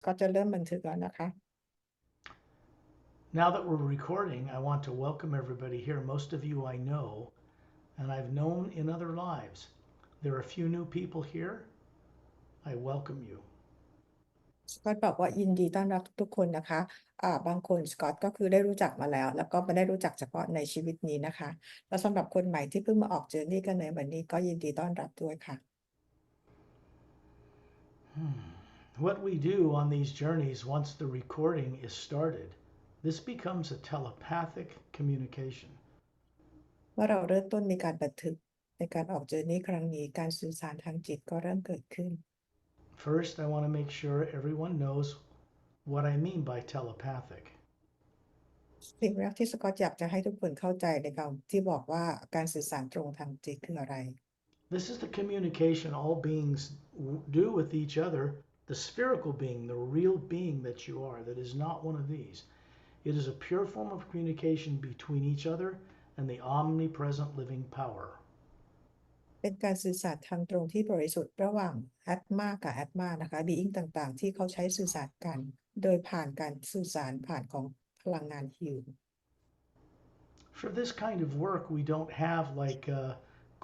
ก็จะเริ่มบันทึกแล้วนะคะ Now that we're recording, I want to welcome everybody here. Most of you I know, and I've known in other lives. There are a few new people here. I welcome you. สกอตบอกว่ายินดีต้อนรับทุกๆคนนะคะบางคนสกอตก็คือได้รู้จักมาแล้วแล้วก็ไม่ได้รู้จักเฉพาะในชีวิตนี้นะคะแล้วสำหรับคนใหม่ที่เพิ่งมาออกเจอร์นี่กันในวันนี้ก็ยินดีต้อนรับด้วยค่ะ What we do on these journeys once the recording is started, this becomes a telepathic communication. เมื่อเราเริ่มต้นมีการบันทึกในการออกเจอร์นี่ครั้งนี้การสื่อสารทางจิตก็เริ่มเกิดขึ้น First, I want to make sure everyone knows what I mean by telepathic. สิ่งแรกที่สกอตอยากจะให้ทุกคนเข้าใจในคำที่บอกว่าการสื่อสารตรงทางจิตคืออะไร This is the communication all beings do with each other. The spherical being, the real being that you are, that is not one of these. It is a pure form of communication between each other and the omnipresent living power. เป็นการสื่อสารทางตรงที่บริสุทธิ์ระหว่างแอตมากับแอตมานะคะบีอิงต่างๆที่เขาใช้สื่อสารกันโดยผ่านการสื่อสารผ่านของพลังงานฮิว For this kind of work, we don't have like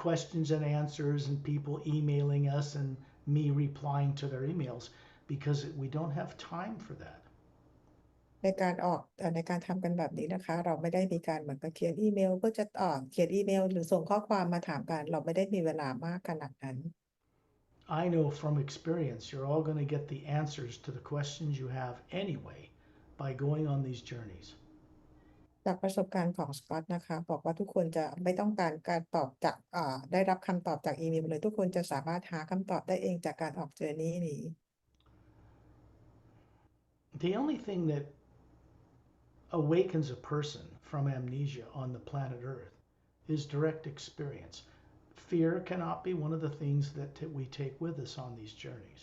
questions and answers and people emailing us and me replying to their emails because we don't have time for that. ในการทำกันแบบนี้นะคะเราไม่ได้มีการเหมือนกับเขียนอีเมลเพื่อจะเขียนอีเมลหรือส่งข้อความมาถามกันเราไม่ได้มีเวลามากขนาดนั้น I know from experience you're all going to get the answers to the questions you have anyway by going on these journeys. จากประสบการณ์ของสกอตนะคะบอกว่าทุกคนจะไม่ต้องการการตอบจากได้รับคำตอบจากอีเมลเลยทุกคนจะสามารถหาคำตอบได้เองจากการออกเจอร์นี่นี้ The only thing that awakens a person from amnesia on the planet Earth is direct experience. Fear cannot be one of the things that we take with us on these journeys.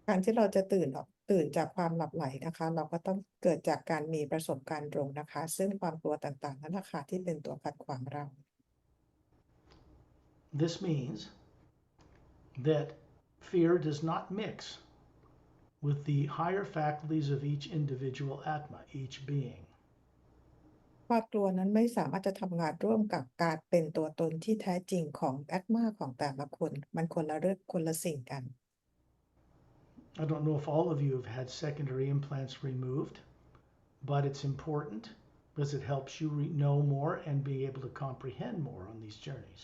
การที่เราจะตื่นจากความหลับไหลนะคะเราก็ต้องเกิดจากการมีประสบการณ์ตรงนะคะซึ่งความกลัวต่างๆนั้นนะคะที่เป็นตัวขัดขวางเรา This means that fear does not mix with the higher faculties of each individual Atma, each being. ความกลัวนั้นไม่สามารถจะทำงานร่วมกับการเป็นตัวตนที่แท้จริงของแอตมาของแต่ละคนมันคนละเรื่องคนละสิ่งกัน I don't know if all of you have had secondary implants removed, but it's important because it helps you know more and be able to comprehend more on these journeys.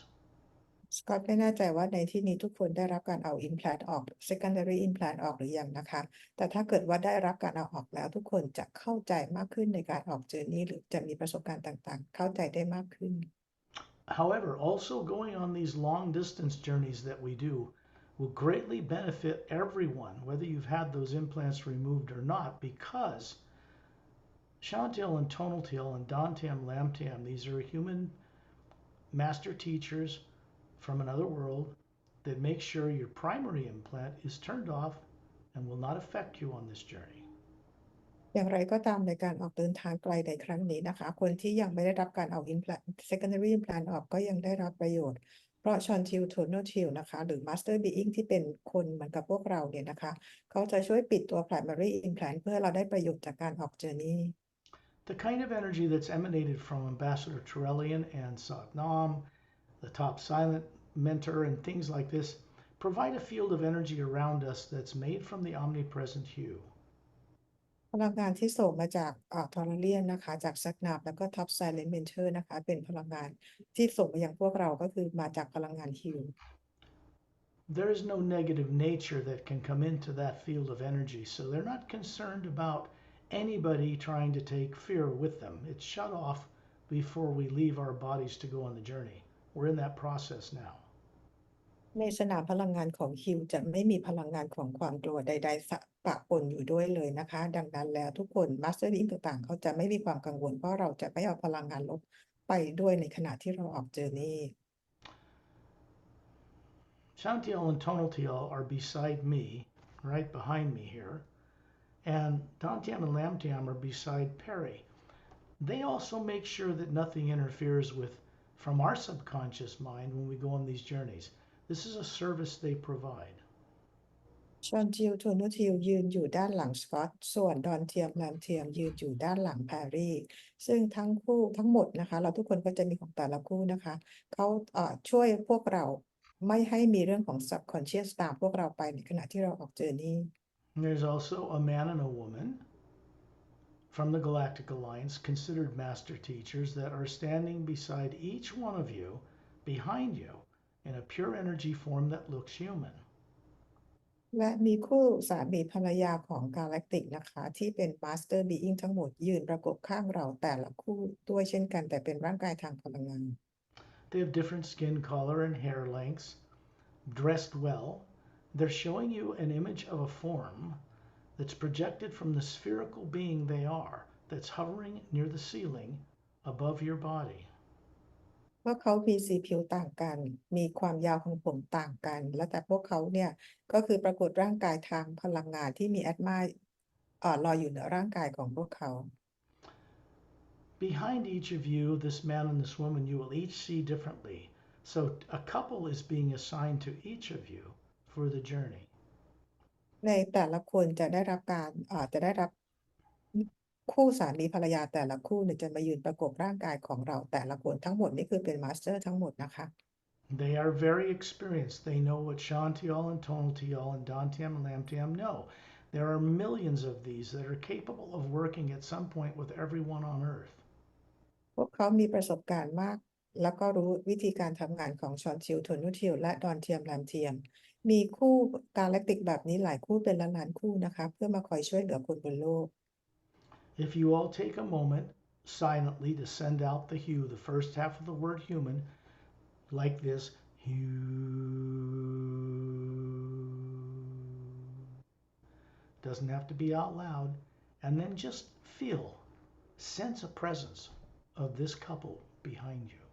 สกอตไม่แน่ใจว่าในที่นี้ทุกคนได้รับการเอา implant ออก secondary implant ออกหรือยังนะคะแต่ถ้าเกิดว่าได้รับการเอาออกแล้วทุกคนจะเข้าใจมากขึ้นในการออกเจอร์นี่หรือจะมีประสบการณ์ต่างๆเข้าใจได้มากขึ้น However, also going on these long distance journeys that we do will greatly benefit everyone, whether you've had those implants removed or not, because Chantil and Tonaltil and Dantam Lamtam, these are human master teachers from another world that make sure your primary implant is turned off and will not affect you on this journey. อย่างไรก็ตามในการออกเดินทางไกลในครั้งนี้นะคะคนที่ยังไม่ได้รับการเอา implant secondary implant ออกก็ยังได้รับประโยชน์เพราะชอนทิลโทโนทิลนะคะหรือ Master Being ที่เป็นคนเหมือนกับพวกเราเนี่ยนะคะเขาจะช่วยปิดตัว primary implant เพื่อเราได้ประโยชน์จากการออกเจอร์นี่ The kind of energy that's emanated from Ambassador Turellian and Satnam, the top silent mentor, and things like this provide a field of energy around us that's made from the omnipresent hue. พลังงานที่ส่งมาจากทอร์เรียนนะคะจากซักนาบแล้วก็ท็อปไซเลนเมนเทอร์นะคะเป็นพลังงานที่ส่งมาอย่างพวกเราก็คือมาจากพลังงานฮิว There is no negative nature that can come into that field of energy, so they're not concerned about anybody trying to take fear with them. It's shut off before we leave our bodies to go on the journey. We're in that process now. ในสนามพลังงานของฮิวจะไม่มีพลังงานของความกลัวใดๆปะปนอยู่ด้วยเลยนะคะดังนั้นแล้วทุกคนมาสเตอร์ลิงต่างๆเขาจะไม่มีความกังวลเพราะเราจะไม่เอาพลังงานลบไปด้วยในขณะที่เราออกเจอร์นี่ Shantiel and Tonaltiel are beside me, right behind me here, and Dantiam and Lamtiam are beside Perry. They also make sure that nothing interferes with from our subconscious mind when we go on these journeys. This is a service they provide. ชอนจิลโทนูทิลยืนอยู่ด้านหลังสกอตส่วนดอนเทียมแรมเทียมยืนอยู่ด้านหลังแพรรี่ซึ่งทั้งคู่ทั้งหมดนะคะเราทุกคนก็จะมีของแต่ละคู่นะคะเขาช่วยพวกเราไม่ให้มีเรื่องของ subconscious ตามพวกเราไปในขณะที่เราออกเจอร์นี่ And there's also a man and a woman from the Galactic Alliance, considered master teachers, that are standing beside each one of you, behind you, in a pure energy form that looks human. และมีคู่สามีภรรยาของกาแล็กติกนะคะที่เป็นมาสเตอร์บีอิงทั้งหมดยืนประกบข้างเราแต่ละคู่ด้วยเช่นกันแต่เป็นร่างกายทางพลังงาน They have different skin color and hair lengths, dressed well. They're showing you an image of a form that's projected from the spherical being they are, that's hovering near the ceiling above your body. พวกเขามีสีผิวต่างกัน มีความยาวของผมต่างกัน และแต่พวกเขาเนี่ยก็คือปรากฏร่างกายทางพลังงานที่มีแอตมาลอยอยู่เหนือร่างกายของพวกเขา Behind each of you, this man and this woman, you will each see differently. So a couple is being assigned to each of you for the journey. ในแต่ละคนจะได้รับจะได้รับคู่สามีภรรยาแต่ละคู่เนี่ยจะมายืนประกบร่างกายของเราแต่ละคนทั้งหมดนี่คือเป็นมาสเตอร์ทั้งหมดนะคะ They are very experienced. They know what Shantial and Tonaltial and Dantiam and Lamtiam know. There are millions of these that are capable of working at some point with everyone on Earth. พวกเขามีประสบการณ์มาก แล้วก็รู้วิธีการทำงานของชอนชิลโทนูทิลและดอนเทียมแรมเทียม มีคู่กาแล็กติกแบบนี้หลายคู่เป็นล้านๆคู่นะคะเพื่อมาคอยช่วยเหลือคนบนโลก If you all take a moment silently to send out the hue, the first half of the word human, like this, doesn't have to be out loud, and then just feel, sense a presence of this couple behind you.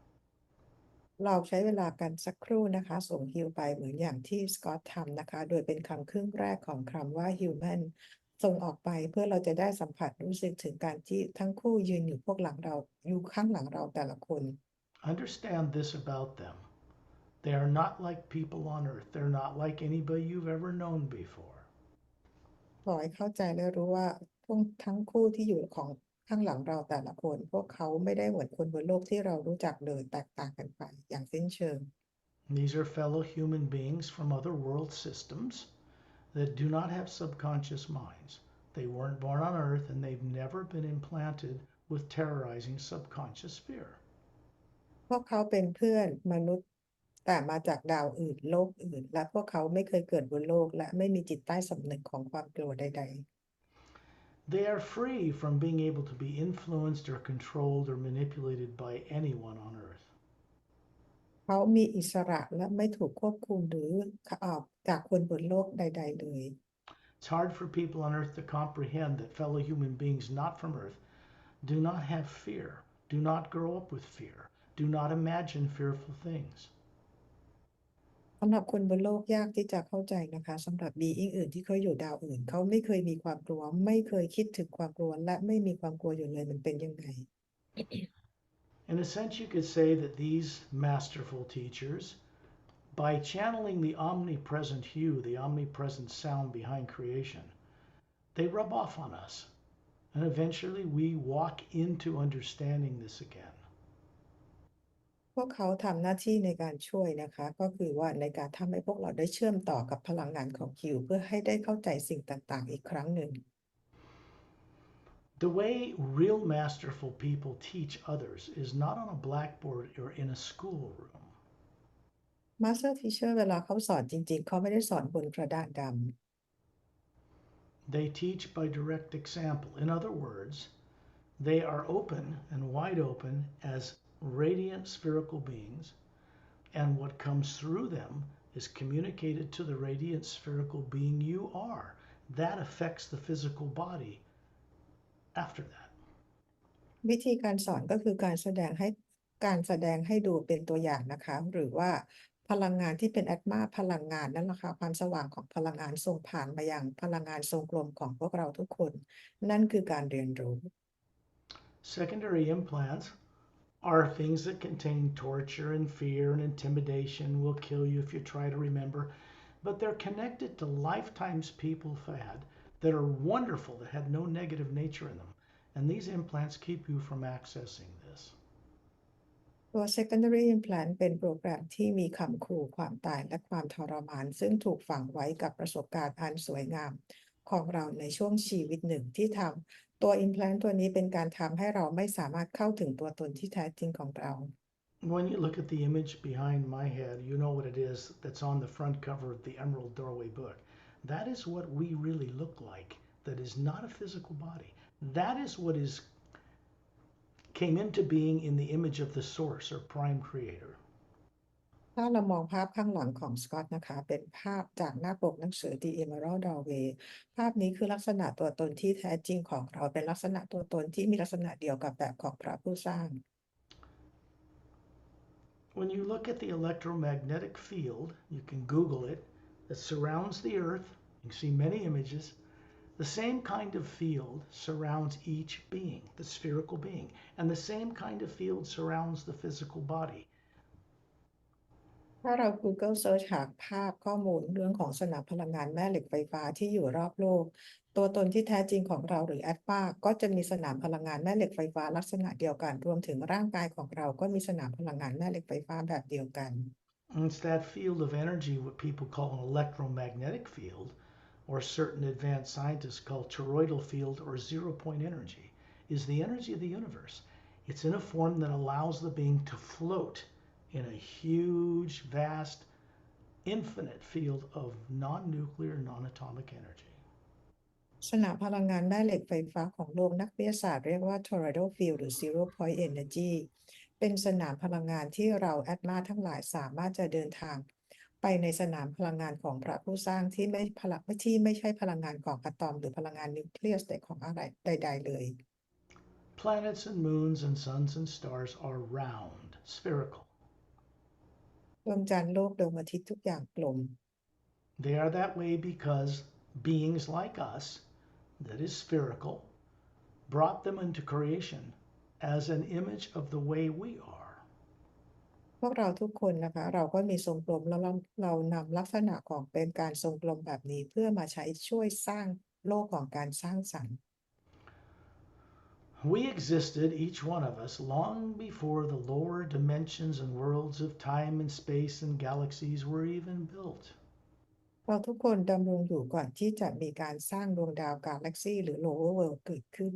เราใช้เวลากันสักครู่นะคะส่งฮิวไปเหมือนอย่างที่สกอตทำนะคะโดยเป็นคำครึ่งแรกของคำว่า human ส่งออกไปเพื่อเราจะได้สัมผัสรู้สึกถึงการที่ทั้งคู่ยืนอยู่พวกหลังเราอยู่ข้างหลังเราแต่ละคน Understand this about them. They are not like people on earth. They're not like anybody you've ever known before. ขอให้เข้าใจและรู้ว่าทั้งคู่ที่อยู่ของข้างหลังเราแต่ละคนพวกเขาไม่ได้เหมือนคนบนโลกที่เรารู้จักเลยแตกต่างกันไปอย่างสิ้นเชิง These are fellow human beings from other world systems that do not have subconscious minds. They weren't born on earth and they've never been implanted with terrorizing subconscious fear. พวกเขาเป็นเพื่อนมนุษย์แต่มาจากดาวอื่นโลกอื่นและพวกเขาไม่เคยเกิดบนโลกและไม่มีจิตใต้สำนึกของความกลัวใด They are free from being able to be influenced or controlled or manipulated by anyone on earth. ๆเขามีอิสระและไม่ถูกควบคุมหรือจากคนบนโลกใดๆเลย It's hard for people on earth to comprehend that fellow human beings not from earth do not have fear, do not grow up with fear, do not imagine fearful things. สำหรับคนบนโลกยากที่จะเข้าใจนะคะสำหรับบีอิงอื่นที่เขาอยู่ดาวอื่นเขาไม่เคยมีความกลัวไม่เคยคิดถึงความกลัวและไม่มีความกลัวอยู่เลยมันเป็นยังไง In a sense, you could say that these masterful teachers, by channeling the omnipresent hue, the omnipresent sound behind creation, they rub off on us. And eventually we walk into understanding this again. พวกเขาทำหน้าที่ในการช่วยนะคะก็คือว่าในการทำให้พวกเราได้เชื่อมต่อกับพลังงานของคิวเพื่อให้ได้เข้าใจสิ่งต่างๆอีกครั้งหนึ่ง The way real masterful people teach others is not on a blackboard or in a schoolroom. Master Teacher เวลาเขาสอนจริงๆเขาไม่ได้สอนบนกระดาษด They teach by direct example. In other words, they are open and wide open as radiant spherical beings, and what comes through them is communicated to the radiant spherical being you are. That affects the physical body after that. ำวิธีการสอนก็คือการแสดงให้ดูเป็นตัวอย่างนะคะหรือว่าพลังงานที่เป็นแอตมาพลังงานนั่นแหละค่ะความสว่างของพลังงานส่งผ่านมายังพลังงานทรงกลมของพวกเราทุกคนนั่นคือการเรียนรู้ Secondary implants are things that contain torture and fear and intimidation, will kill you if you try to remember. but they're connected to lifetimes people have had that are wonderful, that had no negative nature in them. And these implants keep you from accessing this. ตัว secondary implant เป็นโปรแกรมที่มีคำขู่ความตายและความทรมานซึ่งถูกฝังไว้กับประสบการณ์อันสวยงามของเราในช่วงชีวิตหนึ่งที่ทำตัว implant ตัวนี้เป็นการทำให้เราไม่สามารถเข้าถึงตัวตนที่แท้จริงของเรา When you look at the image behind my head, you know what it is that's on the front cover of the Emerald Doorway book. That is what we really look like. That is not a physical body. That is what is came into being in the image of the source or prime creator. ถ้าเรามองภาพข้างหลังของสกอตนะคะเป็นภาพจากหน้าปกหนังสือ The Emerald Doorway ภาพนี้คือลักษณะตัวตนที่แท้จริงของเราเป็นลักษณะตัวตนที่มีลักษณะเดียวกับแบบของพระผู้สร้าง When you look at the electromagnetic field, you can Google it, that surrounds the earth. You can see many images. The same kind of field surrounds each being, the spherical being, and the same kind of field surrounds the physical body. ถ้าเรา Google Search หาภาพข้อมูลเรื่องของสนามพลังงานแม่เหล็กไฟฟ้าที่อยู่รอบโลกตัวตนที่แท้จริงของเราหรือแอดป้าก็จะมีสนามพลังงานแม่เหล็กไฟฟ้าลักษณะเดียวกันรวมถึงร่างกายของเราก็มีสนามพลังงานแม่เหล็กไฟฟ้าแบบเดียวกัน It's that field of energy, what people call an electromagnetic field, or certain advanced scientists call toroidal field or zero point energy, is the energy of the universe. It's in a form that allows the being to float in a huge, vast, infinite field of non-nuclear, non-atomic energy. สนามพลังงานแม่เหล็กไฟฟ้าของโลกนักวิทยาศาสตร์เรียกว่า toroidal field หรือ zero point energy เป็นสนามพลังงานที่เราแอดมาทั้งหลายสามารถจะเดินทางไปในสนามพลังงานของพระผู้สร้างที่ไม่ใช่พลังงานของอะตอมหรือพลังงานนิวเคลียสแต่ของอะไรใดๆเลย Planets and moons and suns and stars are round, spherical. ดวงจันทร์โลกดวงอาทิตย์ทุกอย่างกลม They are that way because beings like us, that is spherical, brought them into creation as an image of the way we are. พวกเราทุกคนนะคะเราก็มีทรงกลมแล้วเรานำลักษณะของเป็นการทรงกลมแบบนี้เพื่อมาใช้ช่วยสร้างโลกของการสร้างสรรค์ We existed, each one of us, long before the lower dimensions and worlds of time and space and galaxies were even built. เราทุกคนดำรงอยู่ก่อนที่จะมีการสร้างดวงดาวกาแล็กซีหรือ lower world เกิดขึ้น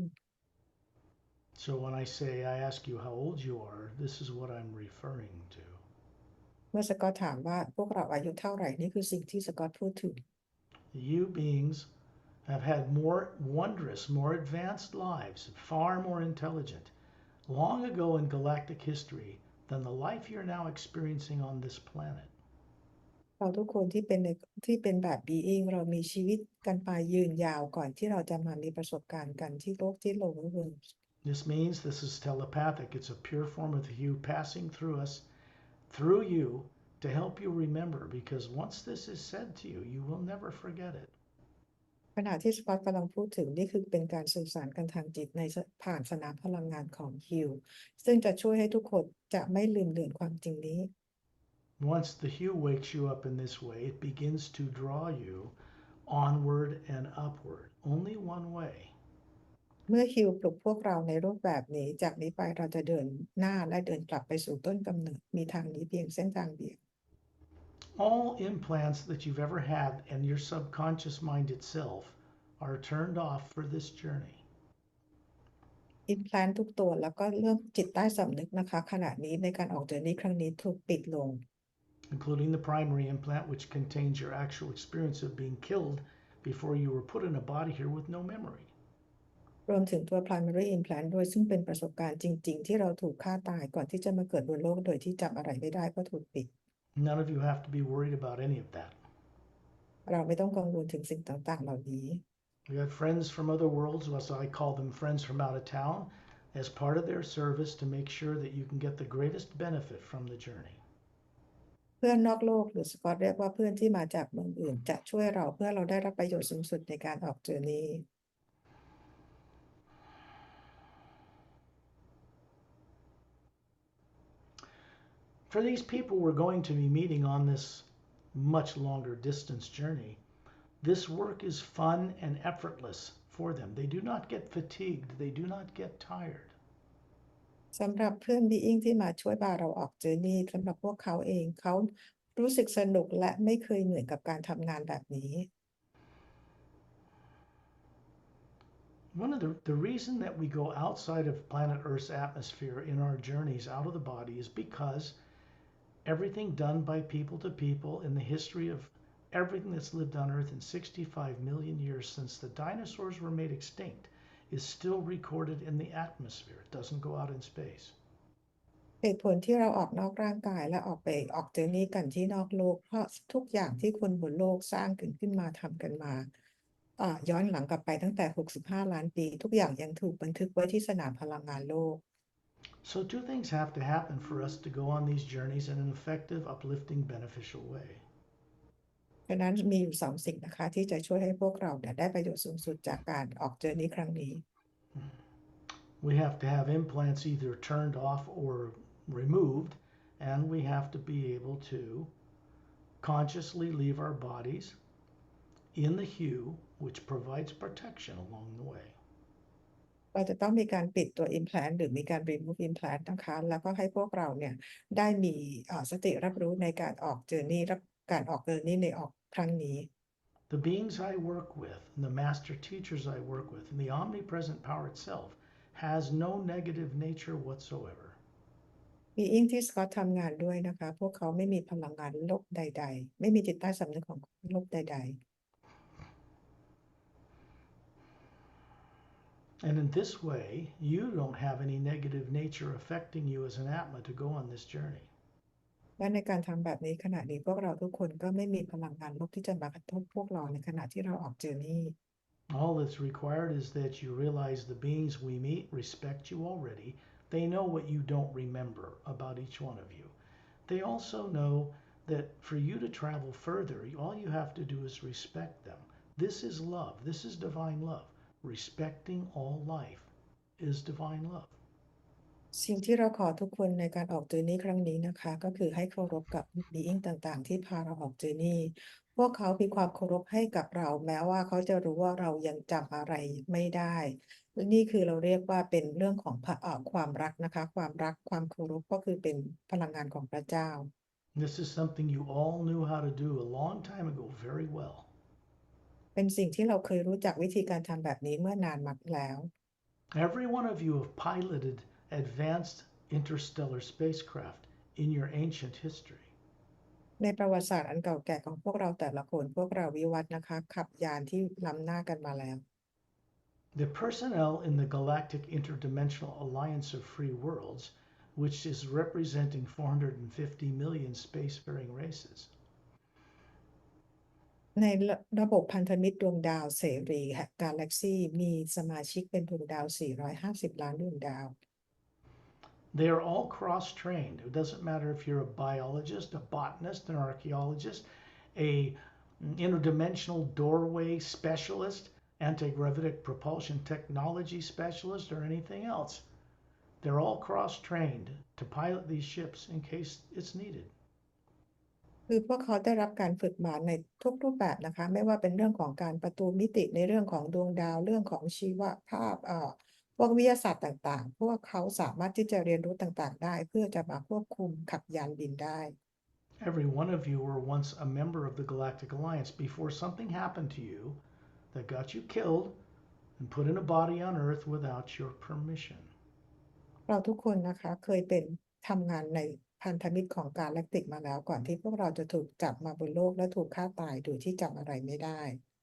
So when I say, I ask you how old you are, this is what I'm referring to. เมื่อสกอตถามว่าพวกเราอายุเท่าไหร่นี่คือสิ่งที่สกอตพูดถึง You beings have had more wondrous, more advanced lives, far more intelligent, long ago in galactic history than the life you're now experiencing on this planet. เราทุกคนที่เป็นแบบ being เรามีชีวิตกันไปยืนยาวก่อนที่เราจะมามีประสบการณ์กันที่โลกที่ lower world This means this is telepathic. It's a pure form of the hue passing through us, through you, to help you remember, because once this is said to you, you will never forget it. ขณะที่สกอตกำลังพูดถึงนี่คือเป็นการสื่อสารกันทางจิตในผ่านสนามพลังงานของฮิวซึ่งจะช่วยให้ทุกคนจะไม่ลืมเลือนความจริงนี้ Once the hue wakes you up in this way, it begins to draw you onward and upward, only one way. เมื่อฮิวปลุกพวกเราในรูปแบบนี้จากนี้ไปเราจะเดินหน้าและเดินกลับไปสู่ต้นกำเนิดมีทางนี้เพียงเส้นทางเดียว All implants that you've ever had and your subconscious mind itself are turned off for this journey. อินแพลนทุกตัวแล้วก็เรื่องจิตใต้สำนึกนะคะขณะนี้ในการออกเดินนี้ครั้งนี้ถูกปิดลง including the primary implant, which contains your actual experience of being killed before you were put in a body here with no memory. รวมถึงตัว primary implant ด้วยซึ่งเป็นประสบการณ์จริงๆที่เราถูกฆ่าตายก่อนที่จะมาเกิดบนโลกโดยที่จำอะไรไม่ได้ก็ถูกปิด None of you have to be worried about any of that. เราไม่ต้องกังวลถึงสิ่งต่างๆเหล่านี้ We got friends from other worlds, as I call them friends from out of town, as part of their service to make sure that you can get the greatest benefit from the journey. เพื่อนนอกโลกหรือสกอตเรียกว่าเพื่อนที่มาจากเมืองอื่นจะช่วยเราเพื่อเราได้รับประโยชน์สูงสุดในการออกเจอนี้ For these people we're going to be meeting on this much longer distance journey, this work is fun and effortless for them. They do not get fatigued, they do not get tired. สำหรับเพื่อนบีอิงที่มาช่วยพาเราออกเจอร์นี่สำหรับพวกเขาเองเขารู้สึกสนุกและไม่เคยเหนื่อยกับการทำงานแบบนี้ One of the reason that we go outside of planet Earth's atmosphere in our journeys out of the body is because everything done by people to people in the history of everything that's lived on Earth in 65 million years since the dinosaurs were made extinct is still recorded in the atmosphere. It doesn't go out in space. เหตุผลที่เราออกนอกร่างกายและออกเจอร์นี่กันที่นอกโลกเพราะทุกอย่างที่คนบนโลกสร้างขึ้นมาทำกันมาย้อนหลังกลับไปตั้งแต่65ล้านปีทุกอย่างยังถูกบันทึกไว้ที่สนามพลังงานโลก So two things have to happen for us to go on these journeys in an effective, uplifting, beneficial way. ฉะนั้นมีอยู่สองสิ่งนะคะที่จะช่วยให้พวกเราได้ประโยชน์สูงสุดจากการออกเจอร์นี่ครั้งนี้ We have to have implants either turned off or removed, and we have to be able to consciously leave our bodies in the hue, which provides protection along the way. เราจะต้องมีการปิดตัว implant หรือมีการ remove implant นะคะแล้วก็ให้พวกเราได้มีสติรับรู้ในการออกเจอร์นี่การออกเจอร์นี่ในออกครั้งนี้ The beings I work with, and the master teachers I work with, and the omnipresent power itself has no negative nature whatsoever. มีอิงที่สกอตทำงานด้วยนะคะพวกเขาไม่มีพลังงานลบใดๆไม่มีจิตใต้สำนึกของลบใด And in this way, you don't have any negative nature affecting you as an Atma to go on this journey. ๆและในการทำแบบนี้ขณะนี้พวกเราทุกคนก็ไม่มีพลังงานลบที่จะมากระทบพวกเราในขณะที่เราออกเจอร์นี่ All that's required is that you realize the beings we meet respect you already. They know what you don't remember about each one of you. They also know that for you to travel further, all you have to do is respect them. This is love. This is divine love. Respecting all life is divine love. สิ่งที่เราขอทุกคนในการออกเจอร์นี่ครั้งนี้นะคะก็คือให้เคารพกับบีอิงต่างๆที่พาเราออกเจอร์นี่พวกเขามีความเคารพให้กับเราแม้ว่าเขาจะรู้ว่าเรายังจำอะไรไม่ได้และนี่คือเราเรียกว่าเป็นเรื่องของความรักนะคะความรักความเคารพก็คือเป็นพลังงานของพระเจ้า This is something you all knew how to do a long time ago very well. เป็นสิ่งที่เราเคยรู้จักวิธีการทำแบบนี้เมื่อนานมาแล้ว Every one of you have piloted advanced interstellar spacecraft in your ancient history. ในประวัติศาสตร์อันเก่าแก่ของพวกเราแต่ละคนพวกเราวิวัฒน์นะคะขับยานที่ล้ำหน้ากันมาแล้ว The personnel in the Galactic Interdimensional Alliance of Free Worlds, which is representing 450 million spacefaring races, ในระบบพันธมิตรดวงดาวเสรีกาแล็กซีมีสมาชิกเป็นดวงดาว450ล้านดวงดาว they are all cross-trained. It doesn't matter if you're a biologist, a botanist, an archaeologist, a interdimensional doorway specialist, anti-gravitic propulsion technology specialist, or anything else. They're all cross-trained to pilot these ships in case it's needed. คือพวกเขาได้รับการฝึกมาในทุกรูปแบบนะคะไม่ว่าเป็นเรื่องของการประตูมิติในเรื่องของดวงดาวเรื่องของชีวภาพพวกวิทยาศาสตร์ต่างๆพวกเขาสามารถที่จะเรียนรู้ต่างๆได้เพื่อจะมาควบคุมขับยานบินได้ Every one of you were once a member of the Galactic Alliance before something happened to you that got you killed and put in a body on Earth without your permission. เราทุกคนนะคะเคยเป็นทำงานในพันธมิตรของกาแล็กติกมาแล้วก่อนที่พวกเราจะถูกจับมาบนโลกและถูกฆ่าตายโดยที่จำอะไรไม่ได้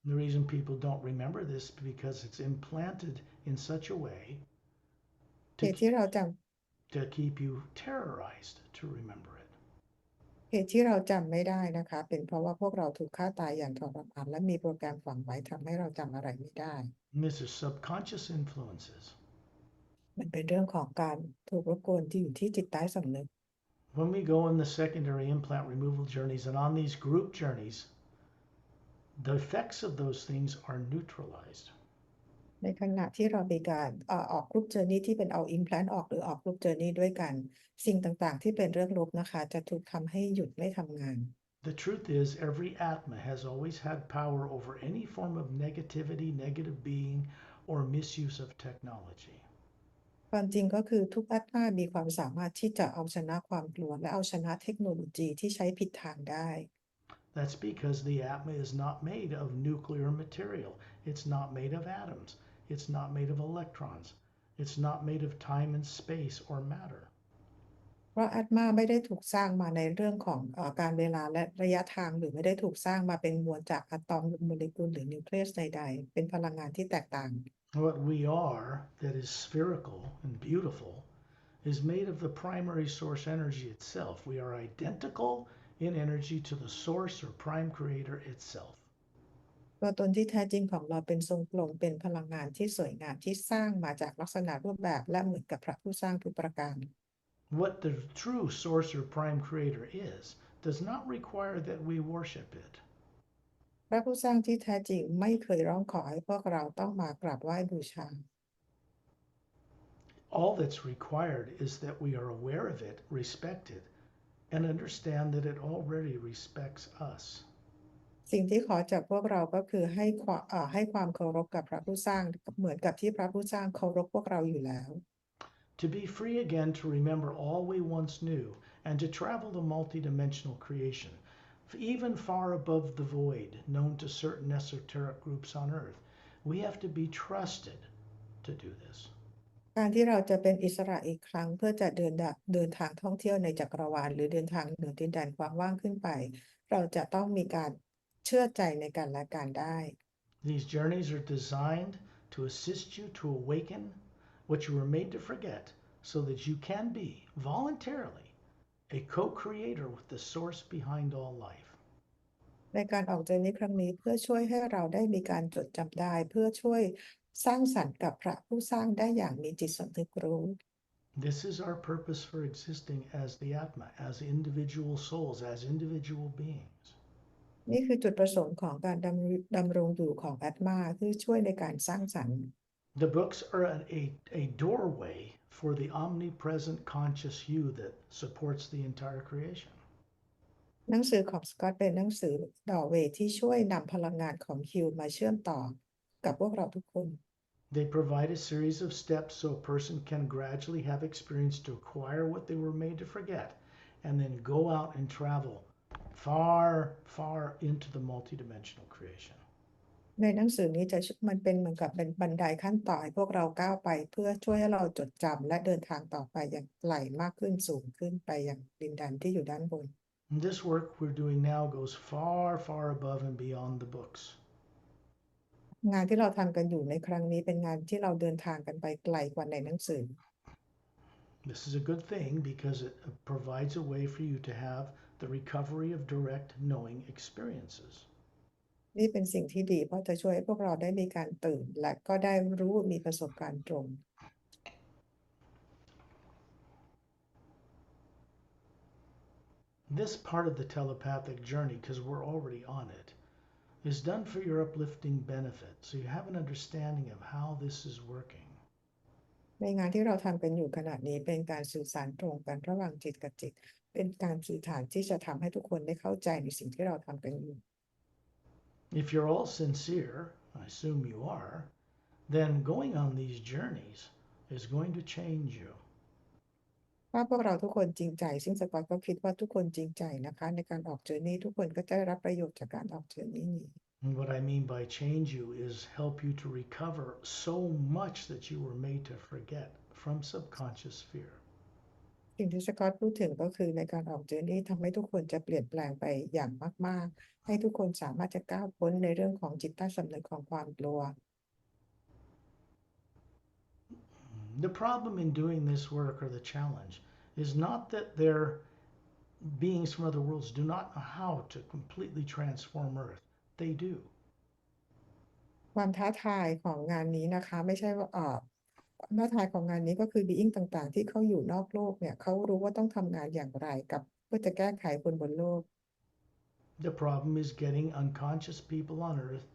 The reason people don't remember this is because it's implanted in such a way เหตุที่เราจ to keep you terrorized to remember it. ำเหตุที่เราจำไม่ได้นะคะเป็นเพราะว่าพวกเราถูกฆ่าตายอย่างทรมานและมีโปรแกรมฝังไว้ทำให้เราจำอะไรไม่ได้ And this is subconscious influences. มันเป็นเรื่องของการถูกรบกวนที่อยู่ที่จิตใต้สำนึก When we go on the secondary implant removal journeys and on these group journeys, the effects of those things are neutralized. ในขณะที่เรามีการออกกรุ๊ปเจอร์นี่ที่เป็นเอาอิมแพลนต์ออกหรือออกกรุ๊ปเจอร์นี่ด้วยกันสิ่งต่างๆที่เป็นเรื่องลบนะคะจะถูกทำให้หยุดไม่ทำงาน The truth is, every Atma has always had power over any form of negativity, negative being, or misuse of technology. ความจริงก็คือทุกอาตมามีความสามารถที่จะเอาชนะความกลัวและเอาชนะเทคโนโลยีที่ใช้ผิดทางได้ That's because the Atma is not made of nuclear material. It's not made of atoms. It's not made of electrons. It's not made of time and space or matter. เพราะอาตมาไม่ได้ถูกสร้างมาในเรื่องของการเวลาและระยะทางหรือไม่ได้ถูกสร้างมาเป็นมวลจากอะตอมโมเลกุลหรือนิวเคลียสใดๆเป็นพลังงานที่แตกต่าง What we are, that is spherical and beautiful, is made of the primary source energy itself. We are identical in energy to the source or prime creator itself. ตัวตนที่แท้จริงของเราเป็นทรงกลมเป็นพลังงานที่สวยงามที่สร้างมาจากลักษณะรูปแบบและเหมือนกับพระผู้สร้างทุกประการ What the true source or prime creator is does not require that we worship it. พระผู้สร้างที่แท้จริงไม่เคยร้องขอให้พวกเราต้องมากราบไหว้บูชา All that's required is that we are aware of it, respect it, and understand that it already respects us. สิ่งที่ขอจากพวกเราก็คือให้ความเคารพกับพระผู้สร้างเหมือนกับที่พระผู้สร้างเคารพพวกเราอยู่แล้ว To be free again to remember all we once knew and to travel the multidimensional creation, even far above the void known to certain esoteric groups on earth. We have to be trusted to do this. การที่เราจะเป็นอิสระอีกครั้งเพื่อจะเดินทางท่องเที่ยวในจักรวาลหรือเดินทางเหนือดินแดนความว่างขึ้นไปเราจะต้องมีการเชื่อใจในกันและกันได้ These journeys are designed to assist you to awaken what you were made to forget so that you can be voluntarily a co-creator with the source behind all life. ในการออกเจอนี้ครั้งนี้เพื่อช่วยให้เราได้มีการจดจำได้เพื่อช่วยสร้างสรรค์กับพระผู้สร้างได้อย่างมีจิตสำนึกรู้ This is our purpose for existing as the Atma, as individual souls, as individual beings. นี่คือจุดประสงค์ของการดำรงอยู่ของอาตมาคือช่วยในการสร้างสรรค์ The books are a doorway for the omnipresent conscious you that supports the entire creation. หนังสือของสกอตเป็นหนังสือดอเวย์ที่ช่วยนำพลังงานของฮิวมาเชื่อมต่อกับพวกเราทุกคน They provide a series of steps so a person can gradually have experience to acquire what they were made to forget and then go out and travel far, far into the multidimensional creation. ในหนังสือนี้มันเป็นเหมือนกับเป็นบันไดขั้นต่อให้พวกเราก้าวไปเพื่อช่วยให้เราจดจำและเดินทางต่อไปอย่างไกลมากขึ้นสูงขึ้นไปอย่างดินแดนที่อยู่ด้านบน And this work we're doing now goes far, far above and beyond the books. งานที่เราทำกันอยู่ในครั้งนี้เป็นงานที่เราเดินทางกันไปไกลกว่าในหนังสือ This is a good thing because it provides a way for you to have the recovery of direct knowing experiences. นี่เป็นสิ่งที่ดีเพราะจะช่วยให้พวกเราได้มีการตื่นและก็ได้รู้มีประสบการณ์ตรง This part of the telepathic journey, because we're already on it, is done for your uplifting benefit. So you have an understanding of how this is working. ในงานที่เราทำกันอยู่ขณะนี้เป็นการสื่อสารตรงกันระหว่างจิตกับจิตเป็นการสื่อสารที่จะทำให้ทุกคนได้เข้าใจในสิ่งที่เราทำกันอยู่ If you're all sincere, I assume you are, then going on these journeys is going to change you. ถ้าพวกเราทุกคนจริงใจซึ่งสกอตก็คิดว่าทุกคนจริงใจนะคะในการออกเจอร์นี่ทุกคนก็จะได้รับประโยชน์จากการออกเจอร์นี่นี้ And what I mean by change you is help you to recover so much that you were made to forget from subconscious fear. สิ่งที่สกอตพูดถึงก็คือในการออกเจอร์นี่ทำให้ทุกคนจะเปลี่ยนแปลงไปอย่างมากๆให้ทุกคนสามารถจะก้าวพ้นในเรื่องของจิตใต้สำนึกของความกลัว The problem in doing this work or the challenge is not that their beings from other worlds do not know how to completely transform Earth. They do. ความท้าทายของงานนี้นะคะไม่ใช่ว่าความท้าทายของงานนี้ก็คือ being ต่างๆที่เขาอยู่นอกโลกเนี่ยเขารู้ว่าต้องทำงานอย่างไรกับเพื่อจะแก้ไขคนบนโลก The problem is getting unconscious people on Earth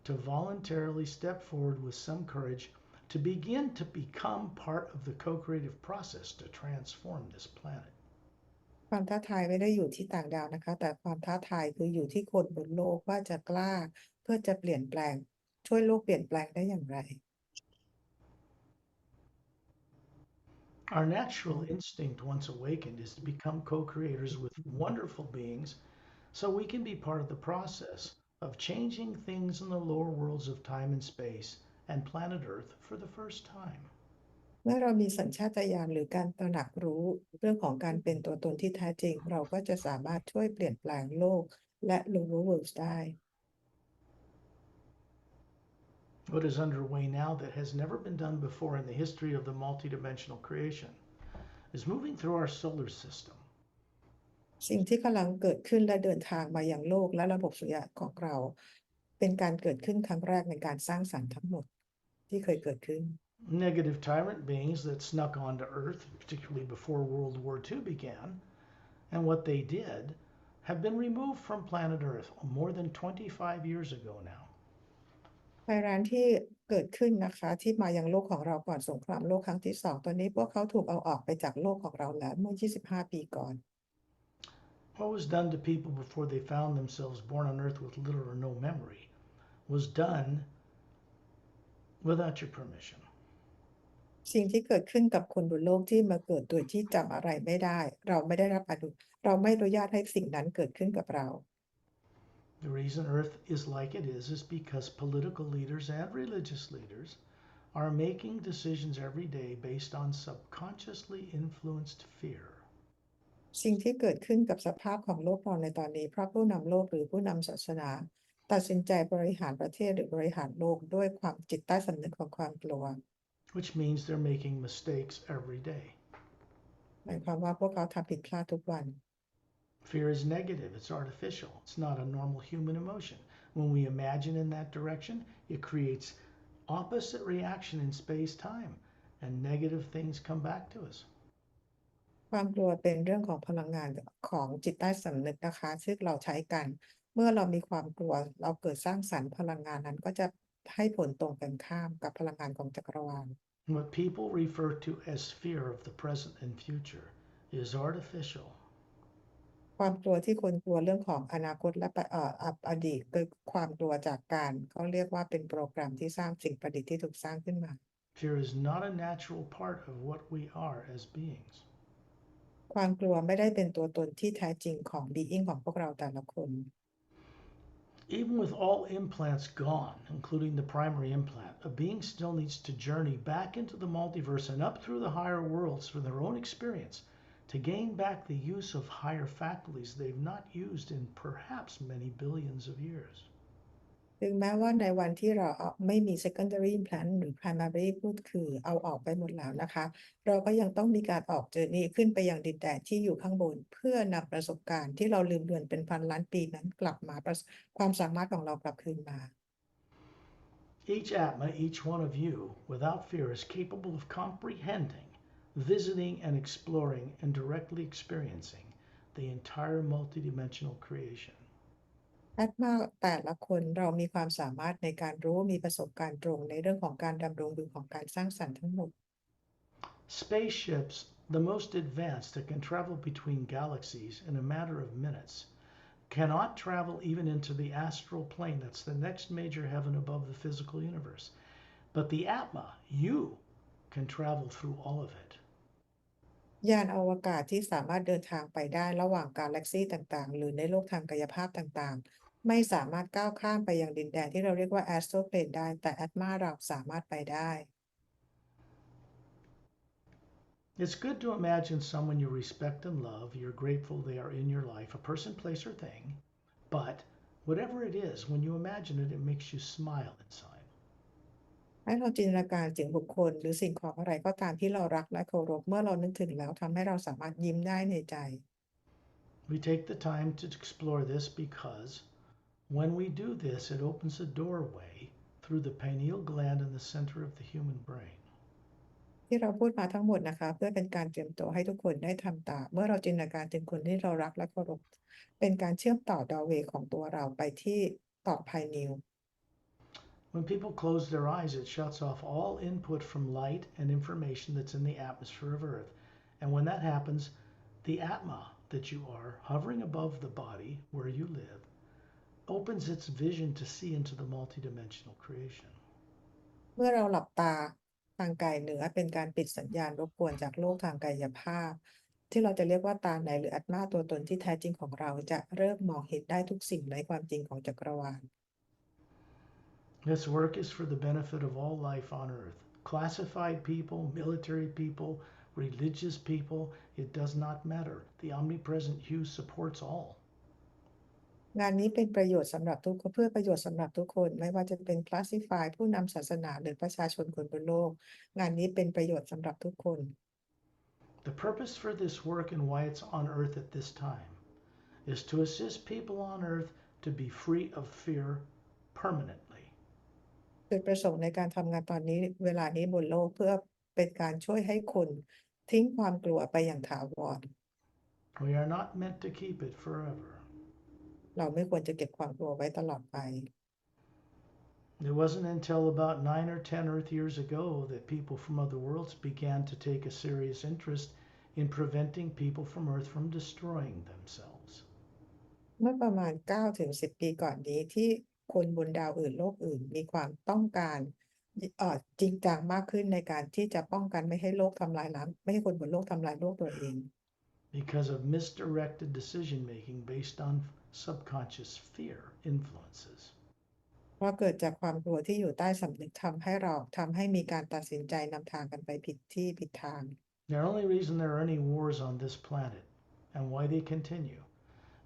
to voluntarily step forward with some courage to begin to become part of the co-creative process to transform this planet. ความท้าทายไม่ได้อยู่ที่ต่างดาวนะคะ แต่ความท้าทายคืออยู่ที่คนบนโลกว่าจะกล้าเพื่อจะเปลี่ยนแปลงช่วยโลกเปลี่ยนแปลงได้อย่างไร Our natural instinct, once awakened, is to become co creators with wonderful beings so we can be part of the process of changing things in the lower worlds of time and space and planet Earth for the first time. เมื่อเรามีสัญชาตญาณหรือการตระหนักรู้เรื่องของการเป็นตัวตนที่แท้จริงเราก็จะสามารถช่วยเปลี่ยนแปลงโลกและ lower worlds ได้ What is underway now that has never been done before in the history of the multidimensional creation is moving through our solar system. สิ่งที่กำลังเกิดขึ้นและเดินทางมายังโลกและระบบสุริยะของเราเป็นการเกิดขึ้นครั้งแรกในการสร้างสรรค์ทั้งหมดที่เคยเกิดขึ้น Negative tyrant beings that snuck onto Earth, particularly before World War II began, and what they did have been removed from planet Earth more than 25 years ago now. ภัยแรงที่เกิดขึ้นนะคะที่มายังโลกของเราก่อนสงครามโลกครั้งที่2ตอนนี้พวกเขาถูกเอาออกไปจากโลกของเราแล้วเมื่อ25 ปีก่อน What was done to people before they found themselves born on Earth with little or no memory was done without your permission. สิ่งที่เกิดขึ้นกับคนบนโลกที่มาเกิดโดยที่จำอะไรไม่ได้เราไม่อนุญาตให้สิ่งนั้นเกิดขึ้นกับเรา The reason Earth is like it is because political leaders and religious leaders are making decisions every day based on subconsciously influenced fear. สิ่งที่เกิดขึ้นกับสภาพของโลกเราในตอนนี้เพราะผู้นำโลกหรือผู้นำศาสนาตัดสินใจบริหารประเทศหรือบริหารโลกด้วยความจิตใต้สำนึกของความกลัว Which means they're making mistakes every day. หมายความว่าพวกเขาทำผิดพลาดทุกวัน Fear is negative, it's artificial, it's not a normal human emotion. When we imagine in that direction, it creates opposite reaction in space time, and negative things come back to us. ความกลัวเป็นเรื่องของพลังงานของจิตใต้สำนึกนะคะซึ่งเราใช้กันเมื่อเรามีความกลัวเราเกิดสร้างสรรค์พลังงานนั้นก็จะให้ผลตรงกันข้ามกับพลังงานของจักรวาล What people refer to as fear of the present and future is artificial. ความกลัวที่คนกลัวเรื่องของอนาคตและอดีตคือความกลัวจากการเขาเรียกว่าเป็นโปรแกรมที่สร้างสิ่งประดิษฐ์ที่ถูกสร้างขึ้นมา Fear is not a natural part of what we are as beings. ความกลัวไม่ได้เป็นตัวตนที่แท้จริงของ being ของพวกเราแต่ละคน Even with all implants gone, including the primary implant, a being still needs to journey back into the multiverse and up through the higher worlds for their own experience to gain back the use of higher faculties they've not used in perhaps many billions of years. ถึงแม้ว่าในวันที่เราไม่มี secondary implant หรือ primary พูดคือเอาออกไปหมดแล้วนะคะเราก็ยังต้องมีการออก journey ขึ้นไปยังดินแดนที่อยู่ข้างบนเพื่อนำประสบการณ์ที่เราลืมเลือนเป็นพันล้านปีนั้นกลับมาความสามารถของเรากลับคืนมา Each Atma, each one of you, without fear, is capable of comprehending, visiting, and exploring and directly experiencing the entire multidimensional creation. แอดมาแต่ละคนเรามีความสามารถในการรู้มีประสบการณ์ตรงในเรื่องของการดำรงอยู่ของการสร้างสรรค์ทั้งหมด Spaceships, the most advanced that can travel between galaxies in a matter of minutes, cannot travel even into the astral plane. That's the next major heaven above the physical universe. But the Atma, you, can travel through all of it. ยานอวกาศที่สามารถเดินทางไปได้ระหว่างกาแล็กซีต่างๆหรือในโลกทางกายภาพต่างๆไม่สามารถก้าวข้ามไปยังดินแดนที่เราเรียกว่า astral plane ได้แต่แอตมาเราสามารถไปได้ It's good to imagine someone you respect and love, you're grateful they are in your life, a person, place, or thing. But whatever it is, when you imagine it, it makes you smile inside. ให้เราจินตนาการถึงบุคคลหรือสิ่งของอะไรก็ตามที่เรารักและเคารพเมื่อเรานึกถึงแล้วทำให้เราสามารถยิ้มได้ในใจ We take the time to explore this because when we do this, it opens a doorway through the pineal gland in the center of the human brain. ที่เราพูดมาทั้งหมดนะคะเพื่อเป็นการเตรียมตัวให้ทุกคนได้ทำตามเมื่อเราจินตนาการถึงคนที่เรารักและเคารพเป็นการเชื่อมต่อดอเวย์ของตัวเราไปที่ต่อภายนิว When people close their eyes, it shuts off all input from light and information that's in the atmosphere of Earth. And when that happens, the Atma, that you are, hovering above the body where you live, opens its vision to see into the multidimensional creation. เมื่อเราหลับตาทางกายเหนือเป็นการปิดสัญญาณรบกวนจากโลกทางกายภาพที่เราจะเรียกว่าตาในหรืออัตมาตัวตนที่แท้จริงของเราจะเริ่มมองเห็นได้ทุกสิ่งในความจริงของจักรวาล This work is for the benefit of all life on earth. Classified people, military people, religious people, it does not matter. The omnipresent hue supports all. งานนี้เป็นประโยชน์สำหรับทุกคนเพื่อประโยชน์สำหรับทุกคนไม่ว่าจะเป็น classified ผู้นำศาสนาหรือประชาชนคนบนโลกงานนี้เป็นประโยชน์สำหรับทุกคน The purpose for this work and why it's on earth at this time is to assist people on earth to be free of fear permanently. จุดประสงค์ในการทำงานตอนนี้เวลานี้บนโลกเพื่อเป็นการช่วยให้คนทิ้งความกลัวไปอย่างถาวร We are not meant to keep it forever. เราไม่ควรจะเก็บความกลัวไว้ตลอดไป It wasn't until about 9 or 10 Earth years ago that people from other worlds began to take a serious interest in preventing people from Earth from destroying themselves. เมื่อประมาณ9 ถึง 10 ปีก่อนนี้ที่คนบนดาวอื่นโลกอื่นมีความต้องการจริงจังมากขึ้นในการที่จะป้องกันไม่ให้โลกทำลายล้างไม่ให้คนบนโลกทำลายโลกตัวเอง Because of misdirected decision making based on subconscious fear influences. เพราะเกิดจากความกลัวที่อยู่ใต้สำนึกทำให้มีการตัดสินใจนำทางกันไปผิดที่ผิดทาง The only reason there are any wars on this planet and why they continue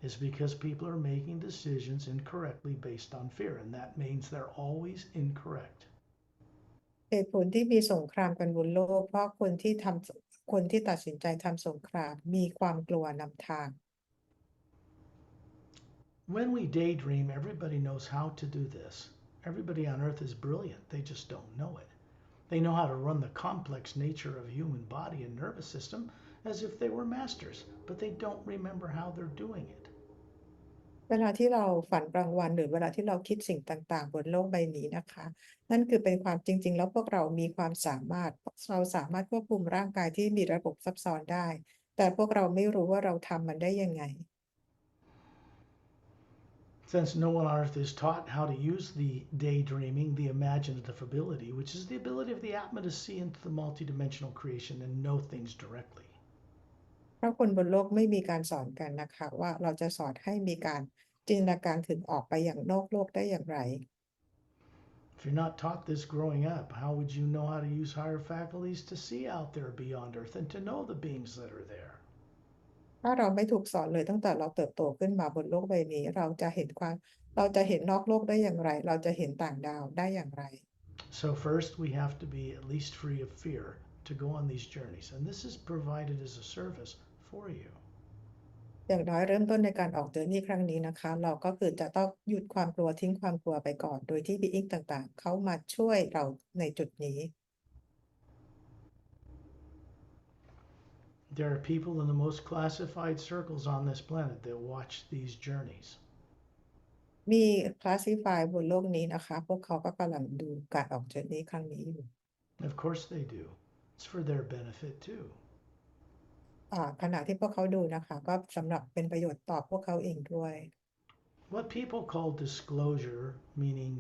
is because people are making decisions incorrectly based on fear, and that means they're always incorrect. เหตุผลที่มีสงครามกันบนโลกเพราะคนที่ตัดสินใจทำสงครามมีความกลัวนำทาง When we daydream, everybody knows how to do this. Everybody on earth is brilliant, they just don't know it. They know how to run the complex nature of human body and nervous system as if they were masters, but they don't remember how they're doing it. เวลาที่เราฝันกลางวันหรือเวลาที่เราคิดสิ่งต่างๆบนโลกใบนี้นะคะนั่นคือเป็นความจริงๆแล้วพวกเรามีความสามารถเราสามารถควบคุมร่างกายที่มีระบบซับซ้อนได้แต่พวกเราไม่รู้ว่าเราทำมันได้ยังไง Since no one on earth is taught how to use the daydreaming, the imaginative ability, which is the ability of the Atma to see into the multidimensional creation and know things directly. เพราะคนบนโลกไม่มีการสอนกันนะคะว่าเราจะสอนให้มีการจินตนาการถึงออกไปอย่างนอกโลกได้อย่างไร If you're not taught this growing up, how would you know how to use higher faculties to see out there beyond earth and to know the beings that are there? ถ้าเราไม่ถูกสอนเลยตั้งแต่เราเติบโตขึ้นมาบนโลกใบนี้เราจะเห็นนอกโลกได้อย่างไรเราจะเห็นต่างดาวได้อย่างไร So first we have to be at least free of fear to go on these journeys, and this is provided as a service for you. อย่างน้อยเริ่มต้นในการออกเดินนี่ครั้งนี้นะคะเราก็คือจะต้องหยุดความกลัวทิ้งความกลัวไปก่อนโดยที่บีอิงต่างๆเขามาช่วยเราในจุดนี้ There are people in the most classified circles on this planet that watch these journeys. มี classify บนโลกนี้นะคะพวกเขาก็กำลังดูการออกเดินนี่ครั้งนี้อยู่ Of course they do. It's for their benefit too. ขณะที่พวกเขาดูนะคะก็สำหรับเป็นประโยชน์ต่อพวกเขาเองด้วย What people call disclosure, meaning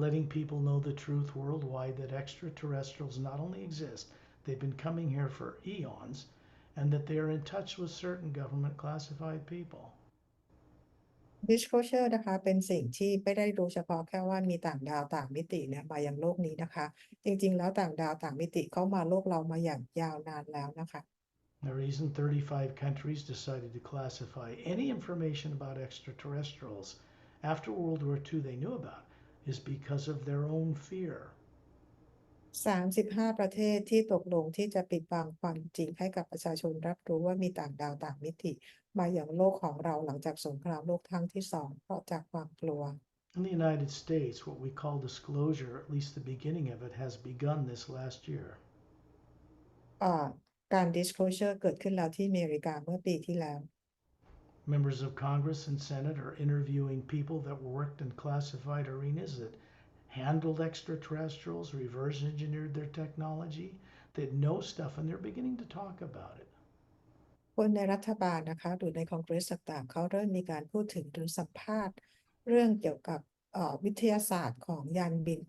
letting people know the truth worldwide that extraterrestrials not only exist, they've been coming here for eons, and that they are in touch with certain government classified people. disclosure นะคะเป็นสิ่งที่ไม่ได้รู้เฉพาะแค่ว่ามีต่างดาวต่างมิติเนี่ยมายังโลกนี้นะคะจริงๆแล้วต่างดาวต่างมิติเข้ามาโลกเรามาอย่างยาวนานแล้วนะคะ The reason 35 countries decided to classify any information about extraterrestrials after World War II they knew about is because of their own fear. 35 ประเทศที่ตกลงที่จะปิดบังความจริงให้กับประชาชนรับรู้ว่ามีต่างดาวต่างมิติมาอย่างโลกของเราหลังจากสงครามโลกครั้งที่2เพราะจากความกลัว In the United States, what we call disclosure, at least the beginning of it, has begun this last year. การ disclosure เกิดขึ้นแล้วที่อเมริกาเมื่อปีที่แล้ว Members of Congress and Senate are interviewing people that worked in classified arenas that handled extraterrestrials, reverse engineered their technology, that know stuff, and they're beginning to talk about it. คนในรัฐบาลนะคะหรือในคองเกรสต่างๆเขาเริ่มมีการพูดถึงหรือสัมภาษณ์เรื่องเกี่ยวกับวิทยาศาสตร์ของยานบิน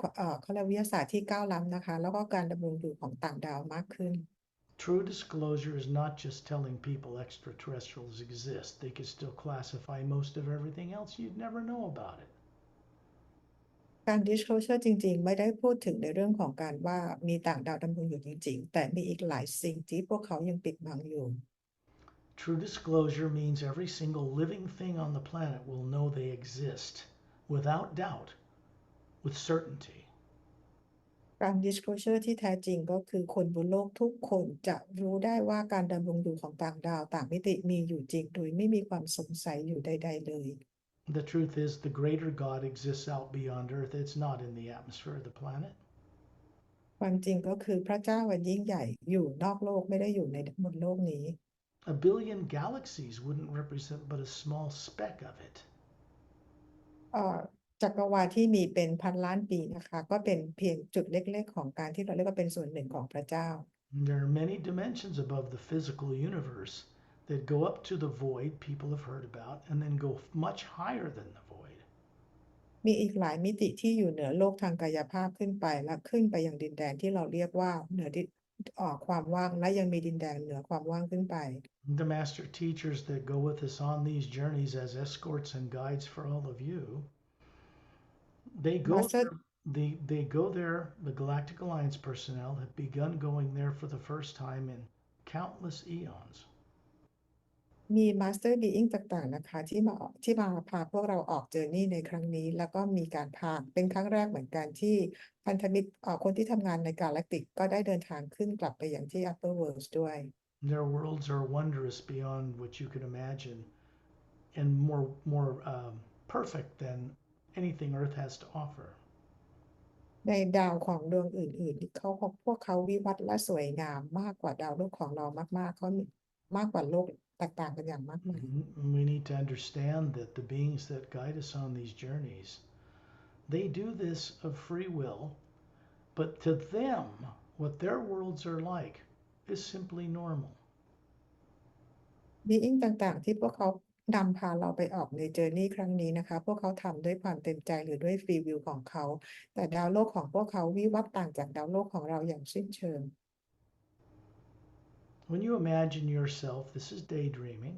เขาเรียกวิทยาศาสตร์ที่ก้าวล้ำนะคะแล้วก็การดำรงอยู่ของต่างดาวมากขึ้น True disclosure is not just telling people extraterrestrials exist. They could still classify most of everything else. You'd never know about it. การ disclosure จริงๆไม่ได้พูดถึงในเรื่องของการว่ามีต่างดาวดำรงอยู่จริงๆแต่มีอีกหลายสิ่งที่พวกเขายังปิดบังอยู่ True disclosure means every single living thing on the planet will know they exist without doubt, with certainty. การ disclosure ที่แท้จริงก็คือคนบนโลกทุกคนจะรู้ได้ว่าการดำรงอยู่ของต่างดาวต่างมิติมีอยู่จริงโดยไม่มีความสงสัยอยู่ใดๆเลย The truth is, the greater God exists out beyond Earth. It's not in the atmosphere of the planet. ความจริงก็คือพระเจ้าอันยิ่งใหญ่อยู่นอกโลกไม่ได้อยู่ในบนโลกนี้ A billion galaxies wouldn't represent but a small speck of it. จักรวาลที่มีเป็นพันล้านปีนะคะก็เป็นเพียงจุดเล็กๆของการที่เราเรียกว่าเป็นส่วนหนึ่งของพระเจ้า There are many dimensions above the physical universe that go up to the void people have heard about and then go much higher than the void. มีอีกหลายมิติที่อยู่เหนือโลกทางกายภาพขึ้นไปและขึ้นไปยังดินแดนที่เราเรียกว่าเหนือดินความว่างและยังมีดินแดนเหนือความว่างขึ้นไป The master teachers that go with us on these journeys as escorts and guides for all of you, they go Master there, they go there. The Galactic Alliance personnel have begun going there for the first time in countless eons. มีมาสเตอร์บีอิงต่างๆนะคะที่มาพาพวกเราออกเจอร์นี่ในครั้งนี้แล้วก็มีการพาเป็นครั้งแรกเหมือนกันที่พันธมิตรคนที่ทำงานในกาแล็กติกก็ได้เดินทางขึ้นกลับไปอย่างที่ Upper Worlds ด้วย Their worlds are wondrous beyond what you could imagine, and more perfect than anything Earth has to offer. ในดาวของดวงอื่นๆพวกเขาวิวัฒน์และสวยงามมากกว่าดาวโลกของเรามากๆเขามากกว่าโลกแตกต่างกันอย่างมากมาย We need to understand that the beings that guide us on these journeys, they do this of free will, but to them, what their worlds are like is simply normal. บีอิงต่างๆที่พวกเขานำพาเราไปออกในเจอร์นี่ครั้งนี้นะคะพวกเขาทำด้วยความเต็มใจหรือด้วยฟรีวิลของเขาแต่ดาวโลกของพวกเขาวิวัฒน์ต่างจากดาวโลกของเราอย่างสิ้นเชิง When you imagine yourself, this is daydreaming.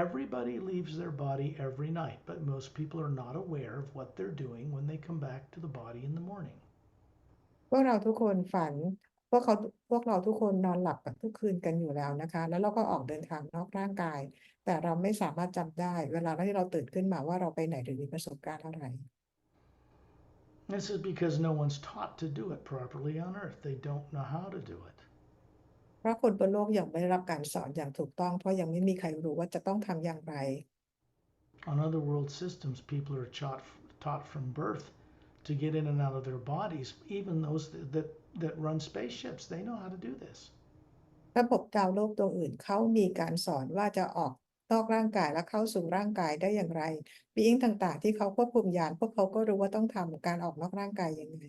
Everybody leaves their body every night, but most people are not aware of what they're doing when they come back to the body in the morning. พวกเราทุกคนฝันพวกเขาพวกเราทุกคนนอนหลับกันทุกคืนกันอยู่แล้วนะคะแล้วเราก็ออกเดินทางนอกร่างกายแต่เราไม่สามารถจำได้เวลาที่เราตื่นขึ้นมาว่าเราไปไหนหรือมีประสบการณ์อะไร This is because no one's taught to do it properly on Earth. They don't know how to do it. เพราะคนบนโลกยังไม่ได้รับการสอนอย่างถูกต้องเพราะยังไม่มีใครรู้ว่าจะต้องทำอย่างไร On other world systems, people are taught from birth to get in and out of their bodies. Even those that run spaceships, they know how to do this. ระบบดาวโลกตัวอื่นเขามีการสอนว่าจะออกนอกร่างกายและเข้าสู่ร่างกายได้อย่างไรบีอิงต่างๆที่เขาควบคุมยานพวกเขาก็รู้ว่าต้องทำการออกนอกร่างกายยังไง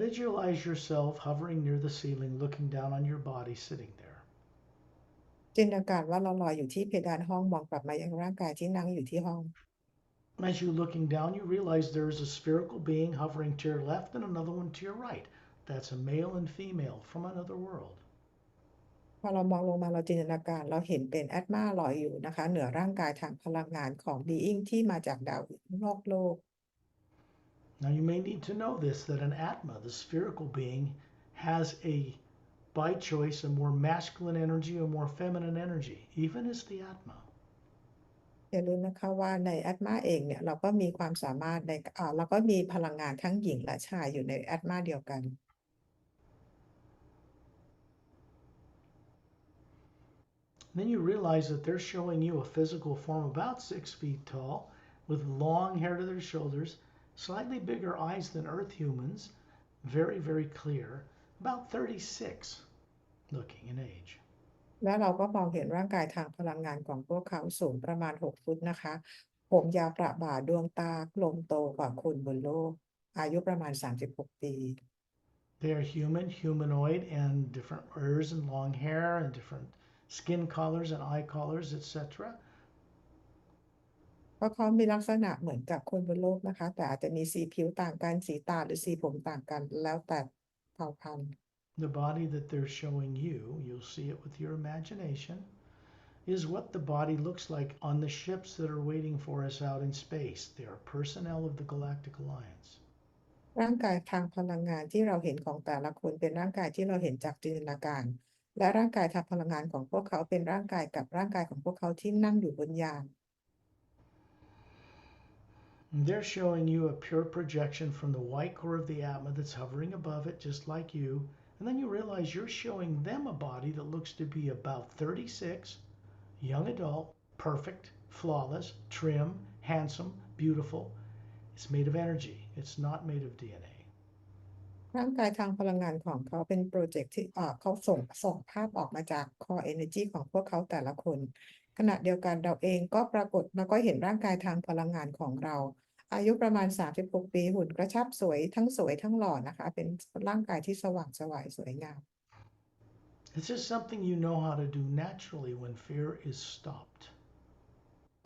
Visualize yourself hovering near the ceiling, looking down on your body, sitting there. จินตนาการว่าเราลอยอยู่ที่เพดานห้องมองกลับมายังร่างกายที่นั่งอยู่ที่ห้อง As you're looking down, you realize there is a spherical being hovering to your left and another one to your right. That's a male and female from another world. พอเรามองลงมาเราจินตนาการเราเห็นเป็นแอตมาลอยอยู่นะคะเหนือร่างกายทางพลังงานของบีอิงที่มาจากดาวนอกโลก Now you may need to know this, that an Atma, the spherical being, has by choice, a more masculine energy or more feminine energy, even as the Atma. อย่าลืมนะคะว่าในแอตมาเองเนี่ยเราก็มีความสามารถในเราก็มีพลังงานทั้งหญิงและชายอยู่ในแอตมาเดียวกัน Then you realize that they're showing you a physical form about 6 feet tall, with long hair to their shoulders, slightly bigger eyes than Earth humans, very, very clear, about 36 looking in age. แล้วเราก็มองเห็นร่างกายทางพลังงานของพวกเขาสูงประมาณ6 ฟุตนะคะผมยาวประบ่าดวงตากลมโตกว่าคนบนโลกอายุประมาณ36 ปี They are human, humanoid, and different ears and long hair and different skin colors and eye colors, etc. เพราะเขามีลักษณะเหมือนกับคนบนโลกนะคะแต่อาจจะมีสีผิวต่างกันสีตาหรือสีผมต่างกันแล้วแต่เผ่าพันธุ์ The body that they're showing you, you'll see it with your imagination, is what the body looks like on the ships that are waiting for us out in space. They are personnel of the Galactic Alliance. ร่างกายทางพลังงานที่เราเห็นของแต่ละคนเป็นร่างกายที่เราเห็นจากจินตนาการและร่างกายทางพลังงานของพวกเขาเป็นร่างกายกับร่างกายของพวกเขาที่นั่งอยู่บนยาน And they're showing you a pure projection from the white core of the Atma that's hovering above it, just like you. And then you realize you're showing them a body that looks to be about 36, young adult, perfect, flawless, trim, handsome, beautiful. It's made of energy. It's not made of DNA. ร่างกายทางพลังงานของเขาเป็นโปรเจกต์ที่เขาส่งภาพออกมาจาก core energy ของพวกเขาแต่ละคนขณะเดียวกันเราเองก็ปรากฏเราก็เห็นร่างกายทางพลังงานของเราอายุประมาณ36ปีหุ่นกระชับสวยทั้งหล่อนะคะเป็นร่างกายที่สว่างไสวสวยงาม This is something you know how to do naturally when fear is stopped.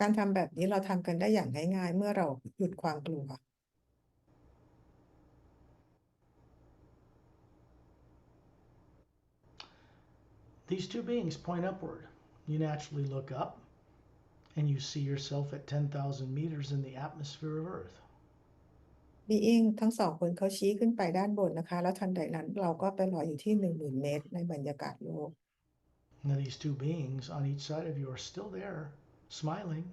การทำแบบนี้เราทำกันได้อย่างง่ายๆเมื่อเราหยุดความกลัว These two beings point upward. You naturally look up and you see yourself at 10,000 meters in the atmosphere of Earth. being ทั้งสองคนเขาชี้ขึ้นไปด้านบนนะคะแล้วทันใดนั้นเราก็ไปลอยอยู่ที่10,000 เมตรในบรรยากาศโลก Now, these two beings on each side of you are still there, smiling.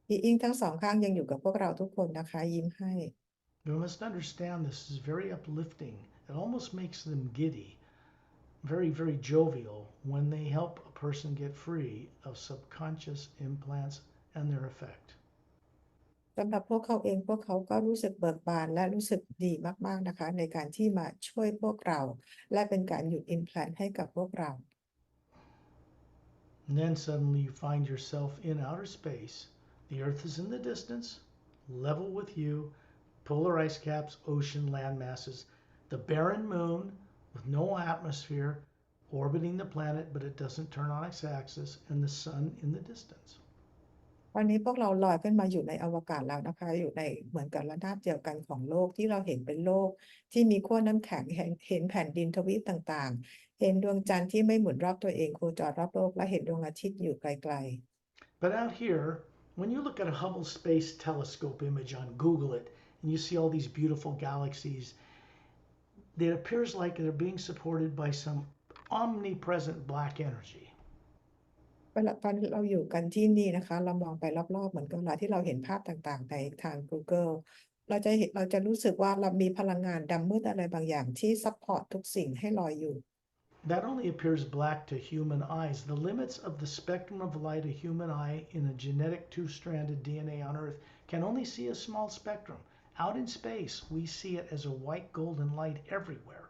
being ทั้งสองข้างยังอยู่กับพวกเราทุกคนนะคะยิ้มให้ You must understand this is very uplifting. It almost makes them giddy, very, very jovial when they help a person get free of subconscious implants and their effect. สำหรับพวกเขาเองพวกเขาก็รู้สึกเบิกบานและรู้สึกดีมากๆนะคะในการที่มาช่วยพวกเราและเป็นการหยุด implant ให้กับพวกเรา And then suddenly you find yourself in outer space. The Earth is in the distance, level with you, polar ice caps, ocean, land masses, the barren moon with no atmosphere orbiting the planet, but it doesn't turn on its axis, and the sun in the distance. วันนี้พวกเราลอยขึ้นมาอยู่ในอวกาศแล้วนะคะอยู่ในเหมือนกับระนาบเดียวกันของโลกที่เราเห็นเป็นโลกที่มีขั้วน้ำแข็งเห็นแผ่นดินทวีปต่างๆเห็นดวงจันทร์ที่ไม่หมุนรอบตัวเองโคจรรอบโลกและเห็นดวงอาทิตย์อยู่ไกล But out here, when you look at a Hubble Space Telescope image on Google it, and you see all these beautiful galaxies, it appears like they're being supported by some omnipresent black energy. ๆเวลาตอนเราอยู่กันที่นี่นะคะเรามองไปรอบๆเหมือนกับเวลาที่เราเห็นภาพต่างๆในทาง Google เราจะรู้สึกว่าเรามีพลังงานดำมืดอะไรบางอย่างที่ซัพพอร์ตทุกสิ่งให้ลอยอยู่ That only appears black to human eyes. The limits of the spectrum of light a human eye in a genetic two-stranded DNA on Earth can only see a small spectrum. Out in space, we see it as a white golden light everywhere.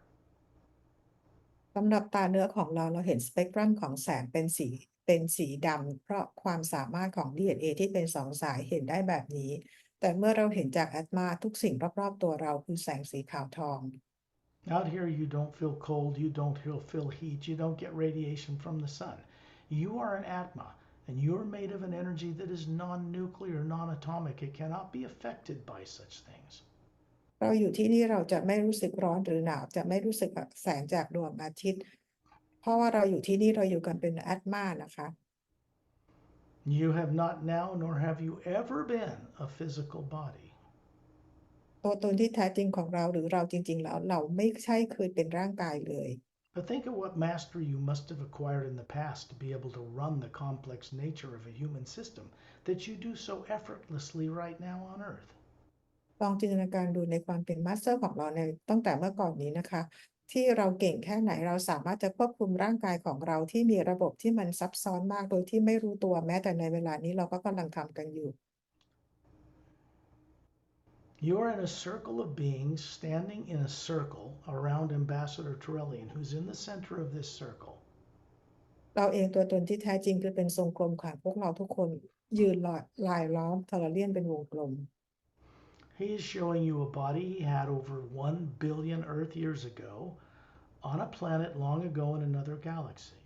สำหรับตาเนื้อของเราเห็นสเปกตรัมของแสงเป็นสีดำเพราะความสามารถของ DNA ที่เป็นสองสายเห็นได้แบบนี้แต่เมื่อเราเห็นจากแอตมาทุกสิ่งรอบๆตัวเราคือแสงสีขาวทอง Out here, you don't feel cold, you don't feel heat, you don't get radiation from the sun. You are an Atma, and you're made of an energy that is non-nuclear, non-atomic. It cannot be affected by such things. เราอยู่ที่นี่เราจะไม่รู้สึกร้อนหรือหนาวจะไม่รู้สึกแสงจากดวงอาทิตย์เพราะว่าเราอยู่ที่นี่เราอยู่กันเป็นแอตมานะคะ You have not now, nor have you ever been, a physical body. ตัวตนที่แท้จริงของเราหรือเราจริงๆแล้วเราไม่ใช่เคยเป็นร่างกายเลย But think of what mastery you must have acquired in the past to be able to run the complex nature of a human system that you do so effortlessly right now on Earth. ลองจินตนาการดูในความเป็นมาสเตอร์ของเราในตั้งแต่เมื่อก่อนนี้นะคะที่เราเก่งแค่ไหนเราสามารถจะควบคุมร่างกายของเราที่มีระบบที่มันซับซ้อนมากโดยที่ไม่รู้ตัวแม้แต่ในเวลานี้เราก็กำลังทำกันอยู่ You are in a circle of beings standing in a circle around Ambassador Turellian, who's in the center of this circle. เราเองตัวตนที่แท้จริงคือเป็นทรงกลมค่ะพวกเราทุกคนยืนลายล้อมทอร์เรียนเป็นวงกลม He is showing you a body he had over 1 billion Earth years ago on a planet long ago in another galaxy.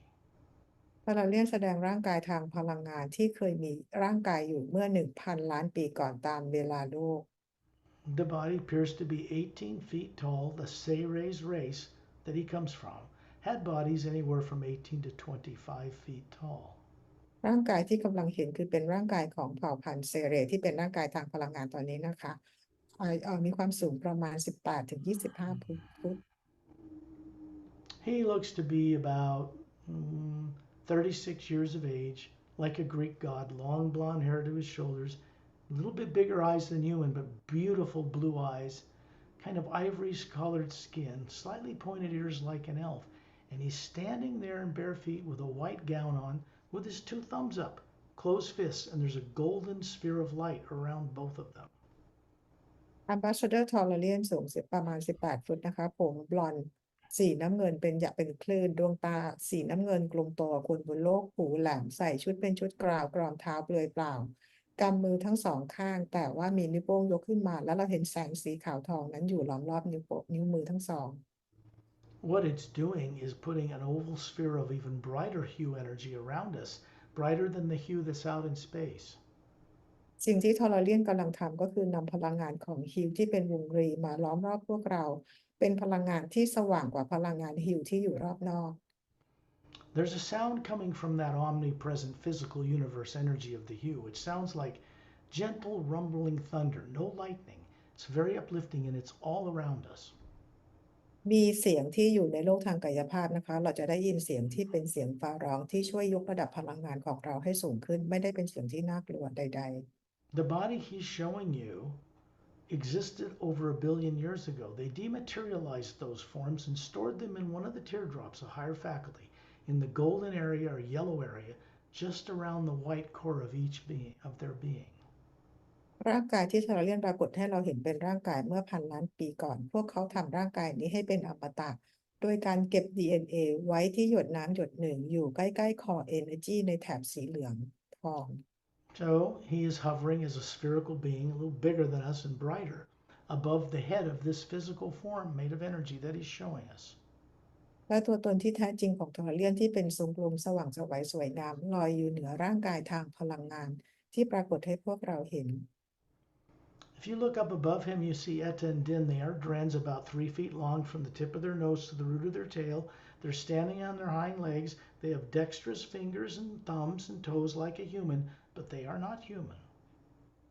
พาราเลียนแสดงร่างกายทางพลังงานที่เคยมีร่างกายอยู่เมื่อ 1,000 ล้านปีก่อนตามเวลาโลก The body appears to be 18 feet tall. The Sayres race that he comes from had bodies anywhere from 18 to 25 feet tall. ร่างกายที่กำลังเห็นคือเป็นร่างกายของเผ่าพันธุ์เซเรที่เป็นร่างกายทางพลังงานตอนนี้นะคะมีความสูงประมาณ 18 ถึง 25 ฟุต He looks to be about 36 years of age, like a Greek god, long blonde hair to his shoulders, a little bit bigger eyes than human, but beautiful blue eyes, kind of ivory colored skin, slightly pointed ears like an elf. And he's standing there in bare feet with a white gown on, with his two thumbs up, closed fists, and there's a golden sphere of light around both of them. Ambassador Tolarian สูงประมาณ 18 ฟุตนะคะผมบลอนด์สีน้ำเงินเป็นคลื่นดวงตาสีน้ำเงินกลมโตคนบนโลกหูแหลมใส่ชุดเป็นชุดกราวกรอมเท้าเปลือยเปล่ากำมือทั้งสองข้างแต่ว่ามีนิ้วโป้งยกขึ้นมาแล้วเราเห็นแสงสีขาวทองนั้นอยู่ล้อมรอบนิ้วมือทั้งสอง What it's doing is putting an oval sphere of even brighter hue energy around us, brighter than the hue that's out in space. สิ่งที่ทอร์เรียนกำลังทำก็คือนำพลังงานของฮิวที่เป็นวงรีมาล้อมรอบพวกเราเป็นพลังงานที่สว่างกว่าพลังงานฮิวที่อยู่รอบนอก There's a sound coming from that omnipresent physical universe energy of the hue. It sounds like gentle rumbling thunder, no lightning. It's very uplifting and it's all around us. มีเสียงที่อยู่ในโลกทางกายภาพนะคะเราจะได้ยินเสียงที่เป็นเสียงฟ้าร้องที่ช่วยยกระดับพลังงานของเราให้สูงขึ้นไม่ได้เป็นเสียงที่น่ากลัวใด The body he's showing you existed over 1 billion years ago. They dematerialized those forms and stored them in one of the teardrops, a higher faculty, in the golden area or yellow area, just around the white core of each being of their being. ๆร่างกายที่ทอร์เรียนปรากฏให้เราเห็นเป็นร่างกายเมื่อพันล้านปีก่อนพวกเขาทำร่างกายนี้ให้เป็นอมตะโดยการเก็บ DNA ไว้ที่หยดน้ำหยดหนึ่งอยู่ใกล้ๆ Core Energy ในแถบสีเหลืองทอง So he is hovering as a spherical being, a little bigger than us and brighter, above the head of this physical form made of energy that he's showing us. และตัวตนที่แท้จริงของทอร์เรียนที่เป็นทรงกลมสว่างไสวสวยงามลอยอยู่เหนือร่างกายทางพลังงานที่ปรากฏให้พวกเราเห็น If you look up above him, you see Etta and Din there, Dren's about 3 feet long from the tip of their nose to the root of their tail. They're standing on their hind legs. They have dexterous fingers and thumbs and toes like a human, but they are not human.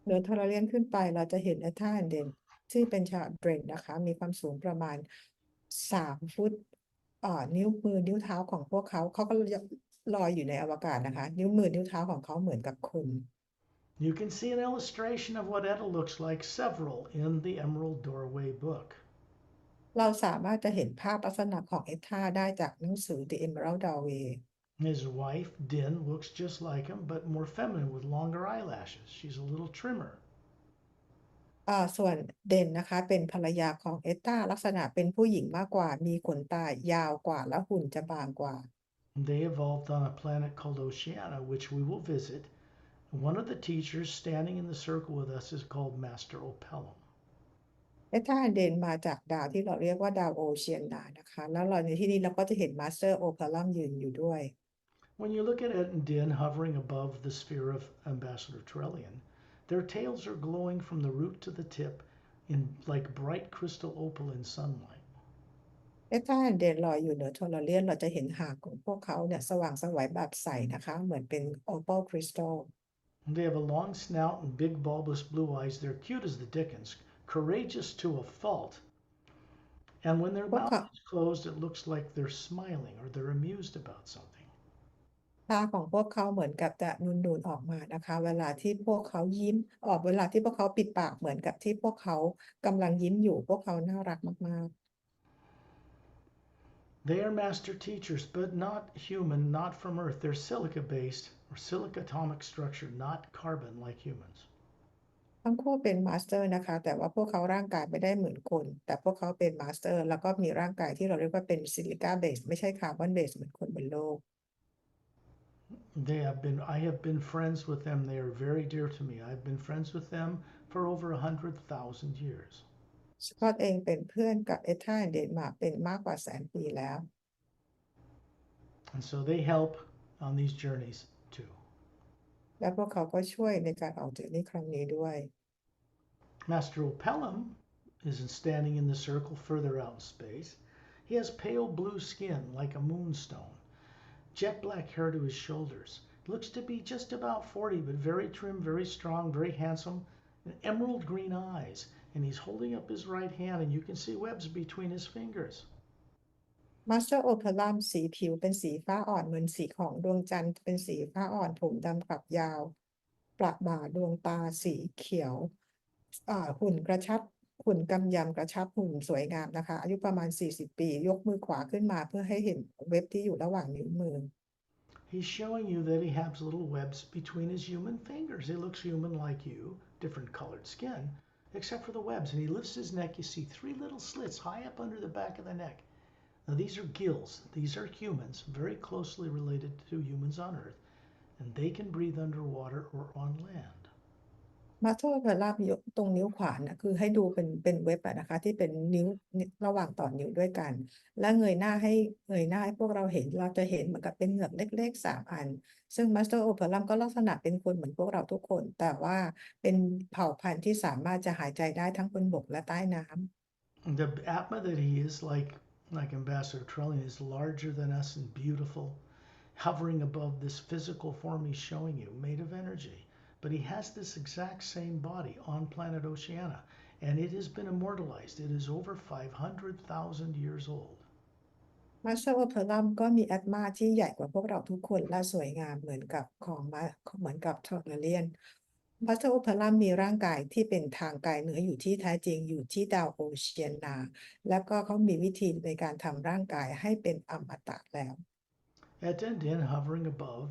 เหนือทอร์เรียนขึ้นไปเราจะเห็นท่าเด่นที่เป็นชาวเดรนนะคะมีความสูงประมาณ3 ฟุตนิ้วมือนิ้วเท้าของพวกเขาก็ลอยอยู่ในอวกาศนะคะนิ้วมือนิ้วเท้าของเขาเหมือนกับคน You can see an illustration of what Etta looks like, several, in the Emerald Doorway book. เราสามารถจะเห็นภาพลักษณะของเอท่าได้จากหนังสือ The Emerald Doorway His wife, Din, looks just like him, but more feminine with longer eyelashes. She's a little trimmer. ส่วนเด่นนะคะเป็นภรรยาของเอต้าลักษณะเป็นผู้หญิงมากกว่ามีขนตายาวกว่าและหุ่นจะบางกว่า They evolved on a planet called Oceania, which we will visit. One of the teachers standing in the circle with us is called Master Opellum. เอต้าเด่นมาจากดาวที่เราเรียกว่าดาวโอเชียนานะคะแล้วเราในที่นี้เราก็จะเห็นมาสเตอร์โอเพลัมยืนอยู่ด้วย When you look at Ed and Din hovering above the sphere of Ambassador Trellian, their tails are glowing from the root to the tip in like bright crystal opal in sunlight. เอต้าเด่นลอยอยู่เหนือทอร์เรียนเราจะเห็นหางของพวกเขาเนี่ยสว่างไสวแบบใสนะคะเหมือนเป็นโอเปลคริสตัล They have a long snout and big bulbous blue eyes. They're cute as the dickens, courageous to a fault. And when their พวก mouth เขา is closed, it looks like they're smiling or they're amused about something. ตาของพวกเขาเหมือนกับจะนูนๆออกมานะคะเวลาที่พวกเขายิ้มเวลาที่พวกเขาปิดปากเหมือนกับที่พวกเขากำลังยิ้มอยู่พวกเขาน่ารักมาก They are master teachers, but not human, not from Earth. They're silica based or silica atomic structure, not carbon like humans. ๆทั้งคู่เป็นมาสเตอร์นะคะแต่ว่าพวกเขาร่างกายไม่ได้เหมือนคนแต่พวกเขาเป็นมาสเตอร์แล้วก็มีร่างกายที่เราเรียกว่าเป็นซิลิกาเบสไม่ใช่คาร์บอนเบสเหมือนคนบนโลก I have been friends with them. They are very dear to me. I've been friends with them for over 100,000 years. สกอตเองเป็นเพื่อนกับเอธาเดนมาร์กเป็นมากกว่า100,000 ปีแล้ว And so they help on these journeys too. และพวกเขาก็ช่วยในการออกจากนี้ครั้งนี้ด้วย Master Opellum isn't standing in the circle further out in space. He has pale blue skin like a moonstone, jet black hair to his shoulders. Looks to be just about 40, but very trim, very strong, very handsome, and emerald green eyes. And he's holding up his right hand, and you can see webs between his fingers. มาสเตอร์โอเพลัมสีผิวเป็นสีฟ้าอ่อนเหมือนสีของดวงจันทร์เป็นสีฟ้าอ่อนผมดำกลับยาวประบ่าดวงตาสีเขียวหุ่นกระชับหุ่นกำยำกระชับหุ่นสวยงามนะคะอายุประมาณ40 ปียกมือขวาขึ้นมาเพื่อให้เห็นเว็บที่อยู่ระหว่างนิ้วมือ He's showing you that he has little webs between his human fingers. He looks human like you, different colored skin, except for the webs. And he lifts his neck. You see 3 little slits high up under the back of the neck. Now, these are gills. These are humans, very closely related to humans on Earth, and they can breathe underwater or on land. มาสเตอร์เพลัมยกตรงนิ้วขวานะคือให้ดูเป็นเว็บนะคะที่เป็นนิ้วระหว่างต่อนิ้วด้วยกัน และเงยหน้าให้พวกเราเห็นเราจะเห็นเหมือนกับเป็นเหงือกเล็กๆ3 อันซึ่งมาสเตอร์โอเพลัมก็ลักษณะเป็นคนเหมือนพวกเราทุกคน แต่ว่าเป็นเผ่าพันธุ์ที่สามารถจะหายใจได้ทั้งบนบกและใต้น้ำ The Atma that he is, like Ambassador Trellian, is larger than us and beautiful, hovering above this physical form he's showing you, made of energy. But he has this exact same body on planet Oceania, and it has been immortalized. It is over 500,000 years old. มาสเตอร์โอเพลัมก็มีแอตมาที่ใหญ่กว่าพวกเราทุกคนและสวยงามเหมือนกับเหมือนกับทอร์เรียนมาสเตอร์โอเพลัมมีร่างกายที่เป็นทางกายเหนืออยู่ที่แท้จริงอยู่ที่ดาวโอเชียนาแล้วก็เขามีวิธีในการทำร่างกายให้เป็นอมตะแล้ว At Dendin, hovering above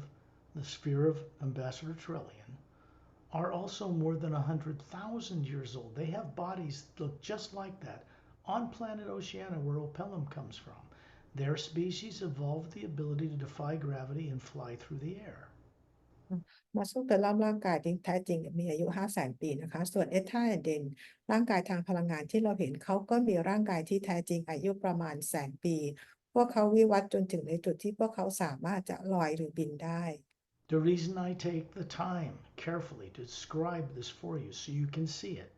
the sphere of Ambassador Trellian, are also more than 100,000 years old. They have bodies that look just like that on planet Oceania, where Opellum comes from. Their species evolved the ability to defy gravity and fly through the air. มาสเตอร์โอเพลัมร่างกายที่แท้จริงมีอายุ500,000 ปีนะคะส่วนเอธาและเดนร่างกายทางพลังงานที่เราเห็นเขาก็มีร่างกายที่แท้จริงอายุประมาณ100,000 ปีพวกเขาวิวัฒน์จนถึงในจุดที่พวกเขาสามารถจะลอยหรือบินได้ The reason I take the time carefully to describe this for you so you can see it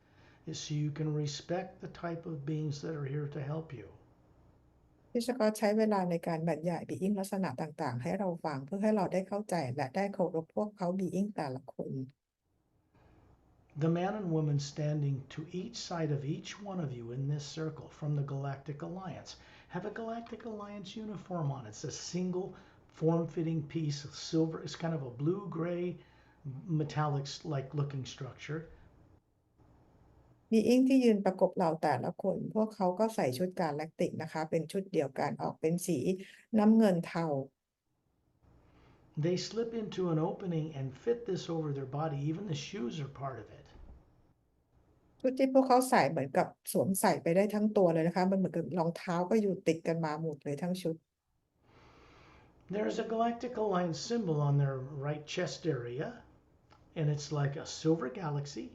is so you can respect the type of beings that are here to help you. พี่สกอตใช้เวลาในการบรรยายบีอิงลักษณะต่างๆให้เราฟังเพื่อให้เราได้เข้าใจและได้เคารพพวกเขาบีอิงแต่ละคน The man and woman standing to each side of each one of you in this circle from the Galactic Alliance have a Galactic Alliance uniform on. It's a single form-fitting piece of silver. It's kind of a blue-gray metallic like looking structure. บีอิงที่ยืนประกบเราแต่ละคนพวกเขาก็ใส่ชุดกาแล็กติกนะคะเป็นชุดเดียวกันออกเป็นสีน้ำเงินเทา They slip into an opening and fit this over their body. Even the shoes are part of it. ชุดที่พวกเขาใส่เหมือนกับสวมใส่ไปได้ทั้งตัวเลยนะคะมันเหมือนกับรองเท้าก็อยู่ติดกันมาหมดเลยทั้งชุด There's a Galactic Alliance symbol on their right chest area, and it's like a silver galaxy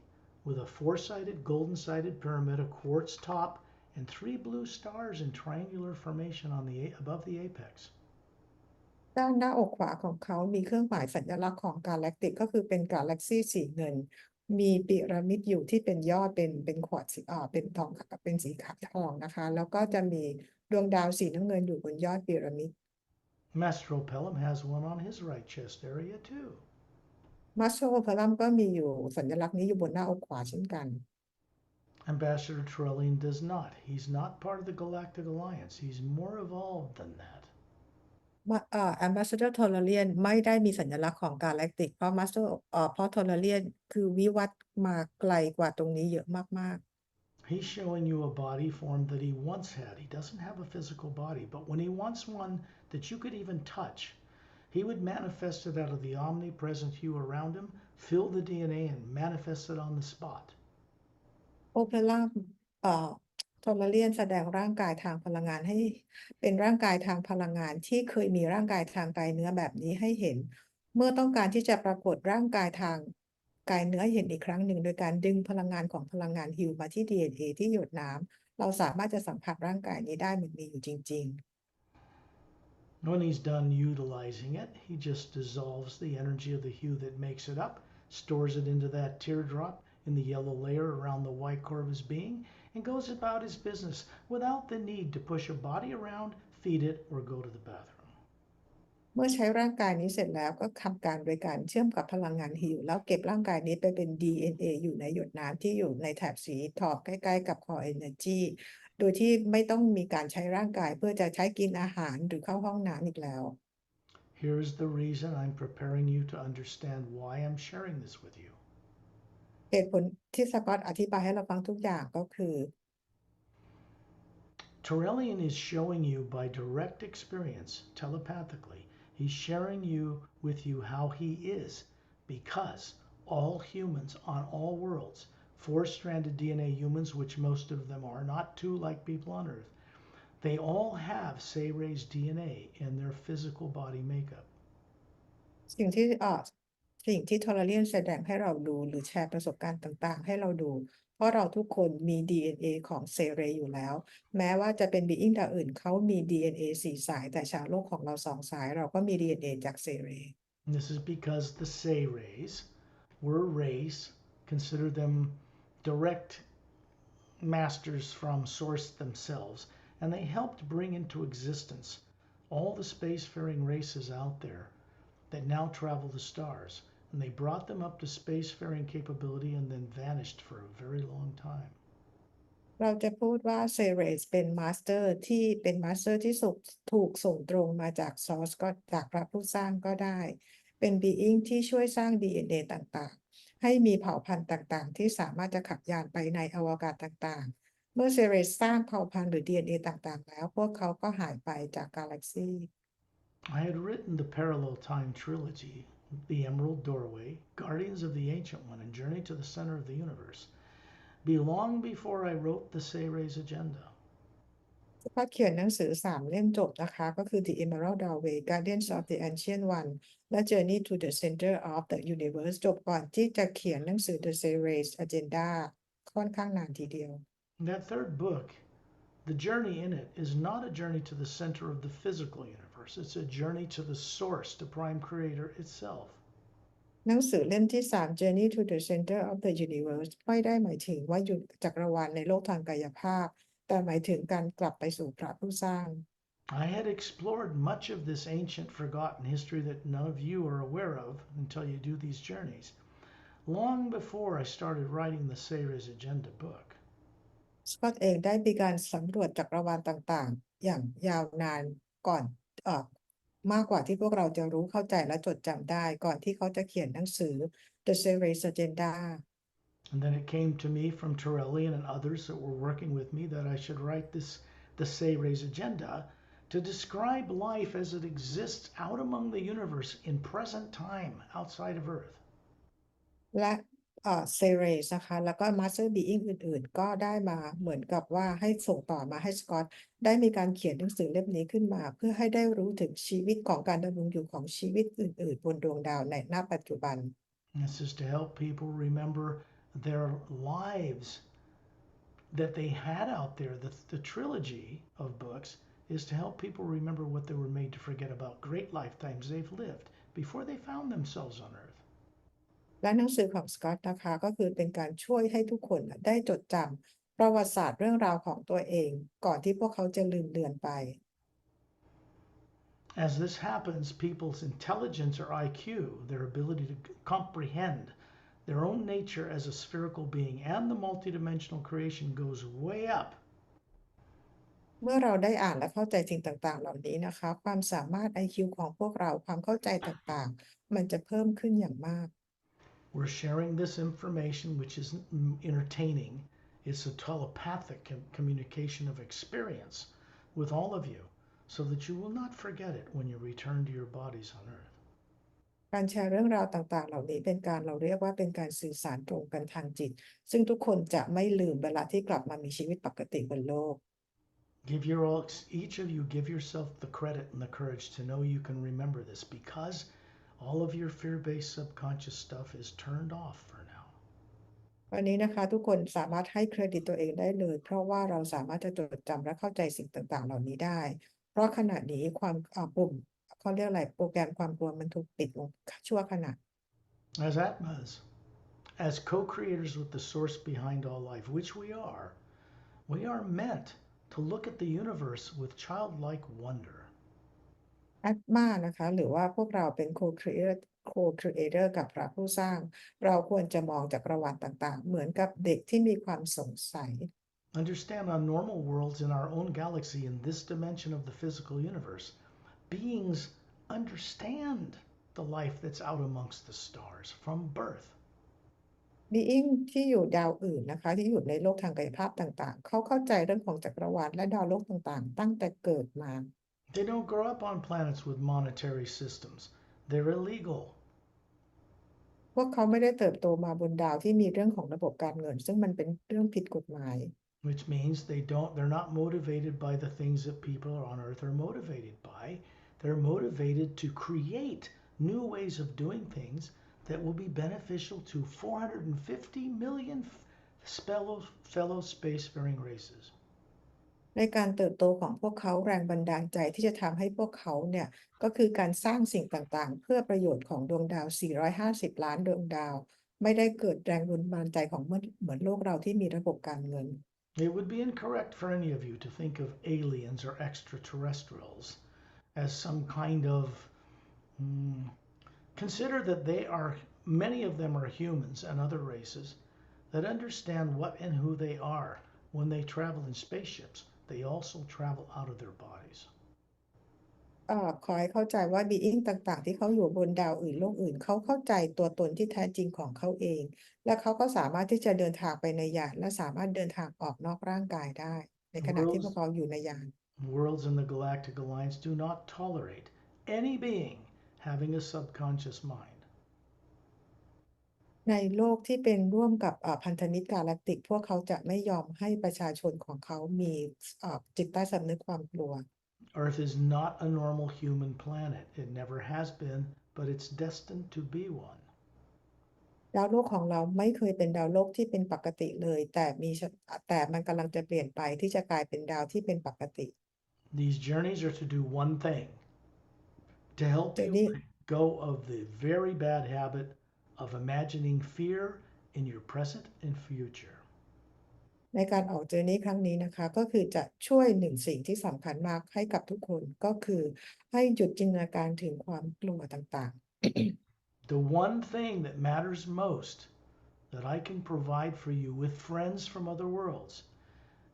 with a 4-sided golden-sided pyramid, a quartz top, and 3 blue stars in triangular formation above the apex. ด้านหน้าอกขวาของเขามีเครื่องหมายสัญลักษณ์ของกาแล็กติกก็คือเป็นกาแล็กซี่สีเงินมีพีระมิดอยู่ที่เป็นยอดเป็นขวดสีเป็นทองเป็นสีขาวทองนะคะแล้วก็จะมีดวงดาวสีน้ำเงินอยู่บนยอดพีระมิด Master Opellum has one on his right chest area too. มาสโตเพลัมก็มีอยู่สัญลักษณ์นี้อยู่บนหน้าอกขวาเช่นกัน Ambassador Trellian does not. He's not part of the Galactic Alliance. He's more evolved than that. Ambassador Tolarian ไม่ได้มีสัญลักษณ์ของกาแล็กติกเพราะ Master เพราะ Tolarian คือวิวัฒน์มาไกลกว่าตรงนี้เยอะมาก He's showing you a body form that he once had. He doesn't have a physical body, but when he wants one that you could even touch, he would manifest it out of the omnipresent hue around him, fill the DNA, and manifest it on the spot. ๆโอเปร่าTolarian แสดงร่างกายทางพลังงานให้เป็นร่างกายทางพลังงานที่เคยมีร่างกายทางกายเนื้อแบบนี้ให้เห็น เมื่อต้องการที่จะปรากฏร่างกายทาง กายเนื้อเห็นอีกครั้งหนึ่งโดยการดึงพลังงานของพลังงานฮิวมาที่ DNA ที่หยดน้ำเราสามารถจะสัมผัสร่างกายนี้ได้เหมือนมีอยู่จริง When he's done utilizing it, he just dissolves the energy of the hue that makes it up, stores it into that teardrop in the yellow layer around the white core of his being, and goes about his business without the need to push a body around, feed it, or go to the bathroom. เมื่อใช้ร่างกายนี้เสร็จแล้วก็ทำการโดยการเชื่อมกับพลังงานฮิวแล้วเก็บร่างกายนี้ไปเป็น DNA อยู่ในหยดน้ำที่อยู่ในแถบสีทองใกล้ๆกับ Core Energy โดยที่ไม่ต้องมีการใช้ร่างกายเพื่อจะใช้กินอาหารหรือเข้าห้องน้ำอีกแล้ว Here's the reason I'm preparing you to understand why I'm sharing this with you. เหตุผลที่สกอตอธิบายให้เราฟังทุกอย่างก็คือ Torellian is showing you by direct experience, telepathically, he's sharing with you how he is, because all humans on all worlds, four-stranded DNA humans, which most of them are, not two like people on Earth, they all have Sayre's DNA in their physical body makeup. สิ่งที่ทอร์เรียนแสดงให้เราดูหรือแชร์ประสบการณ์ต่างๆให้เราดูเพราะเราทุกคนมี DNA ของเซเรอยู่แล้วแม้ว่าจะเป็นบีอิงดาวอื่นเขามี DNA 4 สายแต่ชาวโลกของเรา2 สายเราก็มี DNA จากเซเร And this is because the Sayres were a race, consider them direct masters from source themselves, and they helped bring into existence all the spacefaring races out there that now travel the stars. And they brought them up to spacefaring capability and then vanished for a very long time. เราจะพูดว่าเซเรสเป็นมาสเตอร์ที่ถูกส่งตรงมาจากซอร์สก็จากพระผู้สร้างก็ได้เป็นบีอิงที่ช่วยสร้าง DNA ต่างๆให้มีเผ่าพันธุ์ต่างๆที่สามารถจะขับยานไปในอวกาศต่างๆเมื่อเซเรสสร้างเผ่าพันธุ์หรือ DNA ต่างๆแล้วพวกเขาก็หายไปจากกาแล็กซี I had written the parallel time trilogy, The Emerald Doorway, Guardians of the Ancient One, and Journey to the Center of the Universe, long before I wrote the Sayre's Agenda. ก็เขียนหนังสือ3 เล่มจบนะคะก็คือ The Emerald Doorway Guardians of the Ancient One และ Journey to the Center of the Universe จบก่อนที่จะเขียนหนังสือ The Series Agenda ค่อนข้างนานทีเดียว That third book, the journey in it is not a journey to the center of the physical universe. It's a journey to the source, to Prime Creator itself. หนังสือเล่มที่3 Journey to the Center of the Universe ไม่ได้หมายถึงว่าอยู่จักรวาลในโลกทางกายภาพแต่หมายถึงการกลับไปสู่พระผู้สร้าง I had explored much of this ancient forgotten history that none of you are aware of until you do these journeys, long before I started writing the Sayre's Agenda book. สกอตเองได้มีการสำรวจจักรวาลต่างๆอย่างยาวนานก่อนมากกว่าที่พวกเราจะรู้เข้าใจและจดจำได้ก่อนที่เขาจะเขียนหนังสือ The Series Agenda And then it came to me from Torellian and others that were working with me that I should write the Sayre's Agenda to describe life as it exists out among the universe in present time outside of Earth. และเซเรสนะคะแล้วก็ Master Being อื่นๆก็ได้มาเหมือนกับว่าให้ส่งต่อมาให้สกอตได้มีการเขียนหนังสือเล่มนี้ขึ้นมาเพื่อให้ได้รู้ถึงชีวิตของการดำรงอยู่ของชีวิตอื่นๆบนดวงดาวในณปัจจุบัน This is to help people remember their lives that they had out there. The trilogy of books is to help people remember what they were made to forget about great lifetimes they've lived before they found themselves on Earth. และหนังสือของสกอตนะคะก็คือเป็นการช่วยให้ทุกคนได้จดจำประวัติศาสตร์เรื่องราวของตัวเองก่อนที่พวกเขาจะลืมเลือนไป As this happens, people's intelligence or IQ, their ability to comprehend their own nature as a spherical being and the multidimensional creation goes way up. เมื่อเราได้อ่านและเข้าใจสิ่งต่างๆเหล่านี้นะคะความสามารถ IQ ของพวกเราความเข้าใจต่างๆมันจะเพิ่มขึ้นอย่างมาก We're sharing this information, which is entertaining. It's a telepathic communication of experience with all of you, so that you will not forget it when you return to your bodies on Earth. การแชร์เรื่องราวต่างๆเหล่านี้เป็นการเราเรียกว่าเป็นการสื่อสารตรงกันทางจิตซึ่งทุกคนจะไม่ลืมเวลาที่กลับมามีชีวิตปกติบนโลก Each of you give yourself the credit and the courage to know you can remember this, because all of your fear-based subconscious stuff is turned off for now. วันนี้นะคะทุกคนสามารถให้เครดิตตัวเองได้เลยเพราะว่าเราสามารถจะจดจำและเข้าใจสิ่งต่างๆเหล่านี้ได้เพราะขณะนี้ความปุ่มเขาเรียกอะไรโปรแกรมความกลัวมันถูกปิดลงชั่วขณะ As Atmas, as co-creators with the source behind all life, which we are meant to look at the universe with childlike wonder. แอดมานะคะหรือว่าพวกเราเป็นโคครีเอเตอร์กับพระผู้สร้างเราควรจะมองจักรวาลต่างๆเหมือนกับเด็กที่มีความสงสัย Understand on normal worlds in our own galaxy, in this dimension of the physical universe, beings understand the life that's out amongst the stars from birth. being ที่อยู่ดาวอื่นนะคะที่อยู่ในโลกทางกายภาพต่างๆเขาเข้าใจเรื่องของจักรวาลและดาวโลกต่างๆตั้งแต่เกิดมา They don't grow up on planets with monetary systems. They're illegal. พวกเขาไม่ได้เติบโตมาบนดาวที่มีเรื่องของระบบการเงินซึ่งมันเป็นเรื่องผิดกฎหมาย Which means they're not motivated by the things that people on Earth are motivated by. They're motivated to create new ways of doing things that will be beneficial to 450 million fellow spacefaring races. ในการเติบโตของพวกเขาแรงบันดาลใจที่จะทำให้พวกเขาเนี่ยก็คือการสร้างสิ่งต่างๆเพื่อประโยชน์ของดวงดาว 450 ล้านดวงดาวไม่ได้เกิดแรงบันดาลใจของเหมือนโลกเราที่มีระบบการเงิน It would be incorrect for any of you to think of aliens or extraterrestrials as some kind of consider that many of them are humans and other races that understand what and who they are. When they travel in spaceships, they also travel out of their bodies. ขอให้เข้าใจว่า being ต่างๆที่เขาอยู่บนดาวอื่นโลกอื่นเขาเข้าใจตัวตนที่แท้จริงของเขาเองและเขาก็สามารถที่จะเดินทางไปในยานและสามารถเดินทางออกนอกร่างกายได้ในขณะที่พวกเขาอยู่ในยาน Worlds in the Galactic Alliance do not tolerate any being having a subconscious mind. ในโลกที่เป็นร่วมกับพันธมิตรกาแล็กติกพวกเขาจะไม่ยอมให้ประชาชนของเขามีจิตใต้สำนึกความกลัว Earth is not a normal human planet. It never has been, but it's destined to be one. ดาวโลกของเราไม่เคยเป็นดาวโลกที่เป็นปกติเลยแต่มันกำลังจะเปลี่ยนไปที่จะกลายเป็นดาวที่เป็นปกติ These journeys are to do one thing, to help เจอ you นี่ let go of the very bad habit of imagining fear in your present and future. ในการออกเจอนี้ครั้งนี้นะคะก็คือจะช่วยหนึ่งสิ่งที่สำคัญมากให้กับทุกคนก็คือให้หยุดจินตนาการถึงความกลัวต่าง The one thing that matters most that I can provide for you with friends from other worlds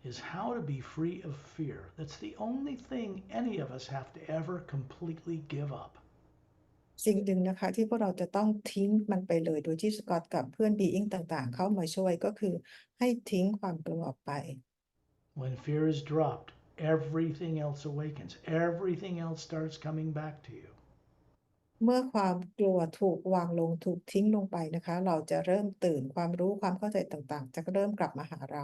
is how to be free of fear. That's the only thing any of us have to ever completely give up. ๆสิ่งหนึ่งนะคะที่พวกเราจะต้องทิ้งมันไปเลยโดยที่สกอตกับเพื่อนบีอิงต่างๆเข้ามาช่วยก็คือให้ทิ้งความกลัวออกไป When fear is dropped, everything else awakens. Everything else starts coming back to you. เมื่อความกลัวถูกวางลงถูกทิ้งลงไปนะคะเราจะเริ่มตื่นความรู้ความเข้าใจต่างๆจะเริ่มกลับมาหาเรา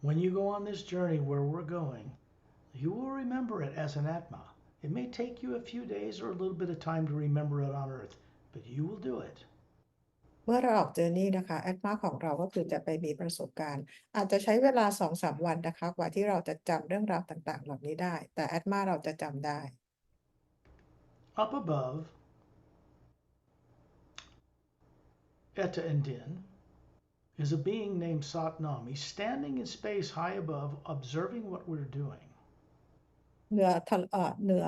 When you go on this journey where we're going, you will remember it as an Atma. It may take you a few days or a little bit of time to remember it on Earth, but you will do it. เมื่อเราออกเจอร์นี่นะคะแอดมาของเราก็คือจะไปมีประสบการณ์อาจจะใช้เวลา 2-3 วันนะคะกว่าที่เราจะจำเรื่องราวต่างๆเหล่านี้ได้แต่แอดมาเราจะจำได้ Up above, Eta and Din, is a being named Satnam. He's standing in space high above, observing what we're doing. เหนือ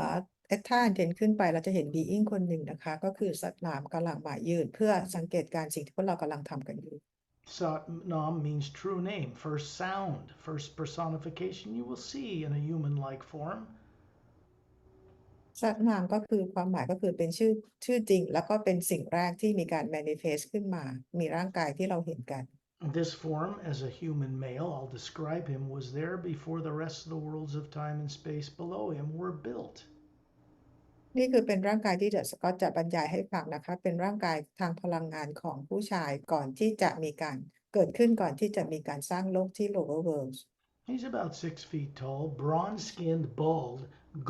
เอ็กท่าเด่นขึ้นไปเราจะเห็นบีอิงคนหนึ่งนะคะก็คือสัตว์น้ำกำลังมายืนเพื่อสังเกตการณ์สิ่งที่พวกเรากำลังทำกันอยู่ Satnam means true name, first sound, first personification you will see in a human-like form. สัตว์น้ำก็คือความหมายก็คือเป็นชื่อจริงแล้วก็เป็นสิ่งแรกที่มีการ manifest ขึ้นมามีร่างกายที่เราเห็นกัน This form, as a human male, I'll describe him, was there before the rest of the worlds of time and space below him were built. นี่คือเป็นร่างกายที่เดอะสกอตจะบรรยายให้ฟังนะคะเป็นร่างกายทางพลังงานของผู้ชายก่อนที่จะมีการเกิดขึ้นก่อนที่จะมีการสร้างโลกที่ lower worlds He's about 6 feet tall, bronze skinned, bald,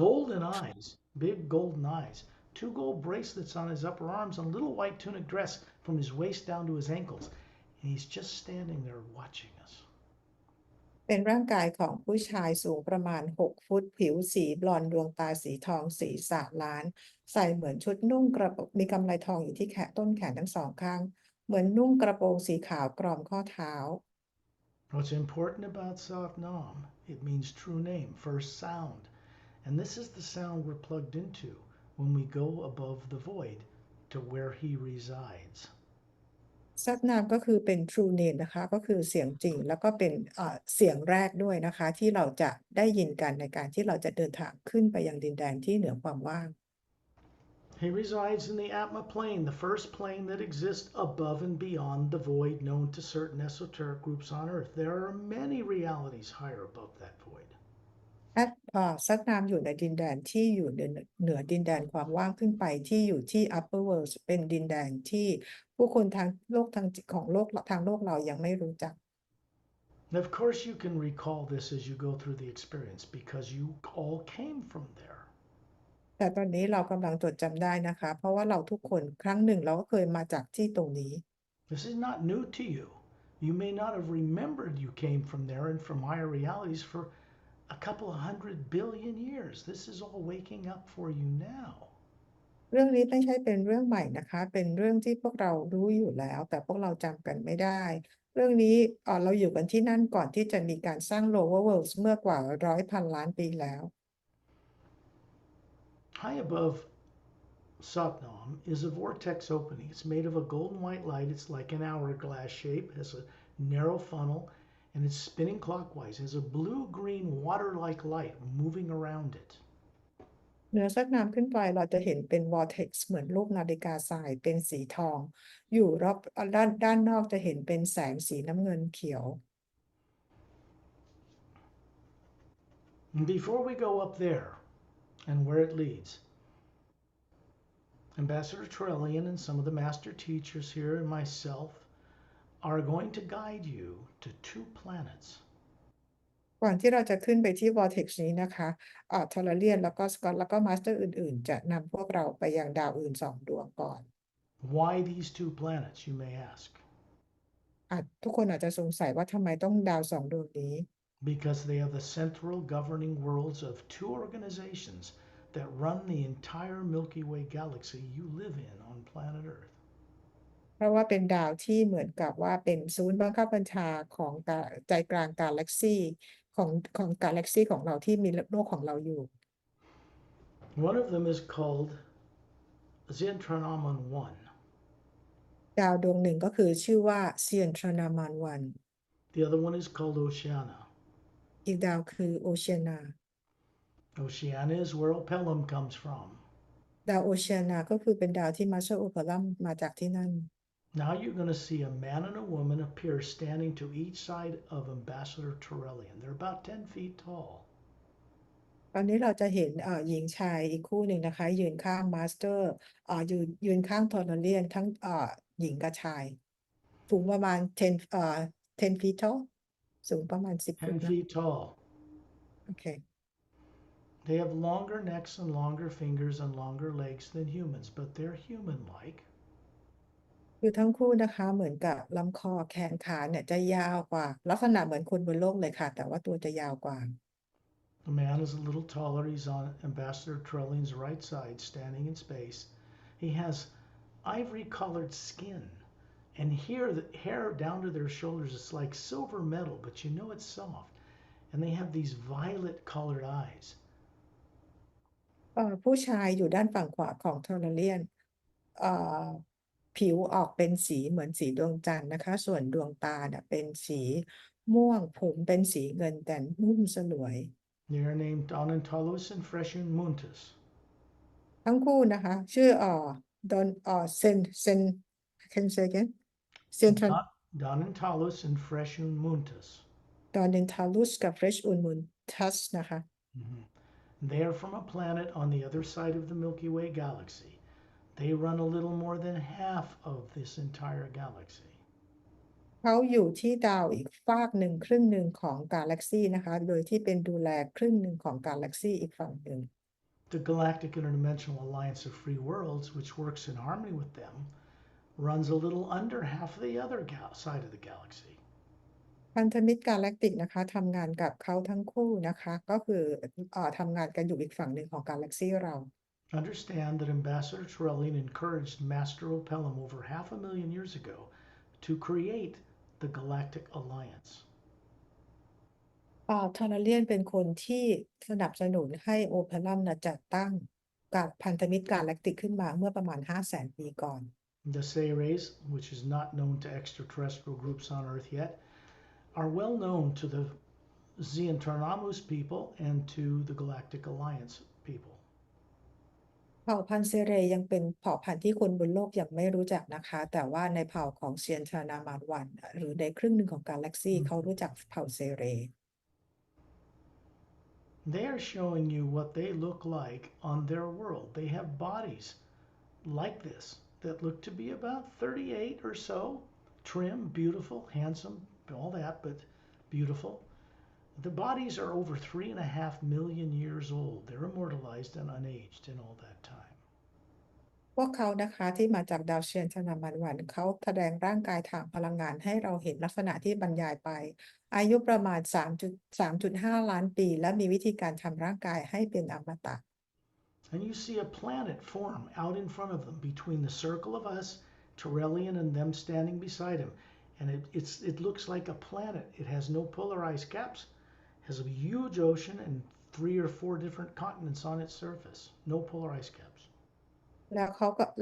golden eyes, big golden eyes, 2 gold bracelets on his upper arms, and a little white tunic dress from his waist down to his ankles. And he's just standing there watching us. เป็นร่างกายของผู้ชายสูงประมาณ6 ฟุตผิวสีบลอนด์ดวงตาสีทองศีรษะล้านใส่เหมือนชุดนุ่งกระโปรงมีกำไลทองอยู่ที่ต้นแขนทั้งสองข้างเหมือนนุ่งกระโปรงสีขาวกรอมข้อเท้า What's important about Satnam, it means true name, first sound. And this is the sound we're plugged into when we go above the void to where he resides. ซัดนามก็คือเป็น true name นะคะก็คือเสียงจริงแล้วก็เป็นเสียงแรกด้วยนะคะที่เราจะได้ยินกันในการที่เราจะเดินทางขึ้นไปยังดินแดนที่เหนือความว่าง He resides in the Atma plane, the first plane that exists above and beyond the void known to certain esoteric groups on Earth. There are many realities higher above that void. ซัดนามอยู่ในดินแดนที่อยู่เหนือดินแดนความว่างขึ้นไปที่อยู่ที่ upper world เป็นดินแดนที่ผู้คนทางโลกของโลกทางโลกเรายังไม่รู้จัก And of course, you can recall this as you go through the experience because you all came from there. แต่ตอนนี้เรากำลังจดจำได้นะคะเพราะว่าเราทุกคนครั้งหนึ่งเราก็เคยมาจากที่ตรงนี้ This is not new to you. You may not have remembered you came from there and from higher realities for a couple of 100 billion years. This is all waking up for you now. เรื่องนี้ไม่ใช่เป็นเรื่องใหม่นะคะเป็นเรื่องที่พวกเรารู้อยู่แล้วแต่พวกเราจำกันไม่ได้เรื่องนี้เราอยู่กันที่นั่นก่อนที่จะมีการสร้าง lower world เมื่อกว่า100,000 ล้านปีแล้ว High above Satnam is a vortex opening. It's made of a golden white light. It's like an hourglass shape, has a narrow funnel, and it's spinning clockwise. It has a blue-green water-like light moving around it. เหนือซัดน้ำขึ้นไปเราจะเห็นเป็น vortex เหมือนลูกนาฬิกาทรายเป็นสีทองอยู่รอบด้านนอกจะเห็นเป็นแสงสีน้ำเงินเขียว And before we go up there and where it leads, Ambassador Trellian and some of the master teachers here and myself are going to guide you to 2 planets. ก่อนที่เราจะขึ้นไปที่ vortex นี้นะคะทอร์เรียนแล้วก็สกอตแล้วก็มาสเตอร์อื่นๆจะนำพวกเราไปยังดาวอื่น2 ดวงก่อน Why these 2 planets, you may ask? ทุกคนอาจจะสงสัยว่าทำไมต้องดาว2 ดวงนี้ Because they are the central governing worlds of 2 organizations that run the entire Milky Way galaxy you live in on planet Earth. เพราะว่าเป็นดาวที่เหมือนกับว่าเป็นศูนย์บังคับบัญชาของใจกลางกาแล็กซีของกาแล็กซีของเราที่มีโลกของเราอยู่ One of them is called Zentranaman 1. ดาวดวงหนึ่งก็คือชื่อว่าเซียนทรานามานวัน The other one is called Oceana. อีกดาวคือโอเชียนา Oceana is where Opelum comes from. ดาวโอเชียนาก็คือเป็นดาวที่มาเชอร์โอเปรัมมาจากที่นั่น Now you're going to see a man and a woman appear standing to each side of Ambassador Trellian. They're about 10 feet tall. ตอนนี้เราจะเห็นหญิงชายอีกคู่หนึ่งนะคะยืนข้างมาสเตอร์ยืนข้างทอร์เรียนทั้งหญิงกับชายสูงประมาณ10 feet tall สูงประมาณ10 ฟุต 10 นะ feet tall. โอเค They have longer necks and longer fingers and longer legs than humans, but they're human-like. คือทั้งคู่นะคะเหมือนกับลำคอแขนขาเนี่ยจะยาวกว่าลักษณะเหมือนคนบนโลกเลยค่ะแต่ว่าตัวจะยาวกว่า The man is a little taller. He's on Ambassador Trellian's right side, standing in space. He has ivory-colored skin, and here the hair down to their shoulders is like silver metal, but you know it's soft. And they have these violet-colored eyes. ผู้ชายอยู่ด้านฝั่งขวาของทอร์เรียนผิวออกเป็นสีเหมือนสีดวงจันทร์นะคะส่วนดวงตาเนี่ยเป็นสีม่วงผมเป็นสีเงินแต่นุ่มสลวย They are named Donantalus and Freshun Muntus. ทั้งคู่นะคะชื่อดอนเซน can say again เซนทรัน Donantalus and Freshun Muntus. ดอนเดนทาลุสกับเฟรชอุนมุนทัสนะคะ They are from a planet on the other side of the Milky Way galaxy. They run a little more than half of this entire galaxy. เขาอยู่ที่ดาวอีกฟากหนึ่งครึ่งหนึ่งของกาแล็กซีนะคะโดยที่เป็นดูแลครึ่งหนึ่งของกาแล็กซีอีกฝั่งหนึ่ง The Galactic Interdimensional Alliance of Free Worlds, which works in harmony with them, runs a little under half the other side of the galaxy. พันธมิตรกาแล็กติกนะคะทำงานกับเขาทั้งคู่นะคะก็คือทำงานกันอยู่อีกฝั่งหนึ่งของกาแล็กซีเรา Understand that Ambassador Trellian encouraged Master Opelum over 500,000 years ago to create the Galactic Alliance. ทอร์เรียนเป็นคนที่สนับสนุนให้โอเพรัมนะจัดตั้งกับพันธมิตรกาแล็กติกขึ้นมาเมื่อประมาณ 500,000 ปีก่อน The Seres, which is not known to extraterrestrial groups on Earth yet, are well known to the Xeontornamus people and to the Galactic Alliance people. เผ่าพันธุ์เซเรยังเป็นเผ่าพันธุ์ที่คนบนโลกยังไม่รู้จักนะคะแต่ว่าในเผ่าของเซียนชานามานวันหรือในครึ่งหนึ่งของกาแล็กซีเขารู้จักเผ่าเซเร They are showing you what they look like on their world. They have bodies like this that look to be about 38 or so, trim, beautiful, handsome, all that, but beautiful. The bodies are over 3.5 million years old. They're immortalized and unaged in all that time. พวกเขานะคะที่มาจากดาวเชียนชนามันวันเขาแสดงร่างกายทางพลังงานให้เราเห็นลักษณะที่บรรยายไปอายุประมาณ 3.5 ล้านปีและมีวิธีการทำร่างกายให้เป็นอมตะ And you see a planet form out in front of them between the circle of us, Torellian, and them standing beside him. And it looks like a planet. It has no polarized caps, has a huge ocean and 3 or 4 different continents on its surface. No polarized caps. แ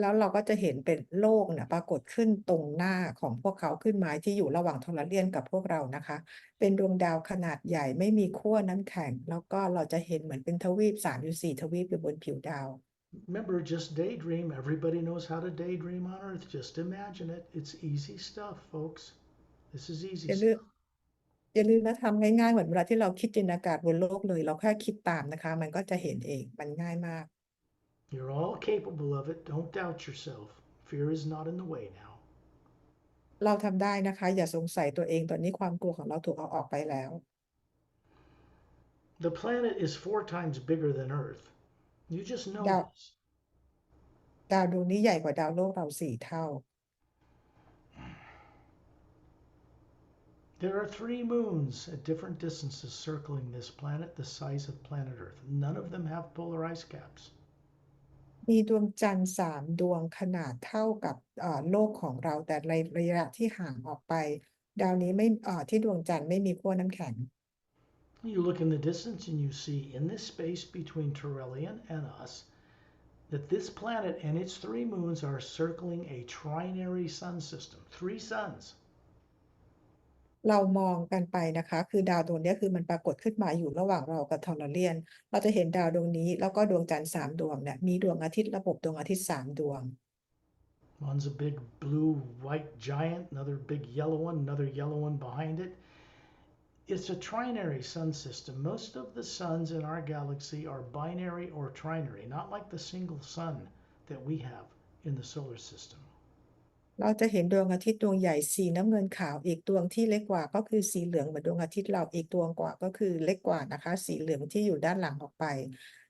ล้วเราก็จะเห็นเป็นโลกเนี่ยปรากฏขึ้นตรงหน้าของพวกเขาขึ้นมาที่อยู่ระหว่างทรเลียนกับพวกเรานะคะเป็นดวงดาวขนาดใหญ่ไม่มีขั้วน้ำแข็งแล้วก็เราจะเห็นเหมือนเป็นทวีป3 หรือ 4 ทวีปอยู่บนผิวดาว Remember, just daydream. Everybody knows how to daydream on Earth. Just imagine it. It's easy stuff, folks. This is easy อย่าลืม stuff. อย่าลืมนะทำง่ายๆเหมือนเวลาที่เราคิดจินตนาการบนโลกเลยเราแค่คิดตามนะคะมันก็จะเห็นเองมันง่ายมาก You're all capable of it. Don't doubt yourself. Fear is not in the way now. เราทำได้นะคะอย่าสงสัยตัวเองตอนนี้ความกลัวของเราถูกเอาออกไปแล้ว The planet is 4 times bigger than Earth. You just know ดาว this. ดาวดวงนี้ใหญ่กว่าดาวโลกเรา4 เท่า There are 3 moons at different distances circling this planet the size of planet Earth. None of them have polarized caps. มีดวงจันทร์3 ดวงขนาดเท่ากับโลกของเราแต่ในระยะที่ห่างออกไปดาวนี้ไม่ที่ดวงจันทร์ไม่มีขั้วน้ำแข็ง You look in the distance and you see in this space between Torellian and us that this planet and its 3 moons are circling a trinary sun system. 3 suns. เรามองกันไปนะคะคือดาวดวงนี้คือมันปรากฏขึ้นมาอยู่ระหว่างเรากับทอร์เรียนเราจะเห็นดาวดวงนี้แล้วก็ดวงจันทร์3 ดวงเนี่ยมีดวงอาทิตย์ระบบดวงอาทิตย์3 ดวง One's a big blue white giant, another big yellow one, another yellow one behind it. It's a trinary sun system. Most of the suns in our galaxy are binary or trinary, not like the single sun that we have in the solar system. เราจะเห็นดวงอาทิตย์ดวงใหญ่สีน้ำเงินขาวอีกดวงที่เล็กกว่าก็คือสีเหลืองเหมือนดวงอาทิตย์เราอีกดวงกว่าก็คือเล็กกว่านะคะสีเหลืองที่อยู่ด้านหลังออกไป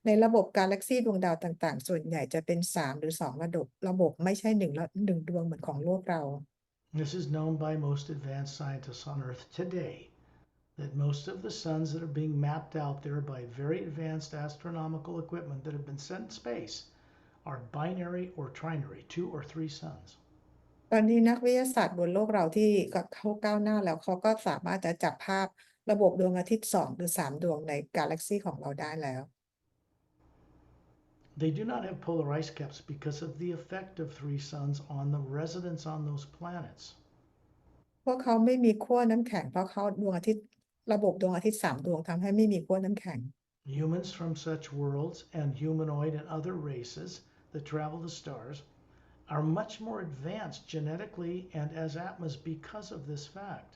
ในระบบกาแล็กซีดวงดาวต่างๆส่วนใหญ่จะเป็น3 หรือ 2 ระบบไม่ใช่1 ดวงเหมือนของโลกเรา This is known by most advanced scientists on Earth today, that most of the suns that are being mapped out there by very advanced astronomical equipment that have been sent in space are binary or trinary, 2 or 3 suns. ตอนนี้นักวิทยาศาสตร์บนโลกเราที่เขาก้าวหน้าแล้วเขาก็สามารถจะจับภาพระบบดวงอาทิตย์2 หรือ 3 ดวงในกาแล็กซีของเราได้แล้ว They do not have polarized caps because of the effect of 3 suns on the residents on those planets. พวกเขาไม่มีขั้วน้ำแข็งเพราะเขาดวงอาทิตย์ระบบดวงอาทิตย์3 ดวงทำให้ไม่มีขั้วน้ำแข็ง Humans from such worlds and humanoid and other races that travel the stars are much more advanced genetically and as atmas because of this fact.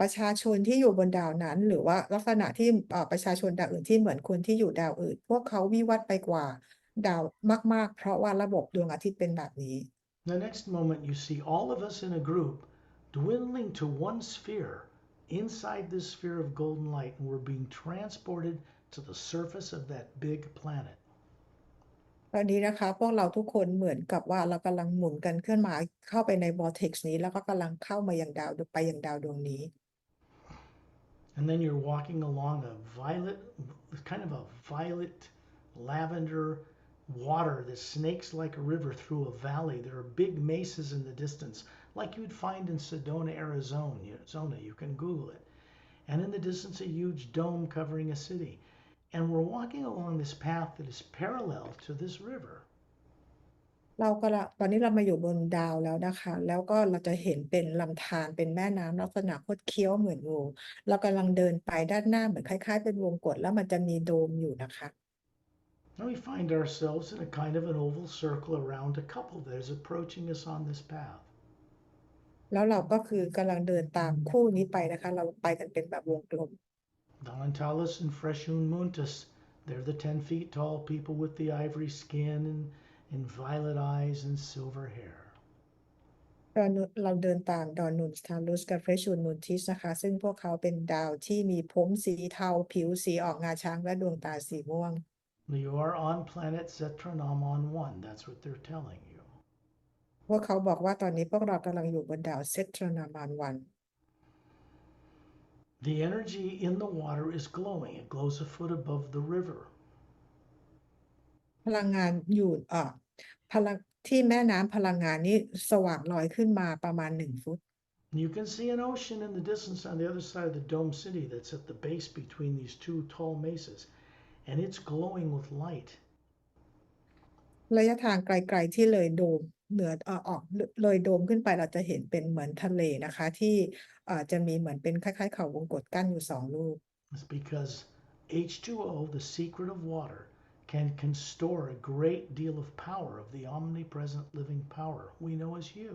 ประชาชนที่อยู่บนดาวนั้นหรือว่าลักษณะที่ประชาชนดาวอื่นที่เหมือนคนที่อยู่ดาวอื่นพวกเขาวิวัฒน์ไปกว่าดาวมากๆเพราะว่าระบบดวงอาทิตย์เป็นแบบนี้ The next moment you see all of us in a group dwindling to one sphere inside this sphere of golden light and we're being transported to the surface of that big planet. ตอนนี้นะคะพวกเราทุกคนเหมือนกับว่าเรากำลังหมุนกันขึ้นมาเข้าไปใน vortex นี้แล้วก็กำลังเข้ามายังดาวไปยังดาวดวงนี้ And then you're walking along a violet, kind of a violet lavender water that snakes like a river through a valley. There are big mesas in the distance, like you'd find in Sedona, Arizona. You can Google it. And in the distance, a huge dome covering a city. And we're walking along this path that is parallel to this river. เราก็ละตอนนี้เรามาอยู่บนดาวแล้วนะคะแล้วก็เราจะเห็นเป็นลำธารเป็นแม่น้ำลักษณะคดเคี้ยวเหมือนงูเรากำลังเดินไปด้านหน้าเหมือนคล้ายๆเป็นวงกตแล้วมันจะมีโดมอยู่นะคะ And we find ourselves in a kind of an oval circle around a couple that is approaching us on this path. แล้วเราก็คือกำลังเดินตามคู่นี้ไปนะคะเราไปกันเป็นแบบวงกลม Dalentalis and Freshun Muntus, they're the 10 feet tall people with the ivory skin and violet eyes and silver hair. ตอนเราเดินตามดอนนุนสทาลุสกับเฟรชูนมูนทิสนะคะซึ่งพวกเขาเป็นดาวที่มีผมสีเทาผิวสีออกงาช้างและดวงตาสีม่วง You are on planet Zetranamon 1. That's what they're telling you. พวกเขาบอกว่าตอนนี้พวกเรากำลังอยู่บนดาวเซตรนามานวัน The energy in the water is glowing. It glows a foot above the river. พลังงานอยู่พลังที่แม่น้ำพลังงานนี้สว่างลอยขึ้นมาประมาณ1 ฟุต You can see an ocean in the distance on the other side of the dome city that's at the base between these two tall mesas, and it's glowing with light. ระยะทางไกลๆที่เลยโดมเหนือออกเลยโดมขึ้นไปเราจะเห็นเป็นเหมือนทะเลนะคะที่จะมีเหมือนเป็นคล้ายๆเขาวงกตกั้นอยู่2 ลูก It's because H2O, the secret of water, can store a great deal of power of the omnipresent living power we know as you.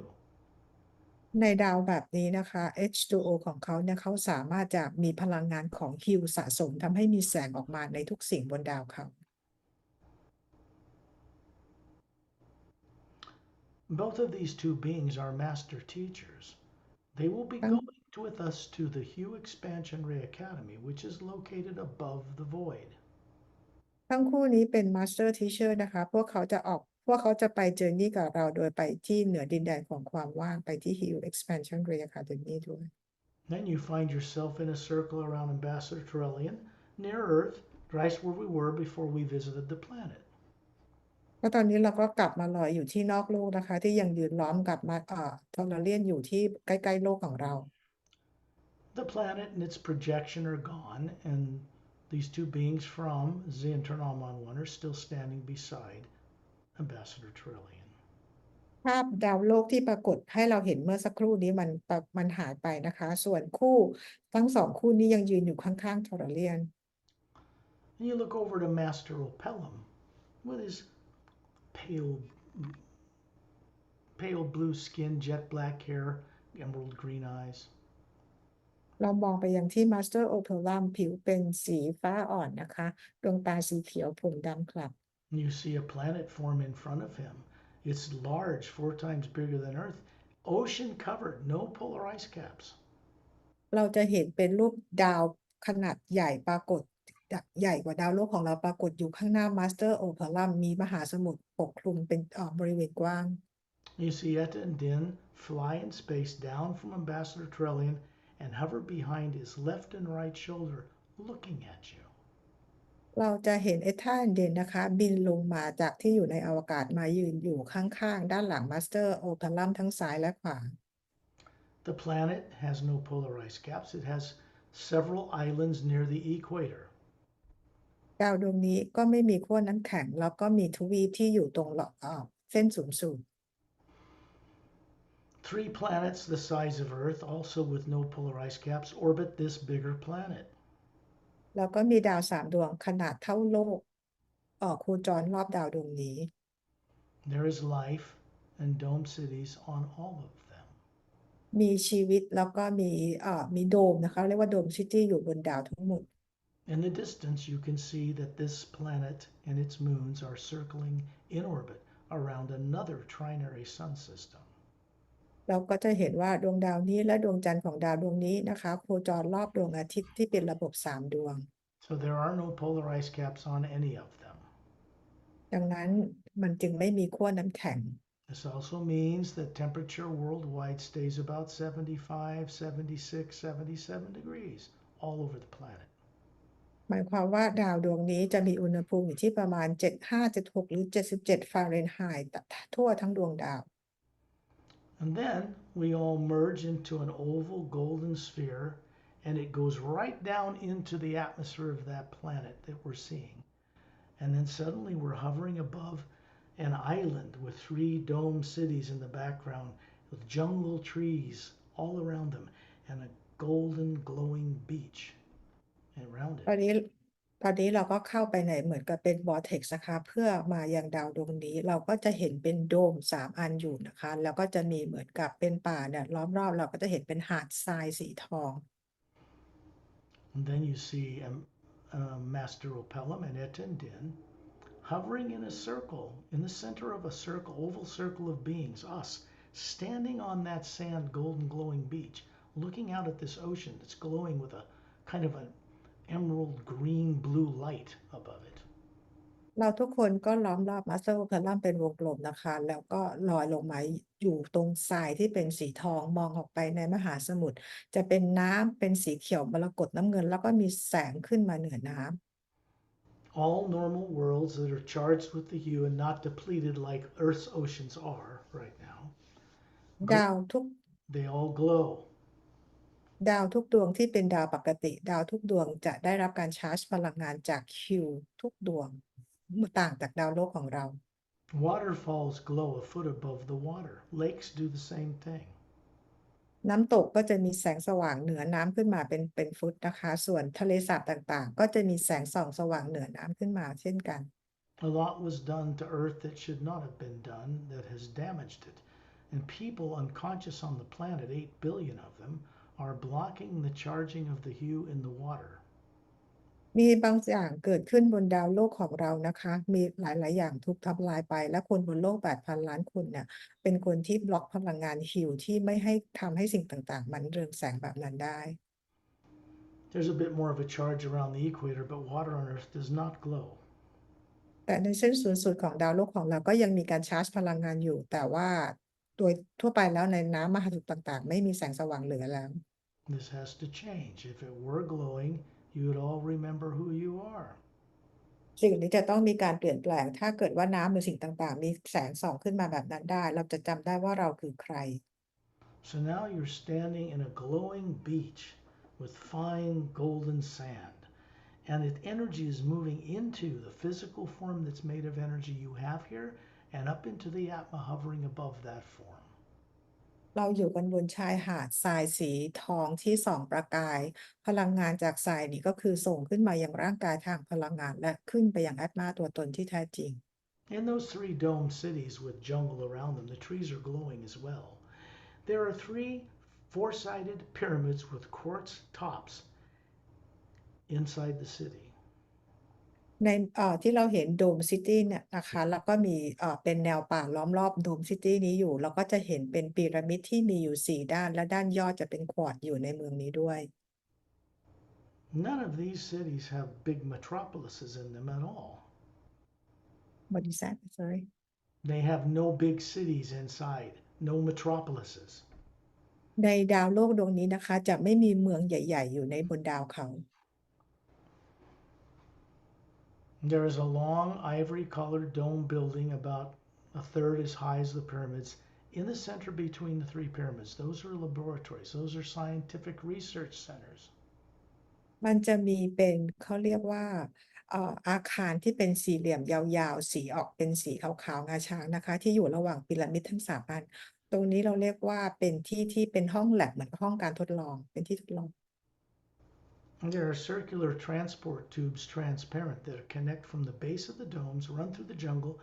ในดาวแบบนี้นะคะ H2O ของเขาเนี่ยเขาสามารถจะมีพลังงานของฮิวสะสมทำให้มีแสงออกมาในทุกสิ่งบนดาวเขา Both of these two beings are master teachers. They will be ทั้ง going with us to the Hue Expansion Ray Academy, which is located above the void. ทั้งคู่นี้เป็น Master Teacher นะคะพวกเขาจะไปเจอร์นี่กับเราโดยไปที่เหนือดินแดนของความว่างไปที่ Hue Expansion Ray Academy ด้วย Then you find yourself in a circle around Ambassador Turellian near Earth, right where we were before we visited the planet. แล้วตอนนี้เราก็กลับมาลอยอยู่ที่นอกโลกนะคะที่ยังยืนล้อมกับทอร์เรียนอยู่ที่ใกล้ๆโลกของเรา The planet and its projection are gone, and these two beings from Zeonternomon 1 are still standing beside Ambassador Turellian. ภาพดาวโลกที่ปรากฏให้เราเห็นเมื่อสักครู่นี้มันหายไปนะคะส่วนคู่ทั้ง2 คู่นี้ยังยืนอยู่ข้างๆทอร์เรียน And you look over to Master Opellum with his pale blue skin, jet black hair, emerald green eyes. เรามองไปยังที่ Master Opulum ผิวเป็นสีฟ้าอ่อนนะคะดวงตาสีเขียวผมดำคลับ And you see a planet form in front of him. It's large, 4 times bigger than Earth, ocean covered, no polar ice caps. เราจะเห็นเป็นรูปดาวขนาดใหญ่ปรากฏใหญ่กว่าดาวโลกของเราปรากฏอยู่ข้างหน้า Master Opulum มีมหาสมุทรปกคลุมเป็นบริเวณกว้าง You see Etta and Din fly in space down from Ambassador Trellian and hover behind his left and right shoulder, looking at you. เราจะเห็นเอธาเดนนะคะบินลงมาจากที่อยู่ในอวกาศมายืนอยู่ข้างๆด้านหลัง Master Opulum ทั้งซ้ายและขวา The planet has no polar ice caps. It has several islands near the equator. ดาวดวงนี้ก็ไม่มีขั้วน้ำแข็งแล้วก็มีทวีปที่อยู่ตรงเส้นศูนย์สูตร 3 planets the size of Earth, also with no polar ice caps, orbit this bigger planet. แล้วก็มีดาว3 ดวงขนาดเท่าโลกโคจรรอบดาวดวงนี้ There is life and dome cities on all of them. มีชีวิตแล้วก็มีโดมนะคะเรียกว่าโดมซิตี้อยู่บนดาวทั้งหมด In the distance, you can see that this planet and its moons are circling in orbit around another trinary sun system. เราก็จะเห็นว่าดวงดาวนี้และดวงจันทร์ของดาวดวงนี้นะคะโคจรรอบดวงอาทิตย์ที่เป็นระบบ3 ดวง So there are no polar ice caps on any of them. ดังนั้นมันจึงไม่มีขั้วน้ำแข็ง This also means that temperature worldwide stays about 75, 76, 77 degrees all over the planet. หมายความว่าดาวดวงนี้จะมีอุณหภูมิอยู่ที่ประมาณ75 76หรือ77ฟาเรนไฮต์ทั่วทั้งดวงดาว And then we all merge into an oval golden sphere, and it goes right down into the atmosphere of that planet that we're seeing. And then suddenly we're hovering above an island with three dome cities in the background, with jungle trees all around them, and a golden glowing beach around ตอน it. นี้เราก็เข้าไปในเหมือนกับเป็น vortex นะคะเพื่อมายังดาวดวงนี้เราก็จะเห็นเป็นโดม3 อันอยู่นะคะแล้วก็จะมีเหมือนกับเป็นป่าเนี่ยล้อมรอบเราก็จะเห็นเป็นหาดทรายสีทอง And then you see Master Opelum and Etendin hovering in a circle, in the center of a circle, oval circle of beings, us, standing on that sand, golden glowing beach, looking out at this ocean that's glowing with a kind of an emerald green blue light above it. เราทุกคนก็ล้อมรอบมาสเตอร์โอเพลัมเป็นวงกลมนะคะแล้วก็ลอยลงมาอยู่ตรงทรายที่เป็นสีทองมองออกไปในมหาสมุทรจะเป็นน้ำเป็นสีเขียวมรกตน้ำเงินแล้วก็มีแสงขึ้นมาเหนือน้ำ All normal worlds that are charged with the hue and not depleted like Earth's oceans are right now, ดาวทุก they all glow. ดาวทุกดวงที่เป็นดาวปกติดาวทุกดวงจะได้รับการชาร์จพลังงานจากคิวทุกดวงต่างจากดาวโลกของเรา Waterfalls glow a foot above the water. Lakes do the same thing. น้ำตกก็จะมีแสงสว่างเหนือน้ำขึ้นมาเป็นฟุตนะคะส่วนทะเลสาบต่างๆก็จะมีแสงส่องสว่างเหนือน้ำขึ้นมาเช่นกัน A lot was done to Earth that should not have been done, that has damaged it. And people unconscious on the planet, 8 billion of them, are blocking the charging of the hue in the water. มีบางอย่างเกิดขึ้นบนดาวโลกของเรานะคะมีหลายๆอย่างถูกทำลายไปและคนบนโลก 8,000 ล้านคนเนี่ยเป็นคนที่บล็อกพลังงานฮิวที่ไม่ให้ทำให้สิ่งต่างๆมันเรืองแสงแบบนั้นได้ There's a bit more of a charge around the equator, but water on Earth does not glow. แต่ในเส้นศูนย์สูตรของดาวโลกของเราก็ยังมีการชาร์จพลังงานอยู่แต่ว่าโดยทั่วไปแล้วในน้ำมหาสมุทรต่างๆไม่มีแสงสว่างเหลือแล้ว This has to change. If it were glowing, you would all remember who you are. สิ่งนี้จะต้องมีการเปลี่ยนแปลงถ้าเกิดว่าน้ำหรือสิ่งต่างๆมีแสงส่องขึ้นมาแบบนั้นได้เราจะจำได้ว่าเราคือใคร So now you're standing in a glowing beach with fine golden sand, and the energy is moving into the physical form that's made of energy you have here and up into the atma hovering above that form. เราอยู่กันบนชายหาดทรายสีทองที่ส่องประกายพลังงานจากทรายนี้ก็คือส่งขึ้นมายังร่างกายทางพลังงานและขึ้นไปยังแอตมาตัวตนที่แท้จริง In those three dome cities with jungle around them, the trees are glowing as well. There are three four-sided pyramids with quartz tops inside the city. ในที่เราเห็นโดมซิตี้เนี่ยนะคะแล้วก็มีเป็นแนวป่าล้อมรอบโดมซิตี้นี้อยู่เราก็จะเห็นเป็นพีระมิดที่มีอยู่4 ด้านและด้านยอดจะเป็นควอร์ตซ์อยู่ในเมืองนี้ด้วย None of these cities have big metropolises in them at all. What is that? Sorry. They have no big cities inside, no metropolises. ในดาวโลกดวงนี้นะคะจะไม่มีเมืองใหญ่ๆอยู่ในบนดาวเขา There is a long ivory colored dome building about a third as high as the pyramids in the center between the three pyramids. Those are laboratories, those are scientific research centers. มันจะมีเป็นเขาเรียกว่าอาคารที่เป็นสี่เหลี่ยมยาวๆสีออกเป็นสีขาวๆงาช้างนะคะที่อยู่ระหว่างพีระมิดทั้ง3 อันตรงนี้เราเรียกว่าเป็นที่ที่เป็นห้องแลบเหมือนห้องการทดลองเป็นที่ทดลอง And there are circular transport tubes, transparent, that connect from the base of the domes, run through the jungle,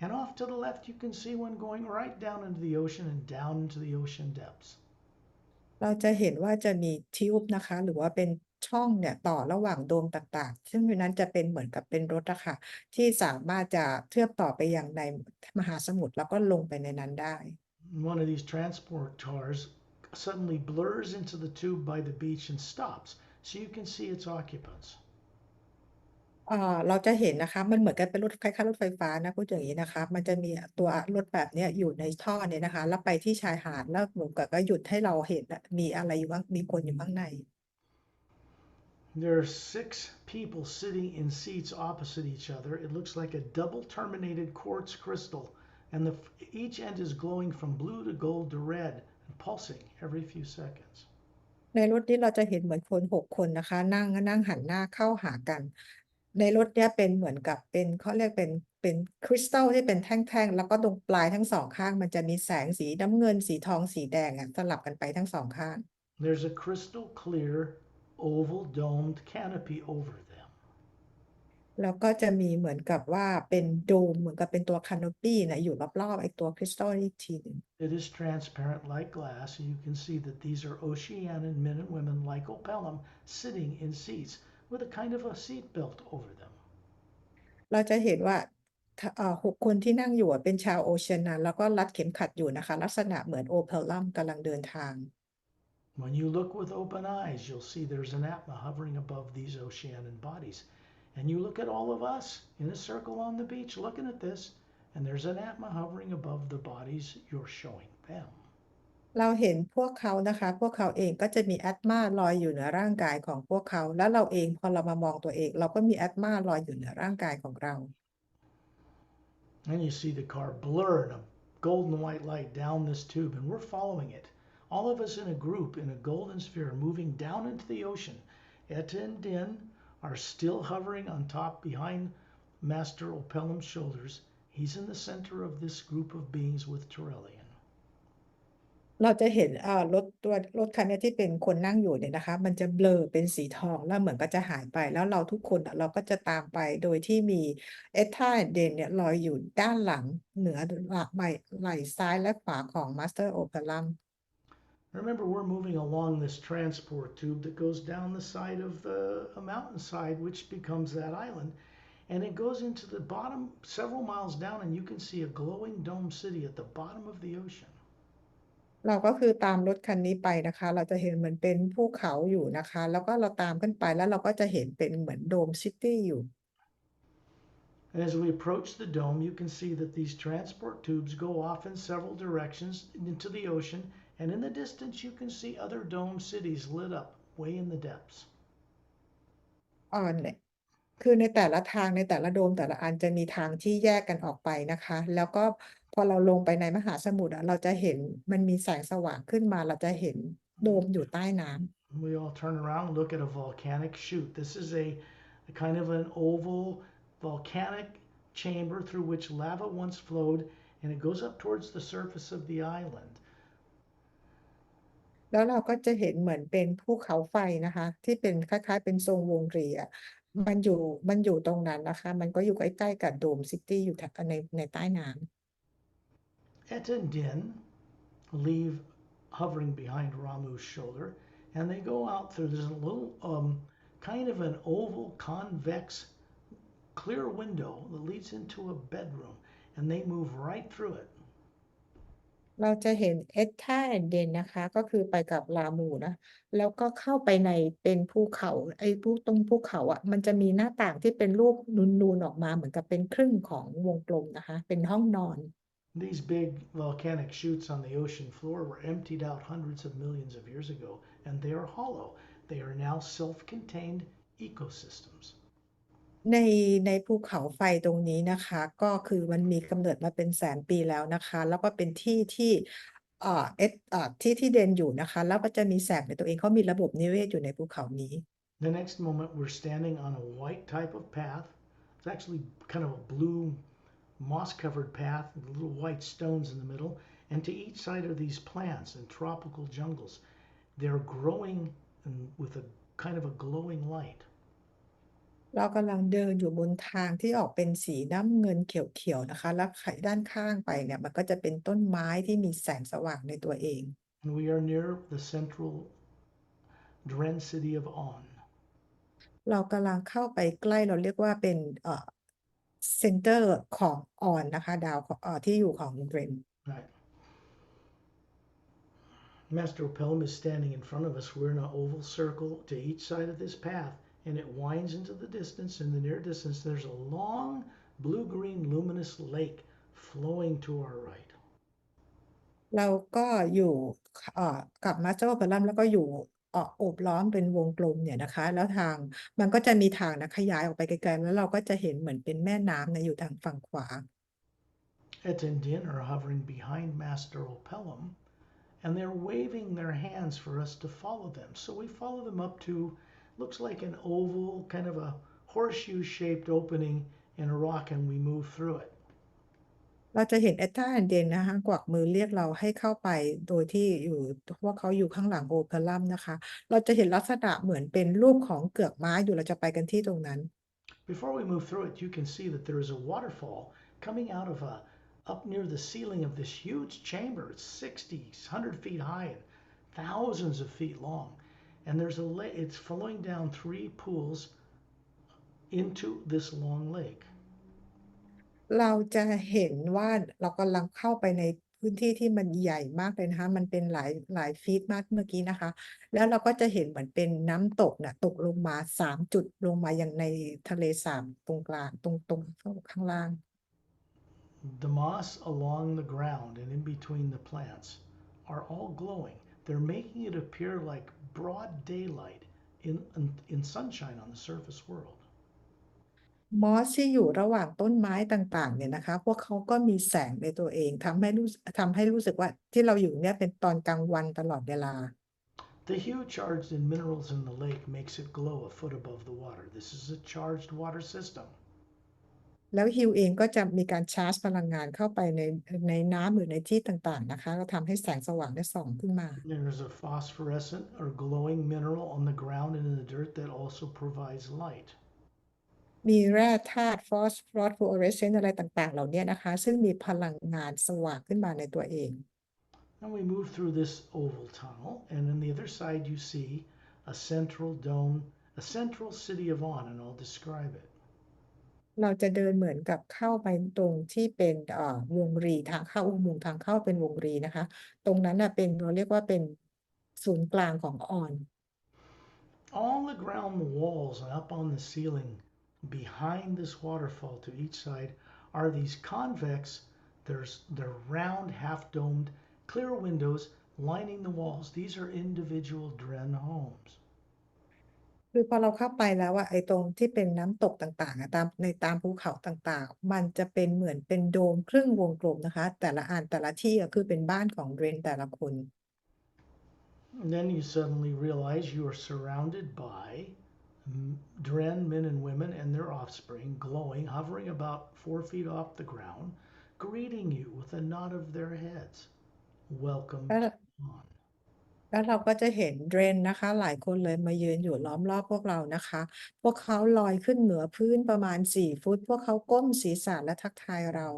and off to the left you can see one going right down into the ocean and down into the ocean depths. เราจะเห็นว่าจะมีทิวบ์นะคะหรือว่าเป็นช่องเนี่ยต่อระหว่างโดมต่างๆซึ่งในนั้นจะเป็นเหมือนกับเป็นรถอะค่ะที่สามารถจะเชื่อมต่อไปยังในมหาสมุทรแล้วก็ลงไปในนั้นได้ One of these transport cars suddenly blurs into the tube by the beach and stops, so you can see its occupants. เราจะเห็นนะคะมันเหมือนกับเป็นรถคล้ายๆรถไฟฟ้านะพูดอย่างนี้นะคะมันจะมีตัวรถแบบเนี้ยอยู่ในท่อเนี่ยนะคะแล้วไปที่ชายหาดแล้วเหมือนกับก็หยุดให้เราเห็นมีอะไรอยู่บ้างมีคนอยู่ข้างใน There are 6 people sitting in seats opposite each other. It looks like a double terminated quartz crystal, and each end is glowing from blue to gold to red and pulsing every few seconds. ในรถนี้เราจะเห็นเหมือนคน6 คนนะคะนั่งหันหน้าเข้าหากันในรถเนี้ยเป็นเหมือนกับเป็นเขาเรียกเป็นคริสตัลที่เป็นแท่งๆแล้วก็ตรงปลายทั้ง2ข้างมันจะมีแสงสีน้ำเงินสีทองสีแดงอะสลับกันไปทั้ง2ข้าง There's a crystal clear oval domed canopy over them. แล้วก็จะมีเหมือนกับว่าเป็นโดมเหมือนกับเป็นตัวคานโอปีน่ะอยู่รอบๆไอ้ตัวคริสตัลอีกทีหนึ่ง It is transparent like glass, and you can see that these are Oceanian men and women like Opellum sitting in seats with a kind of a seat belt over them. เราจะเห็นว่า6 คนที่นั่งอยู่อะเป็นชาวโอเชียนาแล้วก็รัดเข็มขัดอยู่นะคะลักษณะเหมือนโอเพลลัมกำลังเดินทาง When you look with open eyes, you'll see there's an atma hovering above these Oceanian bodies. And you look at all of us in a circle on the beach looking at this, and there's an atma hovering above the bodies you're showing them. เราเห็นพวกเขานะคะพวกเขาเองก็จะมีแอตมาลอยอยู่เหนือร่างกายของพวกเขาแล้วเราเองพอเรามามองตัวเองเราก็มีแอตมาลอยอยู่เหนือร่างกายของเรา And you see the car blur in a golden white light down this tube, and we're following it. All of us in a group in a golden sphere moving down into the ocean. Etta and Din are still hovering on top behind Master Opellum's shoulders. He's in the center of this group of beings with Turellian. เราจะเห็นรถคันเนี้ยที่เป็นคนนั่งอยู่เนี่ยนะคะมันจะเบลอเป็นสีทองแล้วเหมือนก็จะหายไปแล้วเราทุกคนอะเราก็จะตามไปโดยที่มีเอทธาเดนเนี่ยลอยอยู่ด้านหลังเหนือไหล่ซ้ายและขวาของมาสเตอร์โอเปรัม Remember, we're moving along this transport tube that goes down the side of a mountainside, which becomes that island. And it goes into the bottom several miles down, and you can see a glowing dome city at the bottom of the ocean. เราก็คือตามรถคันนี้ไปนะคะเราจะเห็นเหมือนเป็นภูเขาอยู่นะคะแล้วก็เราตามขึ้นไปแล้วเราก็จะเห็นเป็นเหมือนโดมซิตี้อยู่ And as we approach the dome, you can see that these transport tubes go off in several directions into the ocean, and in the distance, you can see other dome cities lit up way in the depths. เนี่ยคือในแต่ละทางในแต่ละโดมแต่ละอันจะมีทางที่แยกกันออกไปนะคะแล้วก็พอเราลงไปในมหาสมุทรอะเราจะเห็นมันมีแสงสว่างขึ้นมาเราจะเห็นโดมอยู่ใต้น้ำ We all turn around and look at a volcanic chute. This is a kind of an oval volcanic chamber through which lava once flowed, and it goes up towards the surface of the island. แล้วเราก็จะเห็นเหมือนเป็นภูเขาไฟนะคะที่เป็นคล้ายๆเป็นทรงวงรีอะมันอยู่มันอยู่ตรงนั้นนะคะมันก็อยู่ใกล้ๆกับโดมซิตี้อยู่ในใต้น้ำ Et and Din leave hovering behind Ramu's shoulder, and they go out through this little kind of an oval convex clear window that leads into a bedroom, and they move right through it. เราจะเห็นเอ t ธ a แอนด์เดนนะคะก็คือไปกับรามูนะแล้วก็เข้าไปในเป็นภูเขาไอ้ตรงภูเขาอะมันจะมีหน้าต่างที่เป็นรูปนูนๆออกมาเหมือนกับเป็นครึ่งของวงกลมนะคะเป็นห้องนอน These big volcanic chutes on the ocean floor were emptied out hundreds of millions of years ago, and they are hollow. They are now self-contained ecosystems. ในในภูเขาไฟตรงนี้นะคะก็คือมันมีกำเนิดมาเป็นแสนปีแล้วนะคะแล้วก็เป็นที่ที่ที่เดนอยู่นะคะแล้วก็จะมีแสงในตัวเองเขามีระบบนิเวศอยู่ในภูเขานี้ The next moment, we're standing on a white type of path. It's actually kind of a blue moss-covered path with little white stones in the middle, and to each side are these plants and tropical jungles. They're growing with a kind of a glowing light. เรากำลังเดินอยู่บนทางที่ออกเป็นสีน้ำเงินเขียวๆนะคะแล้วด้านข้างไปเนี่ยมันก็จะเป็นต้นไม้ที่มีแสงสว่างในตัวเอง And we are near the central Dren city of On. เรากำลังเข้าไปใกล้เราเรียกว่าเป็นเซ็นเตอร์ของออนนะคะดาวที่อยู่ของเดรน Right. Master Opellum is standing in front of us. We're in an oval circle to each side of this path, and it winds into the distance. In the near distance, there's a long blue-green luminous lake flowing to our right. เราก็อยู่กับมาสเตอร์ of Pearl แล้วก็อยู่โอบล้อมเป็นวงกลมเนี่ยนะคะแล้วทางมันก็จะมีทางนะขยายออกไปไกลๆแล้วเราก็จะเห็นเหมือนเป็นแม่น้ำเนี่ยอยู่ทางฝั่งขวา Etendin are hovering behind Master Opellum, and they're waving their hands for us to follow them. So we follow them up to, looks like an oval, kind of a horseshoe-shaped opening in a rock, and we move through it. เราจะเห็น Etta and Den นะคะกวักมือเรียกเราให้เข้าไปโดยที่พวกเขาอยู่ข้างหลังโอเพลัมนะคะเราจะเห็นลักษณะเหมือนเป็นรูปของเกือกม้าอยู่เราจะไปกันที่ตรงนั้น Before we move through it, you can see that there is a waterfall coming out of up near the ceiling of this huge chamber. It's 60, 100 feet high and thousands of feet long. And it's flowing down 3 pools into this long lake. เราจะเห็นว่าเรากำลังเข้าไปในพื้นที่ที่มันใหญ่มากเลยนะคะมันเป็นหลายฟีตมากเมื่อกี้นะคะแล้วเราก็จะเห็นเหมือนเป็นน้ำตกน่ะตกลงมา3จุดลงมายังในทะเลสาบตรงกลางตรงข้างล่าง The moss along the ground and in between the plants are all glowing. They're making it appear like broad daylight in sunshine on the surface world. มอสที่อยู่ระหว่างต้นไม้ต่างๆเนี่ยนะคะพวกเขาก็มีแสงในตัวเองทำให้รู้สึกว่าที่เราอยู่เนี่ยเป็นตอนกลางวันตลอดเวลา The hue charged in minerals in the lake makes it glow a foot above the water. This is a charged water system. แล้วฮิวเองก็จะมีการชาร์จพลังงานเข้าไปในน้ำหรือในที่ต่างๆนะคะแล้วทำให้แสงสว่างได้ส่องขึ้นมา There's a phosphorescent or glowing mineral on the ground and in the dirt that also provides light. มีแร่ธาตุฟอสโฟอเรสเซนต์อะไรต่างๆเหล่านี้นะคะซึ่งมีพลังงานสว่างขึ้นมาในตัวเอง And we move through this oval tunnel, and on the other side you see a central dome, a central city of On, and I'll describe it. เราจะเดินเหมือนกับเข้าไปตรงที่เป็นวงรีทางเข้าอุโมงค์ทางเข้าเป็นวงรีนะคะตรงนั้นน่ะเราเรียกว่าเป็นศูนย์กลางของออน All around the walls and up on the ceiling, behind this waterfall to each side, are these convex, they're round, half-domed, clear windows lining the walls. These are individual Dren homes. คือพอเราเข้าไปแล้วไอ้ตรงที่เป็นน้ำตกต่างๆตามภูเขาต่างๆมันจะเป็นเหมือนเป็นโดมครึ่งวงกลมนะคะแต่ละอันแต่ละที่คือเป็นบ้านของเรนแต่ละคน And then you suddenly realize you are surrounded by Dren men and women and their offspring, glowing, hovering about 4 feet off the ground, greeting you with a nod of their heads. Welcome แล้ว to On. แล้วเราก็จะเห็นเรนนะคะหลายคนเลยมายืนอยู่ล้อมรอบพวกเรานะคะพวกเขาลอยขึ้นเหนือพื้นประมาณ4 ฟุตพวกเขาก้มศีรษะและทักทายเรา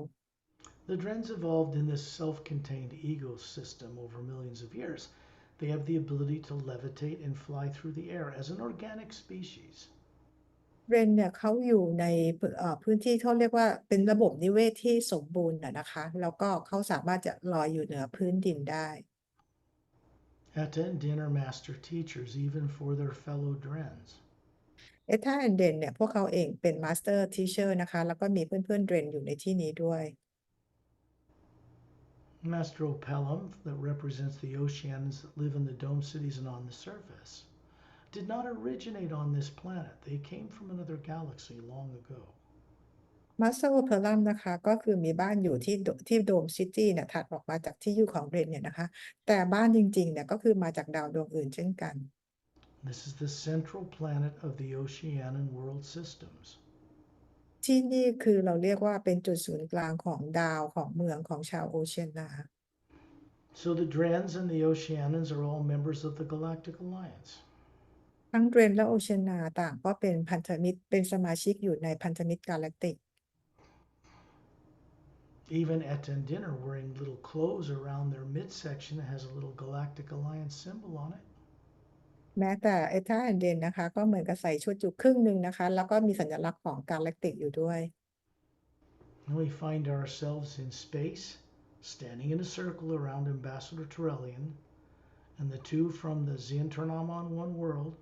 The Drens evolved in this self-contained ecosystem over millions of years. They have the ability to levitate and fly through the air as an organic species. เรนเนี่ยเขาอยู่ในพื้นที่เขาเรียกว่าเป็นระบบนิเวศที่สมบูรณ์นะคะแล้วก็เขาสามารถจะลอยอยู่เหนือพื้นดินได้ Etta and Din are master teachers even for their fellow Drens. เอท่าแอนเดนเนี่ยพวกเขาเองเป็นมาสเตอร์ทีเชอร์นะคะแล้วก็มีเพื่อนๆเรนอยู่ในที่นี้ด้วย Master Opellum, that represents the Oceanians that live in the dome cities and on the surface, did not originate on this planet. They came from another galaxy long ago. มาสเตอร์เพอร์ลัมนะคะก็คือมีบ้านอยู่ที่โดมซิตี้เนี่ยถัดออกมาจากที่อยู่ของเรนเนี่ยนะคะแต่บ้านจริงๆเนี่ยก็คือมาจากดาวดวงอื่นเช่นกัน This is the central planet of the Oceanian world systems. ที่นี่คือเราเรียกว่าเป็นจุดศูนย์กลางของดาวของเมืองของชาวโอเชียนา So the Drens and the Oceanians are all members of the Galactic Alliance. ทั้งเรนและโอเชียนาต่างก็เป็นพันธมิตรเป็นสมาชิกอยู่ในพันธมิตรกาแล็กติก Even Etta and Din are wearing little clothes around their midsection that has a little Galactic Alliance symbol on it. แม้แต่เอท่าแอนเดนนะคะก็เหมือนกับใส่ชุดอยู่ครึ่งหนึ่งนะคะแล้วก็มีสัญลักษณ์ของกาแล็กติกอยู่ด้วย And we find ourselves in space, standing in a circle around Ambassador Terrellian, and the two from the Xeontornamon One World,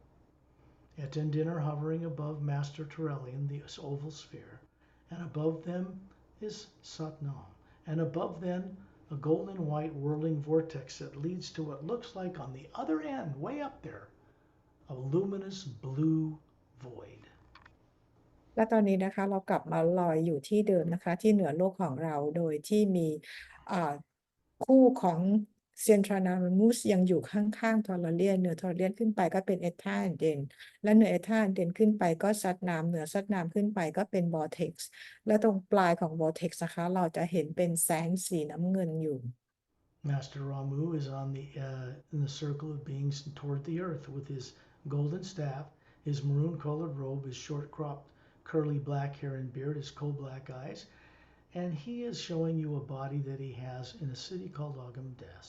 Kemet and Din are hovering above Master Turelian, the oval sphere, and above them is Satnam. And above them, a golden white whirling vortex that leads to what looks like on the other end, way up there, a luminous blue void. และตอนนี้นะคะเรากลับมาลอยอยู่ที่เดิมนะคะที่เหนือโลกของเราโดยที่มีอ่าคู่ของเซียนทรานามุสยังอยู่ข้างๆทอร์เรียนเหนือทอร์เรียนขึ้นไปก็เป็นเอธาเดนและเหนือเอธาเดนขึ้นไปก็ซัดน้ำเหนือซัดน้ำขึ้นไปก็เป็นวอร์เท็กซ์และตรงปลายของวอร์เท็กซ์นะคะเราจะเห็นเป็นแสงสีน้ำเงินอยู่ Master Ramu is in the circle of beings toward the earth with his golden staff, his maroon-colored robe, his short-cropped, curly black hair and beard, his coal-black eyes, and he is showing you a body that he has in a city called Agamdes.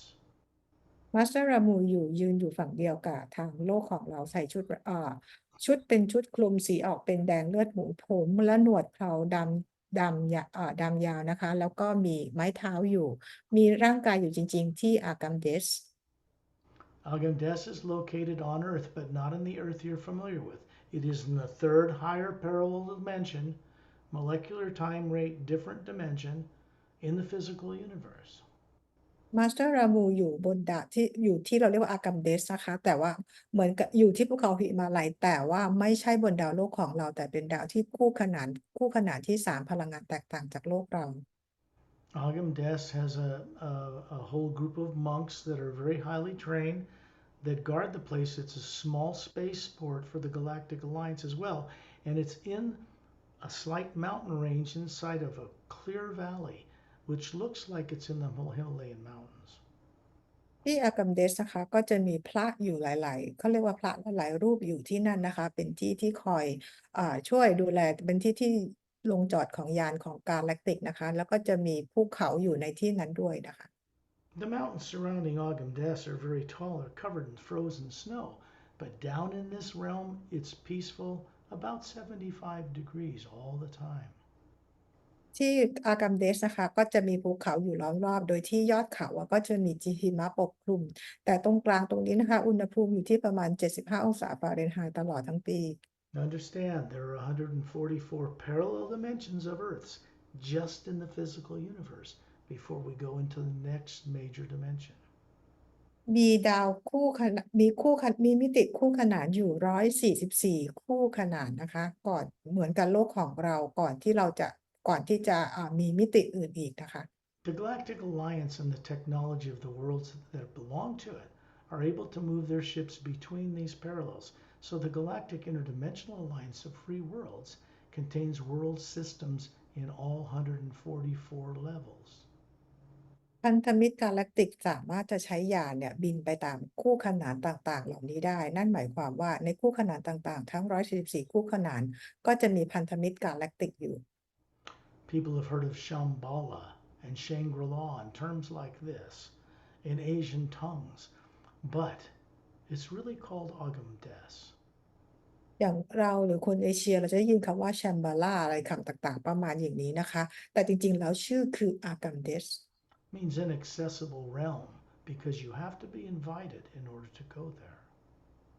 มาสเตอร์รามูยืนอยู่ฝั่งเดียวกับทางโลกของเราใส่ชุดเป็นชุดคลุมสีออกเป็นแดงเลือดหมูผมและหนวดเคราดำยาวนะคะแล้วก็มีไม้เท้าอยู่มีร่างกายอยู่จริงๆที่อากัมเดส Agamdes is located on Earth, but not in the Earth you're familiar with. It is in the third higher parallel dimension, molecular time rate different dimension in the physical universe. มาสเตอร์รามูอยู่บนดาวที่เราเรียกว่าอากัมเดสนะคะแต่ว่าเหมือนกับอยู่ที่ภูเขาหิมาลัยแต่ว่าไม่ใช่บนดาวโลกของเราแต่เป็นดาวที่คู่ขนานที่3พลังงานแตกต่างจากโลกเรา Agamdes has a whole group of monks that are very highly trained that guard the place. It's a small spaceport for the Galactic Alliance as well, and it's in a slight mountain range inside of a clear valley, which looks like it's in the Himalayan mountains. ที่อากัมเดสนะคะก็จะมีพระอยู่หลายๆเขาเรียกว่าพระหลายรูปอยู่ที่นั่นนะคะเป็นที่ที่คอยช่วยดูแลเป็นที่ที่ลงจอดของยานของกาแล็กติกนะคะแล้วก็จะมีภูเขาอยู่ในที่นั้นด้วยนะคะ The mountains surrounding Agamdes are very tall, are covered in frozen snow, but down in this realm it's peaceful, about 75 degrees all the time. ที่อากัมเดสนะคะก็จะมีภูเขาอยู่ล้อมรอบโดยที่ยอดเขาก็จะมีหิมะปกคลุมแต่ตรงกลางตรงนี้นะคะอุณหภูมิอยู่ที่ประมาณ75องศาฟาเรนไฮต์ตลอดทั้งปี Understand there are 144 parallel dimensions of Earths just in the physical universe before we go into the next major dimension. มีดาวคู่ขนานมีมิติคู่ขนานอยู่144คู่ขนานนะคะก่อนเหมือนกับโลกของเราก่อนที่จะมีมิติอื่นอีกนะคะ The Galactic Alliance and the technology of the worlds that belong to it are able to move their ships between these parallels. So the Galactic Interdimensional Alliance of Free Worlds contains world systems in all 144 levels. พันธมิตรกาแล็กติกสามารถจะใช้ยานเนี่ยบินไปตามคู่ขนานต่างๆเหล่านี้ได้นั่นหมายความว่าในคู่ขนานต่างๆทั้ง144คู่ขนานก็จะมีพันธมิตรกาแล็กติกอยู่ People have heard of Shambhala and Shangri-La and terms like this in Asian tongues, but it's really called Agamdes. อย่างเราหรือคนเอเชียเราจะได้ยินคำว่าแชมบาลาอะไรคำต่างๆประมาณอย่างนี้นะคะแต่จริงๆแล้วชื่อคืออากัมเดส Means inaccessible realm because you have to be invited in order to go there.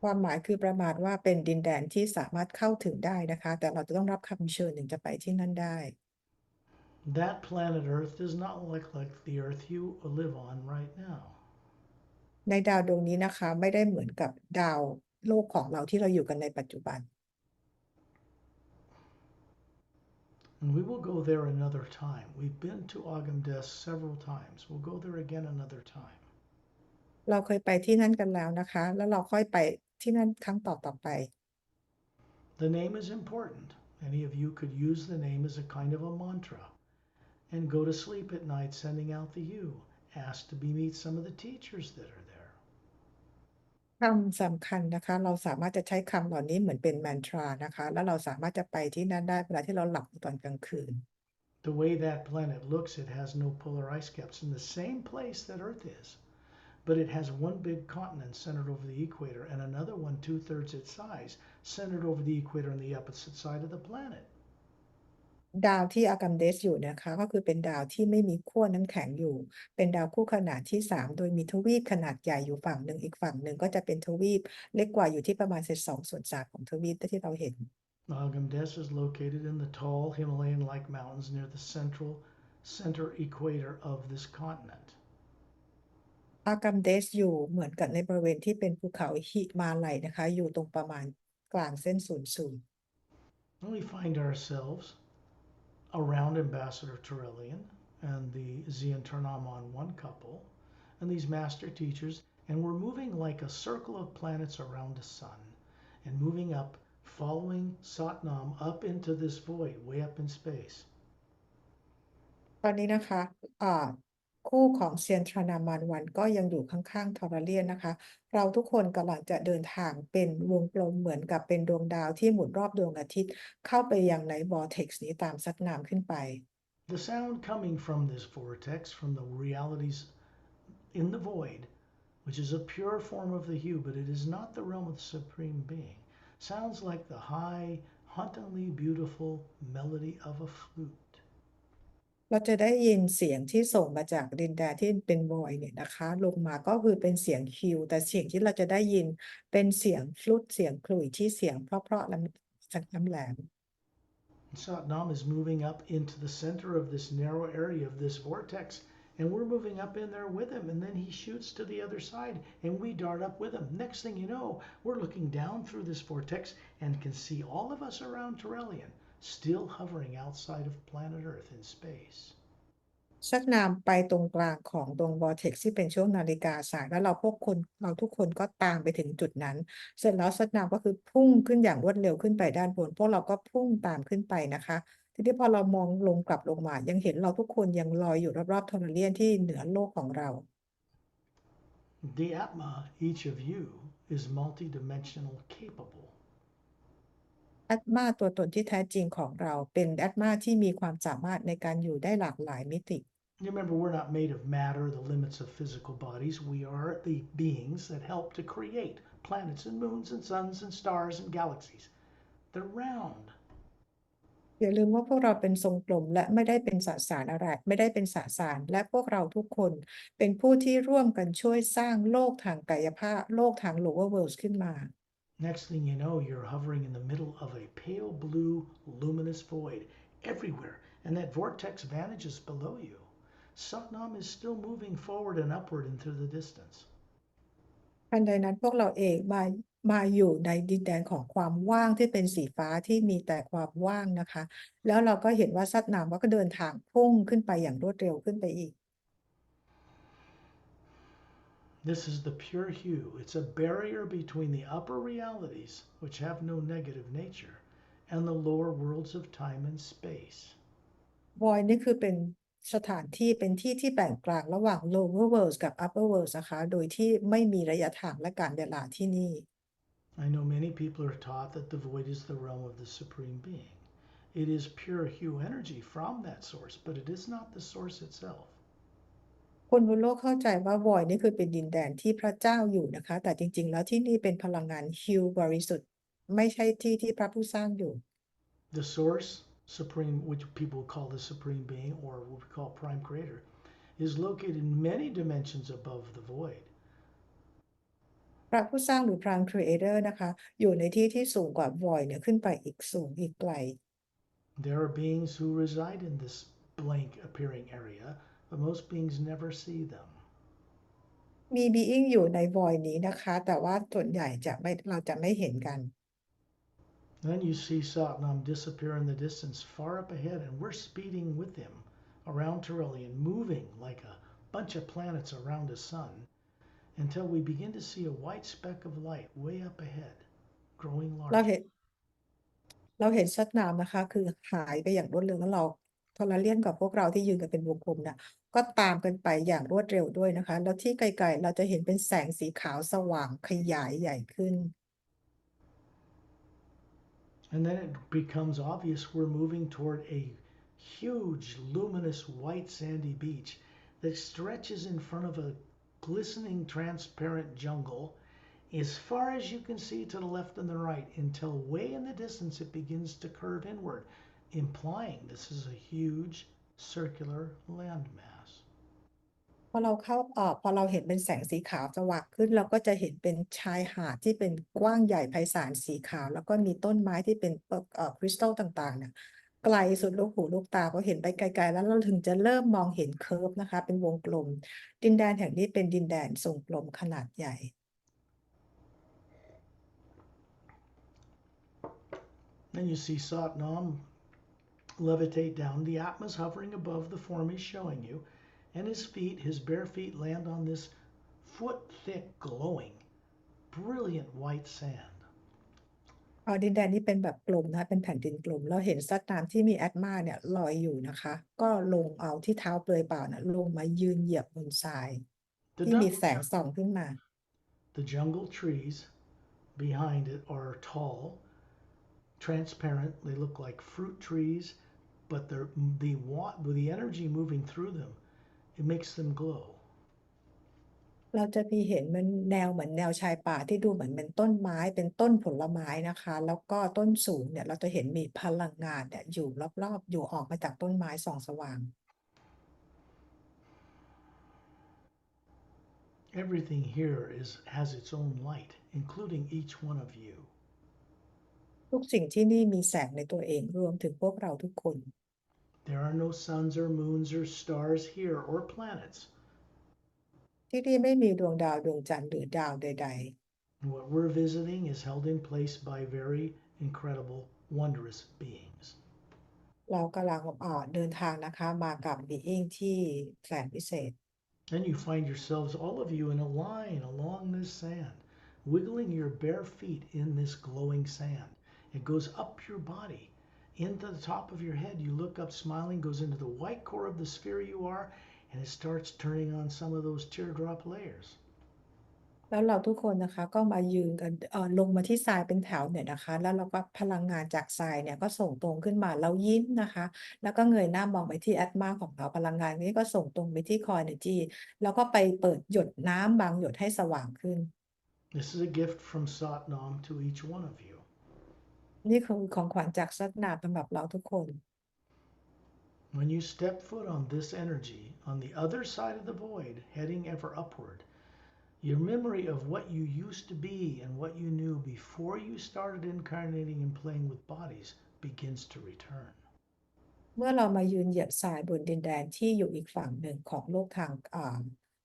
ความหมายคือประมาณว่าเป็นดินแดนที่สามารถเข้าถึงได้นะคะแต่เราจะต้องรับคำเชิญถึงจะไปที่นั่นได้ That planet Earth does not look like the Earth you live on right now. ในดาวดวงนี้นะคะไม่ได้เหมือนกับดาวโลกของเราที่เราอยู่กันในปัจจุบัน And we will go there another time. We've been to Agamdes several times. We'll go there again another time. เราเคยไปที่นั่นกันแล้วนะคะแล้วเราค่อยไปที่นั่นครั้งต่อไป The name is important. Any of you could use the name as a kind of a mantra and go to sleep at night sending out the you. Ask to meet some of the teachers that are there. คำสำคัญนะคะเราสามารถจะใช้คำเหล่านี้เหมือนเป็นแมนทรานะคะแล้วเราสามารถจะไปที่นั่นได้เวลาที่เราหลับตอนกลางคืน The way that planet looks, it has no polar ice caps in the same place that Earth is. But it has one big continent centered over the equator and another one 2/3 its size centered over the equator on the opposite side of the planet. ดาวที่อากัมเดสอยู่นะคะก็คือเป็นดาวที่ไม่มีขั้วน้ำแข็งอยู่ เป็นดาวคู่ขนานที่3โดยมีทวีปขนาดใหญ่อยู่ฝั่งหนึ่งอีกฝั่งหนึ่งก็จะเป็นทวีปเล็กกว่าอยู่ที่ประมาณ2/3ของทวีปที่เราเห็น Agamdes is located in the tall Himalayan-like mountains near the center equator of this continent. อากัมเดสอยู่เหมือนกับในบริเวณที่เป็นภูเขาหิมาลัยนะคะอยู่ตรงประมาณกลางเส้นศูนย์สูตร And we find ourselves around Ambassador Turelian and the Zeonternaman one couple and these master teachers, and we're moving like a circle of planets around the sun and moving up, following Satnam up into this void, way up in space. ตอนนี้นะคะอ่าคู่ของเซียนทรานามานวันก็ยังอยู่ข้างๆทอราเลียนนะคะเราทุกคนกำลังจะเดินทางเป็นวงกลมเหมือนกับเป็นดวงดาวที่หมุนรอบดวงอาทิตย์เข้าไปยังในวอร์เท็กซ์นี้ตามซัดน้ำขึ้นไป The sound coming from this vortex, from the realities in the void, which is a pure form of the hue, but it is not the realm of the Supreme Being, sounds like the high, hauntingly beautiful melody of a flute. เราจะได้ยินเสียงที่ส่งมาจากดินแดนที่เป็นวอยเนี่ยนะคะลงมาก็คือเป็นเสียงฮิวแต่เสียงที่เราจะได้ยินเป็นเสียงฟลุตเสียงขลุ่ยที่เสียงเพราะๆและจากน้ำแหลม Satnam is moving up into the center of this narrow area of this vortex, and we're moving up in there with him. And then he shoots to the other side, and we dart up with him. Next thing you know, we're looking down through this vortex and can see all of us around Turelian, still hovering outside of planet Earth in space. ชักนำไปตรงกลางของตรง vortex ที่เป็นช่วงนาฬิกาสายแล้วเราทุกคนก็ตามไปถึงจุดนั้นเสร็จแล้วชักนำก็คือพุ่งขึ้นอย่างรวดเร็วขึ้นไปด้านบนพวกเราก็พุ่งตามขึ้นไปนะคะทีนี้พอเรามองลงกลับลงมายังเห็นเราทุกคนยังลอยอยู่รอบๆทอร์เรียนที่เหนือโลกของเรา The Atma, each of you, is multidimensional capable. แอตมาตัวตนที่แท้จริงของเราเป็นแอตมาที่มีความสามารถในการอยู่ได้หลากหลายมิติ Remember, we're not made of matter, the limits of physical bodies. We are the beings that help to create planets and moons and suns and stars and galaxies. They're round. อย่าลืมว่าพวกเราเป็นทรงกลมและไม่ได้เป็นสสารอะไรไม่ได้เป็นสสารและพวกเราทุกคนเป็นผู้ที่ร่วมกันช่วยสร้างโลกทางกายภาพโลกทาง lower worlds ขึ้นมา Next thing you know, you're hovering in the middle of a pale blue, luminous void everywhere, and that vortex vanishes below you. Satnam is still moving forward and upward into the distance. ทันใดนั้นพวกเราเองมาอยู่ในดินแดนของความว่างที่เป็นสีฟ้าที่มีแต่ความว่างนะคะแล้วเราก็เห็นว่าซัดนามก็เดินทางพุ่งขึ้นไปอย่างรวดเร็วขึ้นไปอีก This is the pure hue. It's a barrier between the upper realities, which have no negative nature, and the lower worlds of time and space. void นี่คือเป็นสถานที่เป็นที่ที่แบ่งกลางระหว่าง lower worlds กับ upper worlds นะคะโดยที่ไม่มีระยะทางและการเวลาที่นี่ I know many people are taught that the void is the realm of the Supreme Being. It is pure hue energy from that source, but it is not the source itself. คนบนโลกเข้าใจว่า void นี่คือเป็นดินแดนที่พระเจ้าอยู่นะคะแต่จริงๆแล้วที่นี่เป็นพลังงานฮิวบริสุทธิ์ไม่ใช่ที่ที่พระผู้สร้างอยู่ The source, Supreme, which people call the Supreme Being or what we call Prime Creator, is located many dimensions above the void. พระผู้สร้างหรือ Prime Creator นะคะอยู่ในที่ที่สูงกว่า void เนี่ยขึ้นไปอีกสูงอีกไกล There are beings who reside in this blank appearing area, but most beings never see them. มี being อยู่ใน void นี้นะคะแต่ว่าส่วนใหญ่เราจะไม่เห็นกัน Then you see Satnam disappear in the distance far up ahead, and we're speeding with him around Turelian, moving like a bunch of planets around a sun, until we begin to see a white speck of light way up ahead, growing เรา larger. เห็นเราเห็นชัดนามนะคะคือหายไปอย่างรวดเร็วแล้วเราทอร์เรียนกับพวกเราที่ยืนกันเป็นวงกลมนะก็ตามกันไปอย่างรวดเร็วด้วยนะคะแล้วที่ไกลๆเราจะเห็นเป็นแสงสีขาวสว่างขยายใหญ่ขึ้น And then it becomes obvious we're moving toward a huge, luminous, white sandy beach that stretches in front of a glistening, transparent jungle as far as you can see to the left and the right until way in the distance it begins to curve inward. implying this is a huge circular landmass. พอเราเห็นเป็นแสงสีขาวสว่างขึ้นเราก็จะเห็นเป็นชายหาดที่เป็นกว้างใหญ่ไพศาลสีขาวแล้วก็มีต้นไม้ที่เป็นคริสตัลต่างๆเนี่ยไกลสุดลูกหูลูกตาพอเห็นไปไกลๆแล้วเราถึงจะเริ่มมองเห็นเคิร์ฟนะคะเป็นวงกลมดินแดนแห่งนี้เป็นดินแดนทรงกลมขนาดใหญ่ Then you see Satnam levitate down. The Atma's hovering above the form he's showing you, and his bare feet land on this foot-thick, glowing, brilliant white sand. ดินแดนนี้เป็นแบบกลมนะคะเป็นแผ่นดินกลมเราเห็นสัตว์น้ำที่มีแอตมาเนี่ยลอยอยู่นะคะก็ลงเอาที่เท้าเปลือยเปล่านะลงมายืนเหยียบบนทราย The ที่มีแส jungle, งส่องขึ้นมา the jungle trees behind it are tall, transparent. They look like fruit trees, but with the energy moving through them, it makes them glow. เราจะมีเห็นมันแนวเหมือนแนวชายป่าที่ดูเหมือนเป็นต้นไม้เป็นต้นผลไม้นะคะแล้วก็ต้นสูงเนี่ยเราจะเห็นมีพลังงานเนี่ยอยู่รอบๆอยู่ออกมาจากต้นไม้ส่องสว่าง Everything here has its own light, including each one of you. ทุกสิ่งที่นี่มีแสงในตัวเองรวมถึงพวกเราทุกคน There are no suns or moons or stars here or planets. ที่นี่ไม่มีดวงดาวดวงจันทร์หรือดาวใด And what we're visiting is held in place by very incredible, wondrous beings. ๆเรากำลังเดินทางนะคะมากับ being ที่แสนพิเศษ Then you find yourselves, all of you, in a line along this sand, wiggling your bare feet in this glowing sand. It goes up your body, into the top of your head. You look up smiling, goes into the white core of the sphere you are, and it starts turning on some of those teardrop layers. แล้วเราทุกคนนะคะก็มายืนกันลงมาที่ทรายเป็นแถวเนี่ยนะคะแล้วเราก็พลังงานจากทรายเนี่ยก็ส่งตรงขึ้นมาแล้วยิ้มนะคะแล้วก็เงยหน้ามองไปที่แอตมาของเราพลังงานนี้ก็ส่งตรงไปที่คอ energy แล้วก็ไปเปิดหยดน้ำบางหยดให้สว่างขึ้น This is a gift from Satnam to each one of you. นี่คือของขวัญจากสัตนาสำหรับเราทุกคน When you step foot on this energy, on the other side of the void, heading ever upward, your memory of what you used to be and what you knew before you started incarnating and playing with bodies begins to return. เมื่อเรามายืนเหยียบทรายบนดินแดนที่อยู่อีกฝั่งหนึ่งของโลกทาง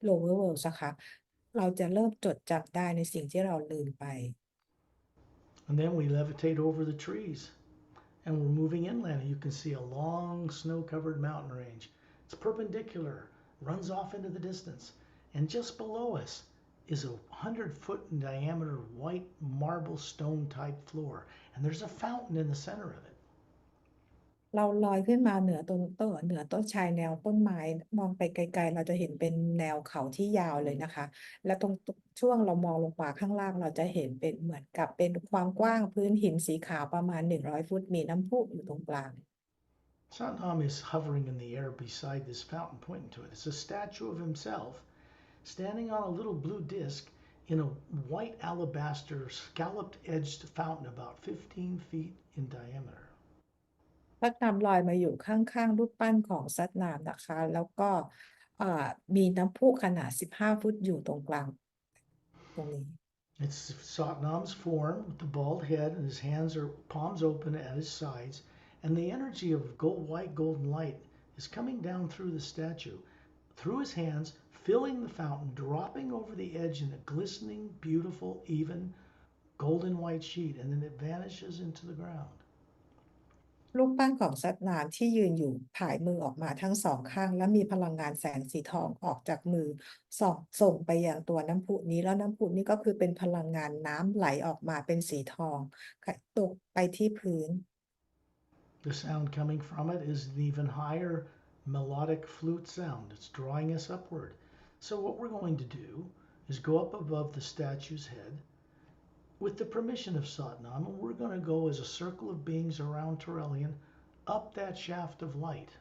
lower world นะคะเราจะเริ่มจดจำได้ในสิ่งที่เราลืมไป And then we levitate over the trees and we're moving inland. And you can see a long snow-covered mountain range. It's perpendicular, runs off into the distance. And just below us is a 100-foot in diameter white marble stone type floor. And there's a fountain in the center of it. เราลอยขึ้นมาเหนือต้นชายแนวต้นไม้มองไปไกลๆเราจะเห็นเป็นแนวเขาที่ยาวเลยนะคะและตรงช่วงเรามองลงมาข้างล่างเราจะเห็นเป็นเหมือนกับเป็นความกว้างพื้นหินสีขาวประมาณ100 ฟุตมีน้ำพุอยู่ตรงกลาง Satnam is hovering in the air beside this fountain, pointing to it. It's a statue of himself standing on a little blue disc in a white alabaster scalloped edged fountain about 15 feet in diameter. สัตว์น้ำลอยมาอยู่ข้างๆรูปปั้นของสัตว์น้ำนะคะแล้วก็มีน้ำพุขนาด15 ฟุตอยู่ตรงกลางตรงนี้ It's Satnam's form with the bald head, and his hands are palms open at his sides, and the energy of white golden light is coming down through the statue, through his hands, filling the fountain, dropping over the edge in a glistening, beautiful, even golden white sheet, and then it vanishes into the ground. รูปปั้นของสัตว์น้ำที่ยืนอยู่ผายมือออกมาทั้งสองข้างและมีพลังงานแสงสีทองออกจากมือส่งไปยังตัวน้ำพุนี้แล้วน้ำพุนี้ก็คือเป็นพลังงานน้ำไหลออกมาเป็นสีทองตกไปที่พื้น The sound coming from it is an even higher melodic flute sound. It's drawing us upward. So what we're going to do is go up above the statue's head with the permission of Satnam, and we're going to go as a circle of beings around Torellian up that shaft of light.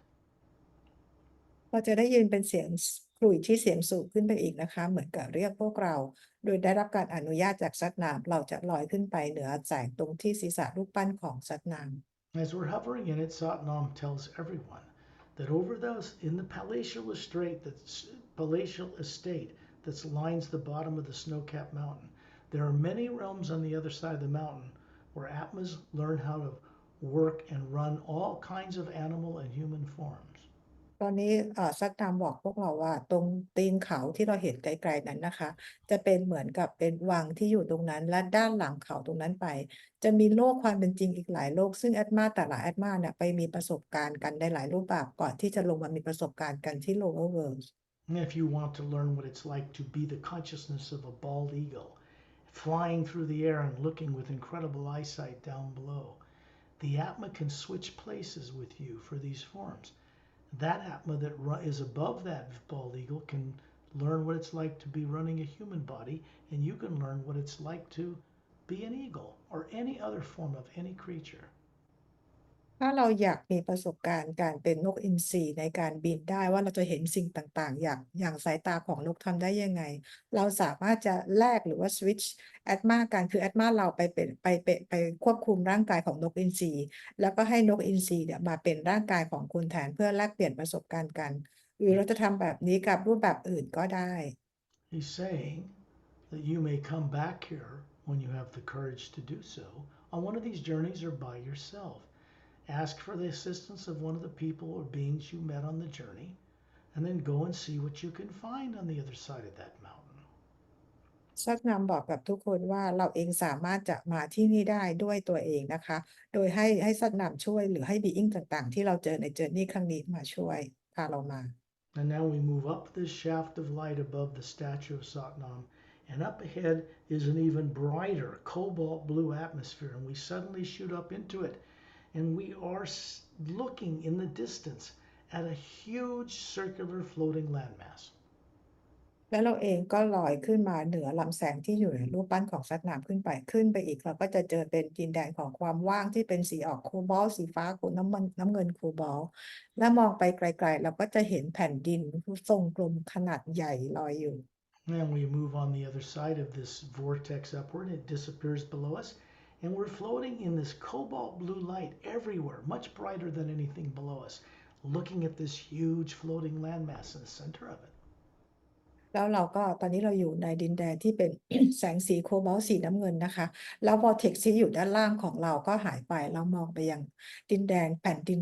เราจะได้ยินเป็นเสียงขลุ่ยที่เสียงสูงขึ้นไปอีกนะคะเหมือนกับเรียกพวกเราโดยได้รับการอนุญาตจากสัตว์น้ำเราจะลอยขึ้นไปเหนือแสงตรงที่ศีรษะรูปปั้นของสัตว์น้ำ As we're hovering in it, Satnam tells everyone that over those in the palatial estate that lines the bottom of the snow-capped mountain, there are many realms on the other side of the mountain where Atmas learn how to work and run all kinds of animal and human forms. ตอนนี้ซัดนามบอกพวกเราว่าตรงตีนเขาที่เราเห็นไกลๆนั้นนะคะจะเป็นเหมือนกับเป็นวังที่อยู่ตรงนั้นและด้านหลังเขาตรงนั้นไปจะมีโลกความเป็นจริงอีกหลายโลกซึ่งแอดมาแต่ละแอดมาเนี่ยไปมีประสบการณ์กันในหลายรูปแบบก่อนที่จะลงมามีประสบการณ์กันที่ lower world And if you want to learn what it's like to be the consciousness of a bald eagle, flying through the air and looking with incredible eyesight down below, the Atma can switch places with you for these forms. That Atma that is above that bald eagle can learn what it's like to be running a human body, and you can learn what it's like to be an eagle or any other form of any creature. ถ้าเราอยากมีประสบการณ์การเป็นนกอินทรีในการบินได้ว่าเราจะเห็นสิ่งต่างๆอย่างสายตาของนกทำได้ยังไงเราสามารถจะแลกหรือว่าสวิตช์แอดมากันคือแอดมาเราไปควบคุมร่างกายของนกอินทรีแล้วก็ให้นกอินทรีเนี่ยมาเป็นร่างกายของคุณแทนเพื่อแลกเปลี่ยนประสบการณ์กันหรือเราจะทำแบบนี้กับรูปแบบอื่นก็ได้ He's saying that you may come back here when you have the courage to do so on one of these journeys or by yourself. Ask for the assistance of one of the people or beings you met on the journey, and then go and see what you can find on the other side of that mountain. ซักนำบอกกับทุกคนว่าเราเองสามารถจะมาที่นี่ได้ด้วยตัวเองนะคะโดยให้ซักนำช่วยหรือให้บีอิงต่างๆที่เราเจอในเจอร์นี่ครั้งนี้มาช่วยพาเรามา And now we move up this shaft of light above the statue of Satnam, and up ahead is an even brighter cobalt blue atmosphere, and we suddenly shoot up into it, and we are looking in the distance at a huge circular floating landmass. แล้วเราเองก็ลอยขึ้นมาเหนือลำแสงที่อยู่ในรูปปั้นของสัตว์น้ำขึ้นไปอีกเราก็จะเจอเป็นดินแดนของความว่างที่เป็นสีออกโคบอลต์สีฟ้าน้ำเงินโคบอลต์และมองไปไกลๆเราก็จะเห็นแผ่นดินทรงกลมขนาดใหญ่ลอยอยู่ And we move on the other side of this vortex upward, it disappears below us, and we're floating in this cobalt blue light everywhere, much brighter than anything below us, looking at this huge floating landmass in the center of it. แล้วเราก็ตอนนี้เราอยู่ในดินแดนที่เป็น แสงสีโคบอลต์สีน้ำเงินนะคะแล้ววอร์เท็กซ์ที่อยู่ด้านล่างของเราก็หายไปเรามองไปยังดินแดนแผ่นดิน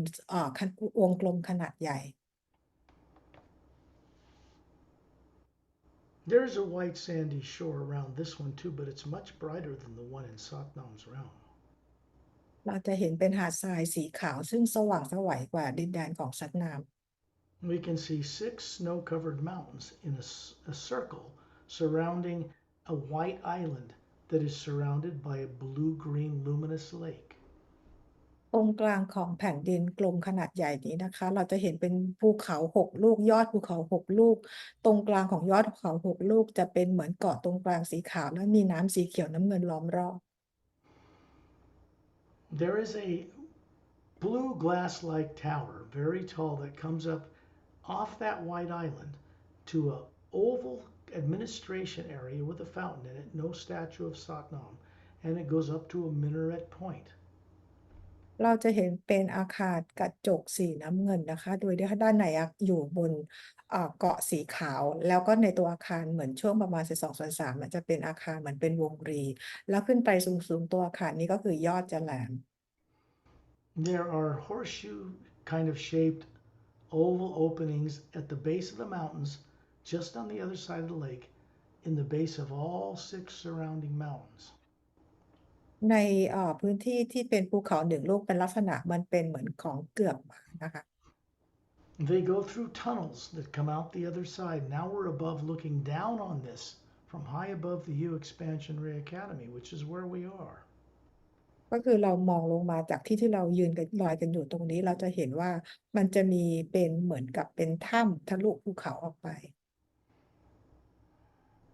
วงกลมขนาดใหญ่ There's a white sandy shore around this one too, but it's much brighter than the one in Satnam's realm. เราจะเห็นเป็นหาดทรายสีขาวซึ่งสว่างไสวกว่าดินแดนของซัตนาม We can see 6 snow-covered mountains in a circle surrounding a white island that is surrounded by a blue-green luminous lake. ตรงกลางของแผ่นดินกลมขนาดใหญ่นี้นะคะเราจะเห็นเป็นภูเขา6 ลูกยอดภูเขา6 ลูกตรงกลางของยอดภูเขา6 ลูกจะเป็นเหมือนเกาะตรงกลางสีขาวและมีน้ำสีเขียวน้ำเงินล้อมรอบ There is a blue glass-like tower, very tall, that comes up off that white island to a oval administration area with a fountain in it, no statue of Satnam, and it goes up to a minaret point. เราจะเห็นเป็นอาคารกระจกสีน้ำเงินนะคะโดยด้านในอยู่บนเกาะสีขาวแล้วก็ในตัวอาคารเหมือนช่วงประมาณ2/3มันจะเป็นอาคารเหมือนเป็นวงรีแล้วขึ้นไปสูงๆตัวอาคารนี้ก็คือยอดจะแหลม There are horseshoe kind of shaped oval openings at the base of the mountains, just on the other side of the lake, in the base of all 6 surrounding mountains. ในพื้นที่ที่เป็นภูเขา1 ลูกเป็นลักษณะมันเป็นเหมือนของเกือกหมานะคะ They go through tunnels that come out the other side. Now we're above looking down on this from high above the U Expansion Ray Academy, which is where we are. ก็คือเรามองลงมาจากที่เรายืนกันลอยกันอยู่ตรงนี้เราจะเห็นว่ามันจะมีเป็นเหมือนกับเป็นถ้ำทะลุภูเขาออกไป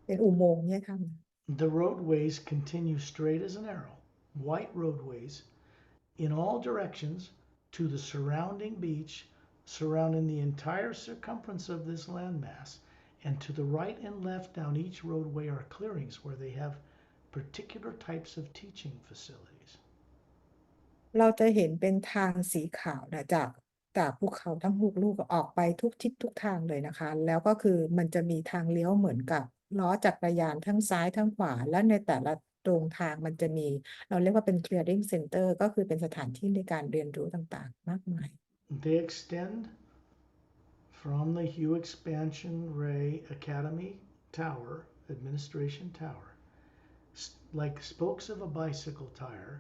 เป็นอุโมงค์เนี่ยถ้ำ The roadways continue straight as an arrow, white roadways in all directions to the surrounding beach, surrounding the entire circumference of this landmass. And to the right and left down each roadway are clearings where they have particular types of teaching facilities. เราจะเห็นเป็นทางสีขาวนะจากภูเขาทั้ง6 ลูกออกไปทุกทิศทุกทางเลยนะคะแล้วก็คือมันจะมีทางเลี้ยวเหมือนกับล้อจักรยานทั้งซ้ายทั้งขวาและในแต่ละตรงทางมันจะมีเราเรียกว่าเป็น clearing center ก็คือเป็นสถานที่ในการเรียนรู้ต่างๆมากมาย They extend from the Hugh Expansion Ray Academy Tower, Administration Tower, like spokes of a bicycle tire,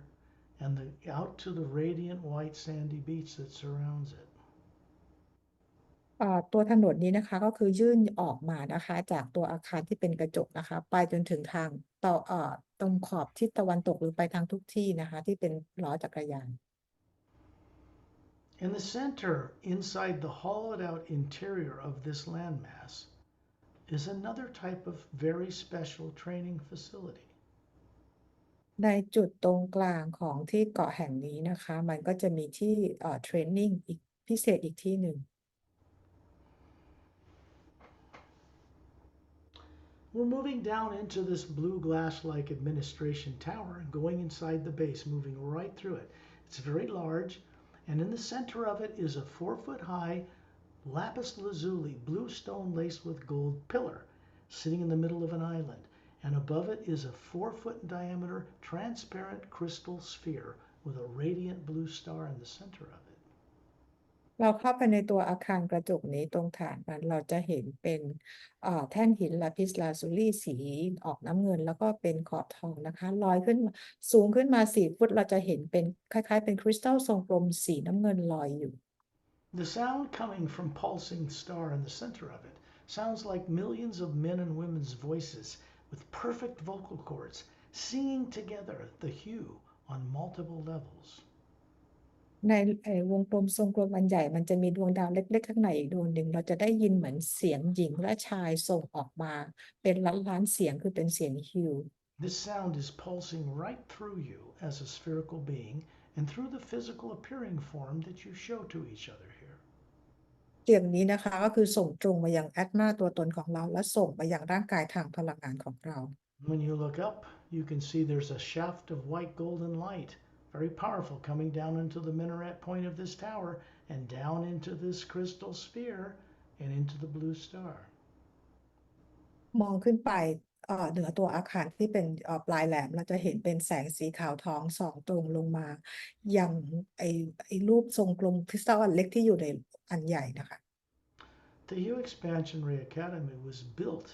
and out to the radiant white sandy beach that surrounds it. ตัวถนนนี้นะคะก็คือยื่นออกมานะคะจากตัวอาคารที่เป็นกระจกนะคะไปจนถึงทางต่อตรงขอบทิศตะวันตกหรือไปทางทุกที่นะคะที่เป็นล้อจักรยาน In the center, inside the hollowed out interior of this landmass, is another type of very special training facility. ในจุดตรงกลางของที่เกาะแห่งนี้นะคะมันก็จะมีที่เทรนนิ่งอีกพิเศษอีกที่หนึ่ง We're moving down into this blue glass-like administration tower and going inside the base, moving right through it. It's very large, and in the center of it is a 4-foot-high lapis lazuli, blue stone laced with gold pillar, sitting in the middle of an island. And above it is a 4-foot in diameter transparent crystal sphere with a radiant blue star in the center of it. เราเข้าไปในตัวอาคารกระจกนี้ตรงฐานมันเราจะเห็นเป็นแท่นหินลาพิสลาซูลี่สีออกน้ำเงินแล้วก็เป็นขอบทองนะคะลอยขึ้นมาสูงขึ้นมา4 ฟุตเราจะเห็นเป็นคล้ายๆเป็นคริสตัลทรงกลมสีน้ำเงินลอยอยู่ The sound coming from pulsing star in the center of it sounds like millions of men and women's voices with perfect vocal cords singing together the hue on multiple levels. ในวงกลมทรงกลมอันใหญ่มันจะมีดวงดาวเล็กๆข้างในอีกดวงหนึ่งเราจะได้ยินเหมือนเสียงหญิงและชายส่งออกมาเป็นล้านๆเสียงคือเป็นเสียงฮิว This sound is pulsing right through you as a spherical being and through the physical appearing form that you show to each other here. เสียงนี้นะคะก็คือส่งตรงมายังแอตมาตัวตนของเราและส่งไปยังร่างกายทางพลังงานของเรา When you look up, you can see there's a shaft of white golden light, very powerful, coming down into the minaret point of this tower and down into this crystal sphere and into the blue star. มองขึ้นไปเหนือตัวอาคารที่เป็นปลายแหลมเราจะเห็นเป็นแสงสีขาวทองส่องตรงลงมายังไอรูปทรงกลมคริสตัลอันเล็กที่อยู่ในอันใหญ่นะคะ The Hugh Expansion Ray Academy was built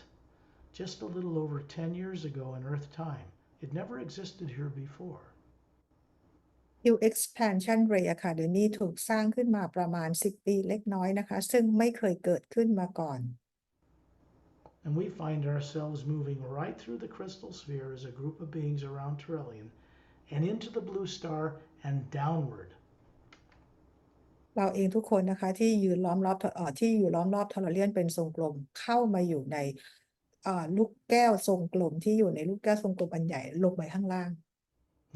just a little over 10 years ago in Earth time. It never existed here before. New Expansion Ray Academy ถูกสร้างขึ้นมาประมาณ10 ปีเล็กน้อยนะคะซึ่งไม่เคยเกิดขึ้นมาก่อน And we find ourselves moving right through the crystal sphere as a group of beings around Trillian and into the blue star and downward. เราเองทุกคนนะคะที่อยู่ล้อมรอบทอร์เรียนเป็นทรงกลมเข้ามาอยู่ในลูกแก้วทรงกลมที่อยู่ในลูกแก้วทรงกลมอันใหญ่ลงไปข้างล่าง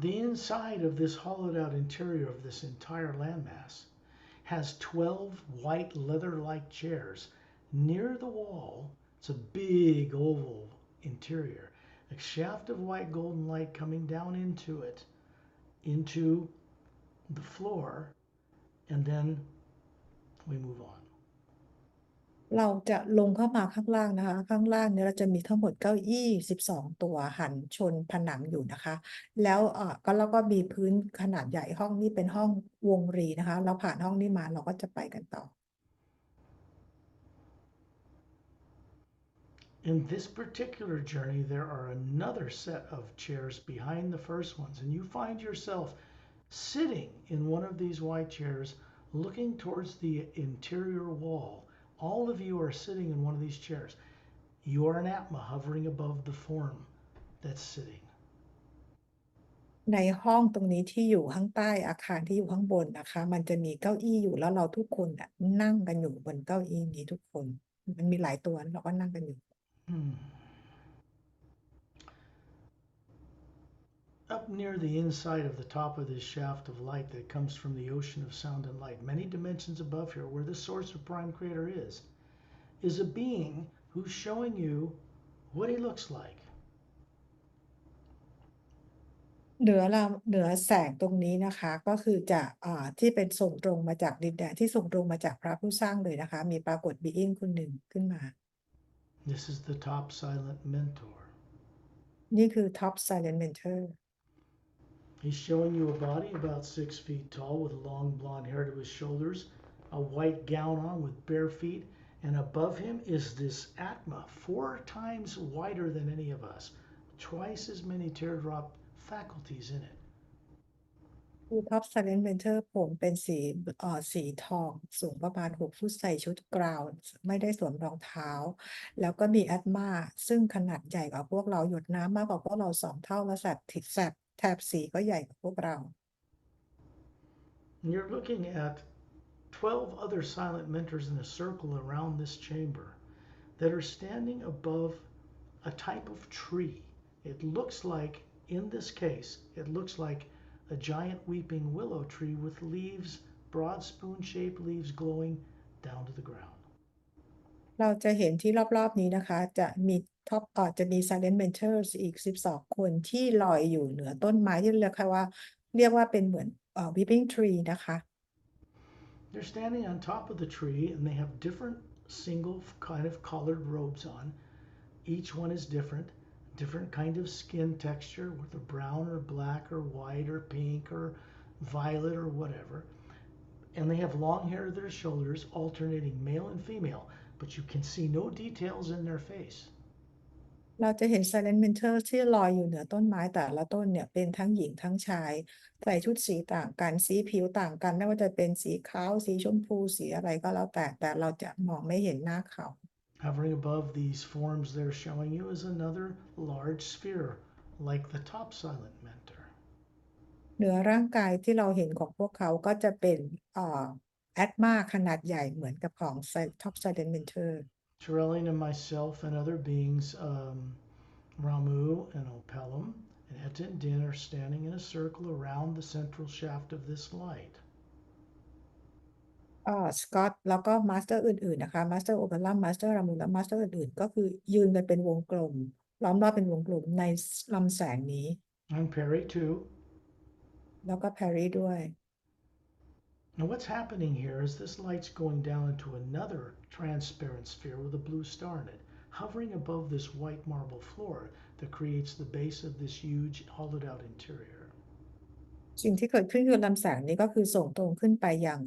The inside of this hollowed out interior of this entire landmass has 12 white leather-like chairs near the wall. It's a big oval interior. A shaft of white golden light coming down into it, into the floor, and then we move on. เราจะลงเข้ามาข้างล่างนะคะข้างล่างเนี่ยเราจะมีทั้งหมดเก้าอี้12ตัวหันชนผนังอยู่นะคะแล้วแล้วก็มีพื้นขนาดใหญ่ห้องนี้เป็นห้องวงรีนะคะเราผ่านห้องนี้มาเราก็จะไปกันต่อ In this particular journey, there are another set of chairs behind the first ones, and you find yourself sitting in one of these white chairs, looking towards the interior wall. All of you are sitting in one of these chairs. You are an Atma hovering above the form that's sitting. ในห้องตรงนี้ที่อยู่ข้างใต้อาคารที่อยู่ข้างบนนะคะมันจะมีเก้าอี้อยู่แล้วเราทุกคนนั่งกันอยู่บนเก้าอี้นี้ทุกคนมันมีหลายตัวเราก็นั่งกันอยู่ Up near the inside of the top of this shaft of light that comes from the ocean of sound and light, many dimensions above here, where the source of Prime Creator is a being who's showing you what he looks like. เหนือแสงตรงนี้นะคะก็คือจะที่เป็นส่งตรงมาจากดินแดนที่ส่งตรงมาจากพระผู้สร้างเลยนะคะมีปรากฏบีอิงคนหนึ่งขึ้นมา This is the top silent mentor. นี่คือ Top Silent Mentor He's showing you a body about 6 feet tall with long blonde hair to his shoulders, a white gown on with bare feet, and above him is this Atma, 4 times wider than any of us, twice as many teardrop faculties in it. คือ Top Silent Mentor ผมเป็นสีทองสูงประมาณ6 ฟุตใส่ชุดกราวน์ไม่ได้สวมรองเท้า แล้วก็มีแอตมาซึ่งขนาดใหญ่กว่าพวกเราหยดน้ำมากกว่าพวกเรา2 เท่าและแถบสีก็ใหญ่กว่าพวกเรา And you're looking at 12 other silent mentors in a circle around this chamber that are standing above a type of tree. It looks like, in this case, it looks like a giant weeping willow tree with leaves, broad spoon shaped leaves glowing down to the ground. เราจะเห็นที่รอบๆนี้นะคะจะมี Silent Mentors อีก12 คนที่ลอยอยู่เหนือต้นไม้ที่เรียกว่าเป็นเหมือนWeeping Tree นะคะ They're standing on top of the tree and they have different single kind of colored robes on. Each one is different kind of skin texture, whether brown or black or white or pink or violet or whatever. And they have long hair to their shoulders, alternating male and female, but you can see no details in their face. เราจะเห็น Silent Mentor ที่ลอยอยู่เหนือต้นไม้แต่ละต้นเนี่ยเป็นทั้งหญิงทั้งชายใส่ชุดสีต่างกันสีผิวต่างกันไม่ว่าจะเป็นสีขาวสีชมพูสีอะไรก็แล้วแต่เราจะมองไม่เห็นหน้าเขา Hovering above these forms they're showing you is another large sphere, like the top silent mentor. เหนือร่างกายที่เราเห็นของพวกเขาก็จะเป็นแอตมาขนาดใหญ่เหมือนกับของ Top Silent Mentor Trelling and myself and other beings, Ramu and Opelum and Et and Din are standing in a circle around the central shaft of this light. สกอตแล้วก็มาสเตอร์อื่นๆนะคะมาสเตอร์โอเปร่ามาสเตอร์รามูและมาสเตอร์อื่นๆก็คือยืนกันเป็นวงกลมล้อมรอบเป็นวงกลมในลำแสงนี้ I'm Perry too. แล้วก็แพรรี่ด้วย Now what's happening here is this light's going down into another transparent sphere with a blue star in it, hovering above this white marble floor that creates the base of this huge hollowed out interior. สิ่งที่เกิดขึ้นคือลำแสงนี้ก็คือส่งตรงขึ้นไปอย่าง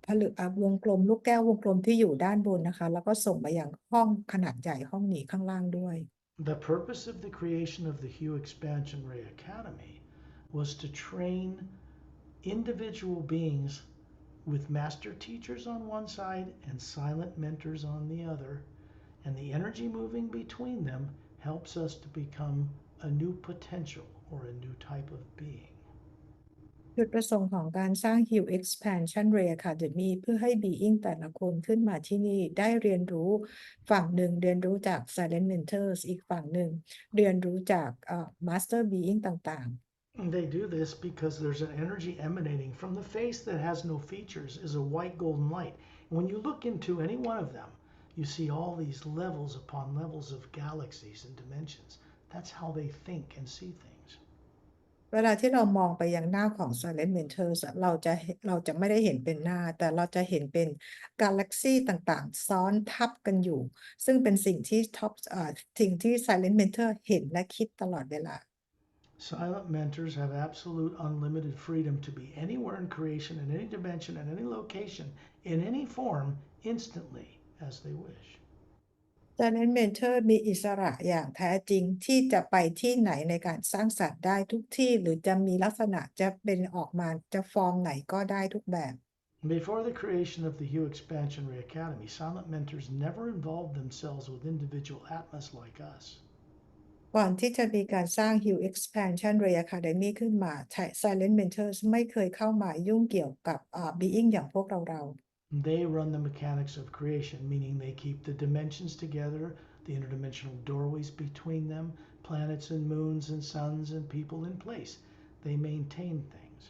ผลึกวงกลมลูกแก้ววงกลมที่อยู่ด้านบนนะคะแล้วก็ส่งมาอย่างห้องขนาดใหญ่ห้องนี้ข้างล่างด้วย The purpose of the creation of the Hue Expansion Ray Academy was to train individual beings with master teachers on one side and silent mentors on the other, and the energy moving between them helps us to become a new potential or a new type of being. จุดประสงค์ของการสร้าง Hue Expansion Ray Academy เพื่อให้ Being แต่ละคนขึ้นมาที่นี่ได้เรียนรู้ฝั่งหนึ่งเรียนรู้จาก Silent Mentors อีกฝั่งหนึ่งเรียนรู้จากMaster Being ต่างๆ And they do this because there's an energy emanating from the face that has no features is a white golden light. And when you look into any one of them, you see all these levels upon levels of galaxies and dimensions. That's how they think and see things. เวลาที่เรามองไปยังหน้าของ Silent Mentors เราจะไม่ได้เห็นเป็นหน้าแต่เราจะเห็นเป็นกาแล็กซีต่างๆซ้อนทับกันอยู่ซึ่งเป็นสิ่งที่ Silent Mentor เห็นและคิดตลอดเวลา Silent mentors have absolute unlimited freedom to be anywhere in creation, in any dimension, in any location, in any form, instantly, as they wish. Silent Mentor มีอิสระอย่างแท้จริงที่จะไปที่ไหนในการสร้างสรรค์ได้ทุกที่หรือจะมีลักษณะจะเป็นออกมาจะฟอร์มไหนก็ได้ทุกแบบ Before the creation of the Hue Expansion Ray Academy, silent mentors never involved themselves with individual atmas like us. ก่อนที่จะมีการสร้าง Hue Expansion Ray Academy ขึ้นมา Silent Mentors ไม่เคยเข้ามายุ่งเกี่ยวกับBeing อย่างพวกเรา They run the mechanics of creation, meaning they keep the dimensions together, the interdimensional doorways between them, planets and moons and suns and people in place. They maintain things.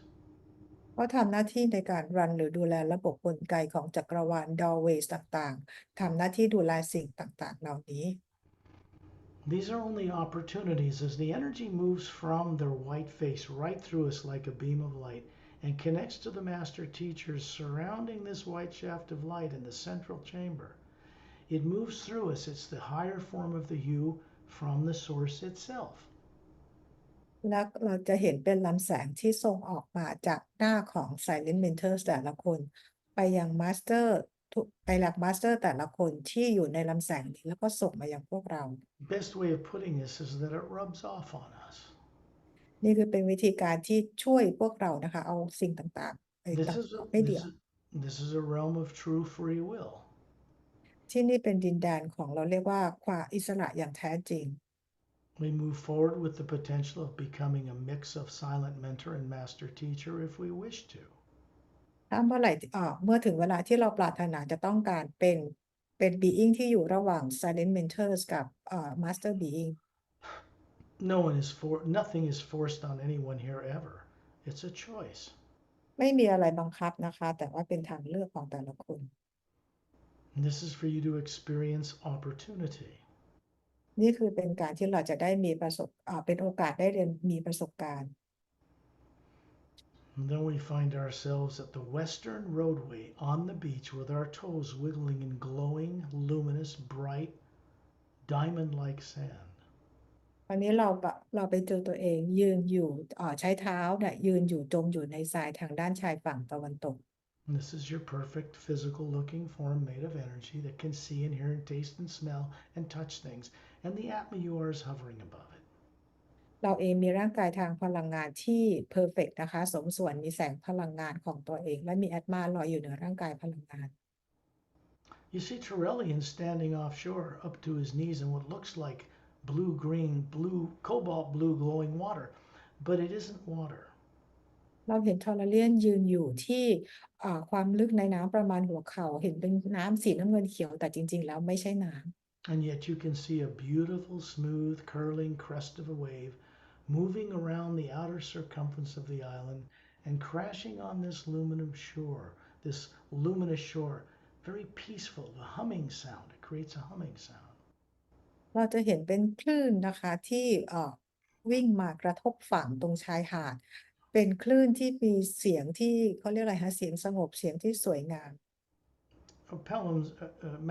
เขาทำหน้าที่ในการรันหรือดูแลระบบกลไกของจักรวาล Doorways ต่างๆทำหน้าที่ดูแลสิ่งต่างๆเหล่านี้ These are only opportunities as the energy moves from their white face right through us like a beam of light and connects to the master teachers surrounding this white shaft of light in the central chamber. It moves through us. It's the higher form of the you from the source itself. แล้วเราจะเห็นเป็นลำแสงที่ส่งออกมาจากหน้าของ Silent Mentors แต่ละคนไปยังมาสเตอร์ไปยังมาสเตอร์แต่ละคนที่อยู่ในลำแสงนี้แล้วก็ส่งมายังพวกเรา Best way of putting this is that it rubs off on us. นี่คือเป็นวิธีการที่ช่วยพวกเรานะคะเอาสิ่งต่างๆไปตั This ด is a, ไม่เดี this ยว is this is a realm of true free will. ที่นี่เป็นดินแดนของเราเรียกว่าความอิสระอย่างแท้จริง We move forward with the potential of becoming a mix of silent mentor and master teacher if we wish to. ถ้าเมื่อไหร่เมื่อถึงเวลาที่เราปรารถนาจะต้องการเป็น being ที่อยู่ระหว่าง silent mentors กับmaster being Nothing is forced on anyone here ever. It's a choice. ไม่มีอะไรบังคับนะคะแต่ว่าเป็นทางเลือกของแต่ละคน And this is for you to experience opportunity. นี่คือเป็นการที่เราจะได้มีเป็นโอกาสได้เรียนมีประสบการณ์ And then we find ourselves at the western roadway on the beach with our toes wiggling in glowing, luminous, bright, diamond-like sand. วันนี้เราไปเจอตัวเองยืนอยู่ใช้เท้าเนี่ยยืนอยู่จมอยู่ในทรายทางด้านชายฝั่งตะวันตก And this is your perfect physical looking form made of energy that can see and hear and taste and smell and touch things. And the Atma you are is hovering above it. เราเองมีร่างกายทางพลังงานที่เพอร์เฟกต์นะคะสมส่วนมีแสงพลังงานของตัวเองและมีแอตมาลอยอยู่เหนือร่างกายพลังงาน You see Turellian standing offshore up to his knees in what looks like blue, green, blue, cobalt blue glowing water, but it isn't water. เราเห็นทอร์เรียนยืนอยู่ที่ความลึกในน้ำประมาณหัวเข่าเห็นเป็นน้ำสีน้ำเงินเขียวแต่จริงๆแล้วไม่ใช่น้ำ And yet you can see a beautiful, smooth, curling crest of a wave moving around the outer circumference of the island and crashing on this luminous shore, very peaceful, a humming sound. It creates a humming sound. เราจะเห็นเป็นคลื่นนะคะที่วิ่งมากระทบฝั่งตรงชายหาดเป็นคลื่นที่มีเสียงที่เขาเรียกอะไรคะเสียงสงบเสียงที่สวยงาม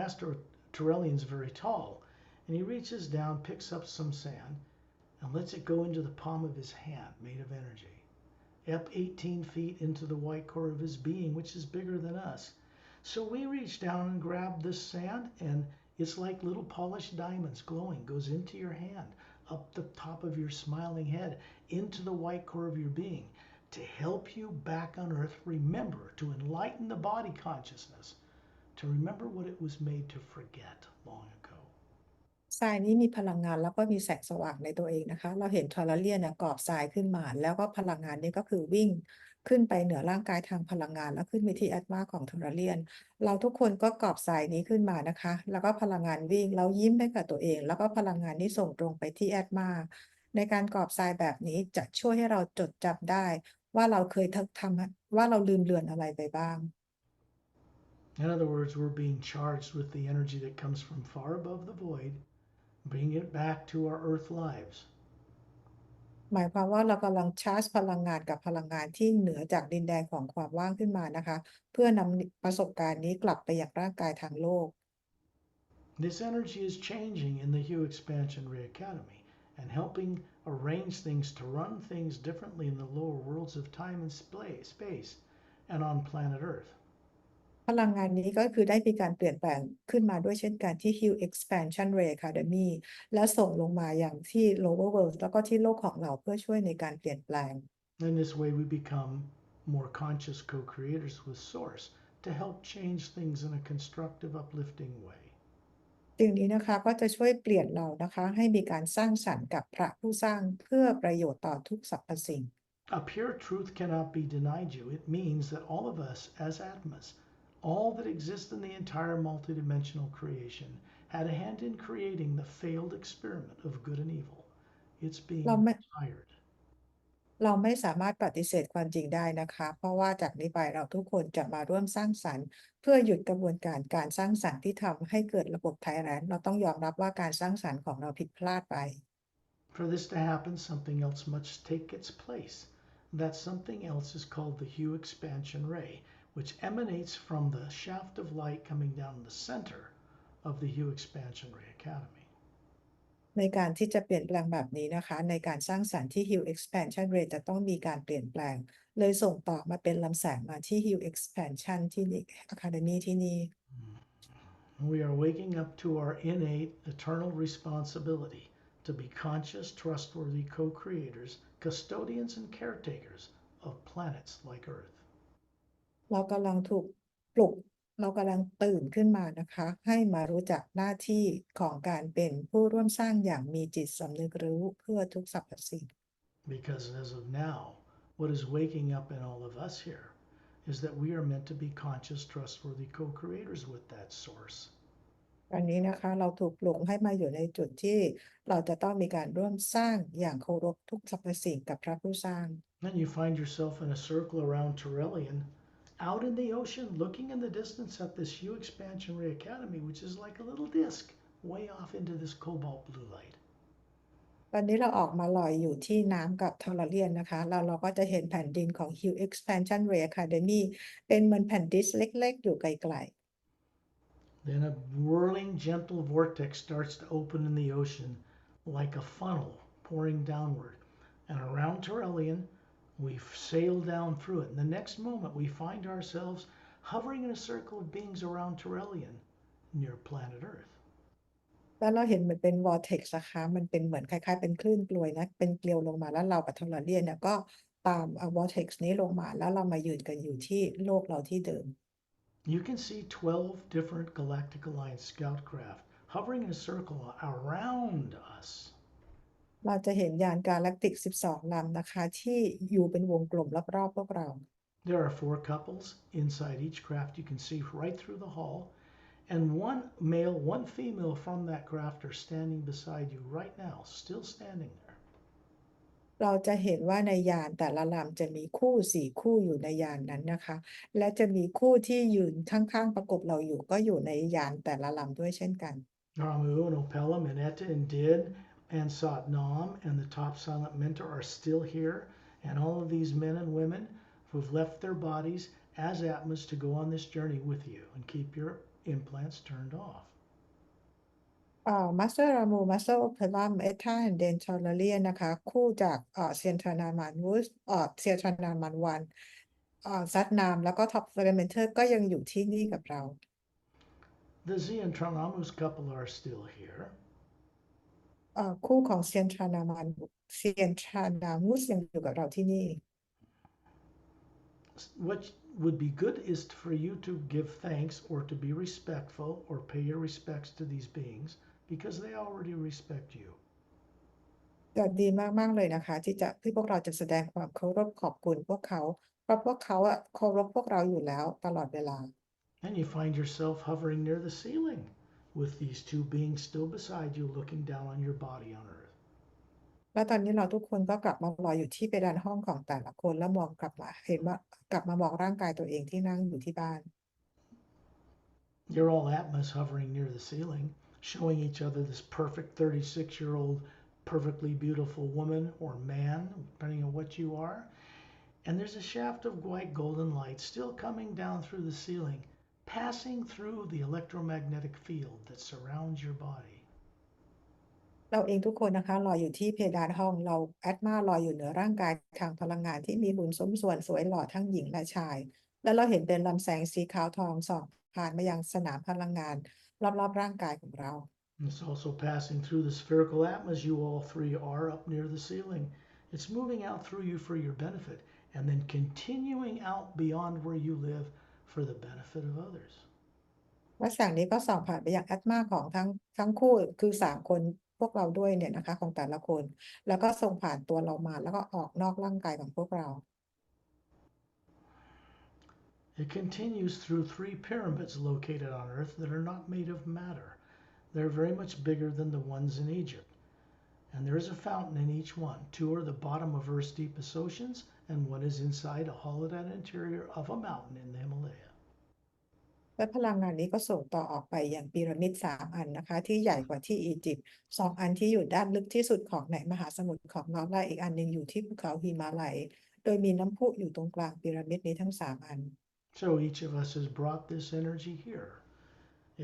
Master Turellian is very tall, and he reaches down, picks up some sand, and lets it go into the palm of his hand, made of energy, up 18 feet into the white core of his being, which is bigger than us. So we reach down and grab this sand, and it's like little polished diamonds glowing, goes into your hand, up the top of your smiling head, into the white core of your being, to help you back on earth remember to enlighten the body consciousness, to remember what it was made to forget long ago. ทรายนี้มีพลังงานแล้วก็มีแสงสว่างในตัวเองนะคะเราเห็นทอร์เรียนกรอบทรายขึ้นมาแล้วก็พลังงานนี้ก็คือวิ่งขึ้นไปเหนือร่างกายทางพลังงานแล้วขึ้นไปที่แอตมาของทอร์เรียนเราทุกคนก็กรอบทรายนี้ขึ้นมานะคะแล้วก็พลังงานวิ่งเรายิ้มให้กับตัวเองแล้วก็พลังงานนี้ส่งตรงไปที่แอตมาในการกรอบทรายแบบนี้จะช่วยให้เราจดจำได้ว่าเราเคยทำว่าเราลืมเลือนอะไรไปบ้าง In other words, we're being charged with the energy that comes from far above the void, bringing it back to our earth lives. หมายความว่าเรากำลังชาร์จพลังงานกับพลังงานที่เหนือจากดินแดนของความว่างขึ้นมานะคะเพื่อนำประสบการณ์นี้กลับไปยังร่างกายทางโลก This energy is changing in the Hue Expansion Ray Academy and helping arrange things to run things differently in the lower worlds of time and space and on planet Earth. พลังงานนี้ก็คือได้มีการเปลี่ยนแปลงขึ้นมาด้วยเช่นกันที่ Hue Expansion Ray Academy และส่งลงมาอย่างที่ Lower World แล้วก็ที่โลกของเราเพื่อช่วยในการเปลี่ยนแปลง In this way, we become more conscious co-creators with Source to help change things in a constructive, uplifting way. สิ่งนี้นะคะก็จะช่วยเปลี่ยนเรานะคะให้มีการสร้างสรรค์กับพระผู้สร้างเพื่อประโยชน์ต่อทุกสรรพสิ่ง A pure truth cannot be denied you. It means that all of us as Atmas, all that exists in the entire multidimensional creation, had a hand in creating the failed experiment of good and evil. It's being เราไม่ tired. เราไม่สามารถปฏิเสธความจริงได้นะคะเพราะว่าจากนี้ไปเราทุกคนจะมาร่วมสร้างสรรค์เพื่อหยุดกระบวนการการสร้างสรรค์ที่ทำให้เกิดระบบไทยแลนด์เราต้องยอมรับว่าการสร้างสรรค์ของเราผิดพลาดไป For this to happen, something else must take its place. That something else is called the Hue expansion ray, which emanates from the shaft of light coming down the center of the Hue expansion ray academy. ในการที่จะเปลี่ยนแปลงแบบนี้นะคะในการสร้างสรรค์ที่ Hue expansion rate จะต้องมีการเปลี่ยนแปลงเลยส่งต่อมาเป็นลำแสงมาที่ Hue expansion ที่นี่ Academy ที่นี่ We are waking up to our innate eternal responsibility to be conscious, trustworthy co creators, custodians, and caretakers of planets like Earth. เรากำลังถูกปลุกเรากำลังตื่นขึ้นมานะคะให้มารู้จักหน้าที่ของการเป็นผู้ร่วมสร้างอย่างมีจิตสำนึกรู้เพื่อทุกสรรพสิ่ง Because as of now, what is waking up in all of us here is that we are meant to be conscious, trustworthy co creators with that source. ตอนนี้นะคะเราถูกปลุกให้มาอยู่ในจุดที่เราจะต้องมีการร่วมสร้างอย่างเคารพทุกสรรพสิ่งกับพระผู้สร้าง Then you find yourself in a circle around Turellian, out in the ocean, looking in the distance at this Hue Expansion Ray Academy, which is like a little disc way off into this cobalt blue light. ตอนนี้เราออกมาลอยอยู่ที่น้ำกับทอร์เรียนนะคะเราก็จะเห็นแผ่นดินของ Hue Expansion Ray Academy เป็นเหมือนแผ่นดิสเล็กๆอยู่ไกล Then a whirling, gentle vortex starts to open in the ocean like a funnel pouring downward. And around Turellian, we sail down through it. And the next moment, we find ourselves hovering in a circle of beings around Turellian near planet Earth. ๆแล้วเราเห็นเหมือนเป็น vortex นะคะมันเป็นเหมือนคล้ายๆเป็นคลื่นกลวยนะเป็นเกลียวลงมาแล้วเรากับทอร์เรียนเนี่ยก็ตามvortex นี้ลงมาแล้วเรามายืนกันอยู่ที่โลกเราที่เดิม You can see 12 different Galactic Alliance scout craft hovering in a circle around us. เราจะเห็นยานกาแล็กติก 12 ลำนะคะที่อยู่เป็นวงกลมรอบๆพวกเรา There are 4 couples inside each craft. You can see right through the hall. And one male, one female from that craft are standing beside you right now, still standing there. เราจะเห็นว่าในยานแต่ละลำจะมีคู่4คู่อยู่ในยานนั้นนะคะและจะมีคู่ที่ยืนข้างๆประกบเราอยู่ก็อยู่ในยานแต่ละลำด้วยเช่นกัน Ramu and Opelum and Etta and Did and Sat Nam and the top silent mentor are still here. And all of these men and women who've left their bodies as Atmas to go on this journey with you and keep your implants turned off. มาสเตอร์รามูมาสเตอร์โอเพลัมเอธาเดนชอร์เลียนนะคะคู่จากเซียนทรานามานวูสเซียนทรานามานวันซัดนามแล้วก็ท็อปเฟรเมนเทอร์ก็ยังอยู่ที่นี่กับเรา The Z and Tranamus couple are still here. คู่ของเซียนทรานามานเซียนทรานามูสยังอยู่กับเราที่นี่ What would be good is for you to give thanks or to be respectful or pay your respects to these beings because they already respect you. จะดีมากๆเลยนะคะที่พวกเราจะแสดงความเคารพขอบคุณพวกเขาเพราะพวกเขาเคารพพวกเราอยู่แล้วตลอดเวลา And you find yourself hovering near the ceiling with these 2 beings still beside you looking down on your body on Earth. แล้วตอนนี้เราทุกคนก็กลับมารออยู่ที่เพดานห้องของแต่ละคนแล้วมองกลับมาเห็นว่ากลับมามองร่างกายตัวเองที่นั่งอยู่ที่บ้าน You're all Atmas hovering near the ceiling, showing each other this perfect 36-year-old, perfectly beautiful woman or man, depending on what you are. And there's a shaft of white golden light still coming down through the ceiling, passing through the electromagnetic field that surrounds your body. เราเองทุกคนนะคะรออยู่ที่เพดานห้องเราแอดมารออยู่เหนือร่างกายทางพลังงานที่มีบุญสมส่วนสวยหล่อทั้งหญิงและชายแล้วเราเห็นเป็นลำแสงสีขาวทองส่องผ่านมายังสนามพลังงานรอบๆร่างกายของเรา And it's also passing through the spherical atmosphere you all 3 are up near the ceiling. It's moving out through you for your benefit and then continuing out beyond where you live for the benefit of others. และแสงนี้ก็ส่องผ่านไปยังแอดมาของทั้งคู่คือ3 คนพวกเราด้วยเนี่ยนะคะของแต่ละคนแล้วก็ส่งผ่านตัวเรามาแล้วก็ออกนอกร่างกายของพวกเรา It continues through 3 pyramids located on Earth that are not made of matter. They're very much bigger than the ones in Egypt. And there is a fountain in each one. Two are the bottom of Earth's deepest oceans, and one is inside a hollowed out interior of a mountain in the Himalaya. และพลังงานนี้ก็ส่งต่อออกไปยังพีระมิด3 อันนะคะที่ใหญ่กว่าที่อียิปต์2 อันที่อยู่ด้านลึกที่สุดของในมหาสมุทรของเราและอีกอันหนึ่งอยู่ที่ภูเขาหิมาลัยโดยมีน้ำพุอยู่ตรงกลางพีระมิดนี้ทั้ง3 อัน So each of us has brought this energy here.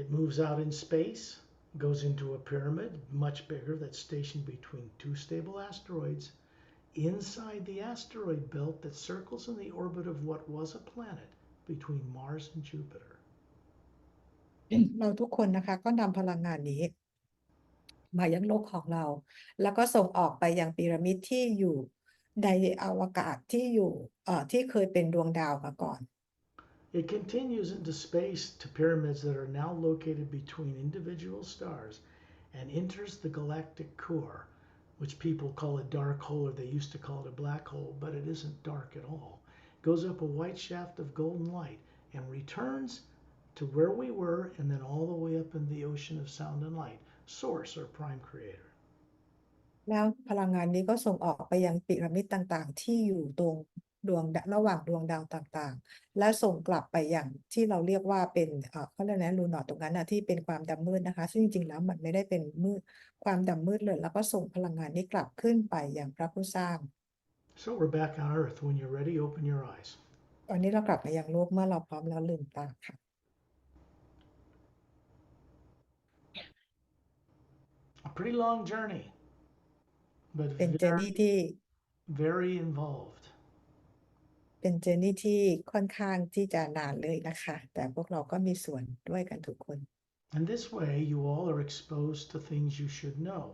It moves out in space, goes into a pyramid much bigger that's stationed between two stable asteroids inside the asteroid belt that circles in the orbit of what was a planet between Mars and Jupiter. เราทุกคนนะคะก็นำพลังงานนี้มายังโลกของเราแล้วก็ส่งออกไปยังพีระมิดที่อยู่ในอวกาศที่อยู่ที่เคยเป็นดวงดาวมาก่อน It continues into space to pyramids that are now located between individual stars and enters the galactic core, which people call a dark hole, or they used to call it a black hole, but it isn't dark at all. It goes up a white shaft of golden light and returns to where we were and then all the way up in the ocean of sound and light, source or prime creator. แล้วพลังงานนี้ก็ส่งออกไปยังพีระมิดต่างๆที่อยู่ตรงระหว่างดวงดาวต่างๆและส่งกลับไปอย่างที่เราเรียกว่าเป็นเขาเรียกนะรูนอตตรงนั้นนะที่เป็นความดำมืดนะคะซึ่งจริงๆแล้วมันไม่ได้เป็นมืดความดำมืดเลยแล้วก็ส่งพลังงานนี้กลับขึ้นไปอย่างพระผู้สร้าง So we're back on Earth. When you're ready, open your eyes. ตอนนี้เรากลับมายังโลกเมื่อเราพร้อมแล้วลืมตาค่ะ A pretty long journey, but เป็นเจอร์นี่ที่ very involved. เป็นเจอร์นี่ที่ค่อนข้างที่จะนานเลยนะคะแต่พวกเราก็มีส่วนด้วยกันทุกคน And this way, you all are exposed to things you should know.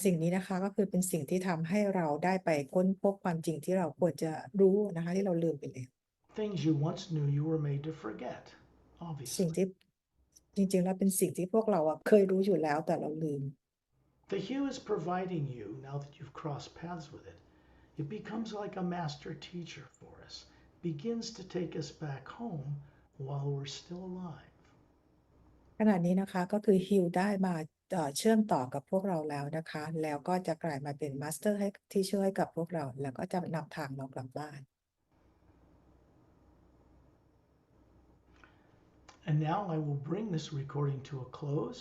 สิ่งนี้นะคะก็คือเป็นสิ่งที่ทำให้เราได้ไปค้นพบความจริงที่เราควรจะรู้นะคะที่เราลืมไปแล้ว Things you once knew you were made to forget, สิ่ง obviously. ที่จริงๆแล้วเป็นสิ่งที่พวกเราเคยรู้อยู่แล้วแต่เราลืม The hue is providing you, now that you've crossed paths with it. It becomes like a master teacher for us, begins to take us back home while we're still alive. ขณะนี้นะคะก็คือฮิวได้มาเชื่อมต่อกับพวกเราแล้วนะคะแล้วก็จะกลายมาเป็นมาสเตอร์ให้ที่ช่วยกับพวกเราแล้วก็จะนำทางเรากลับบ้าน And now I will bring this recording to a close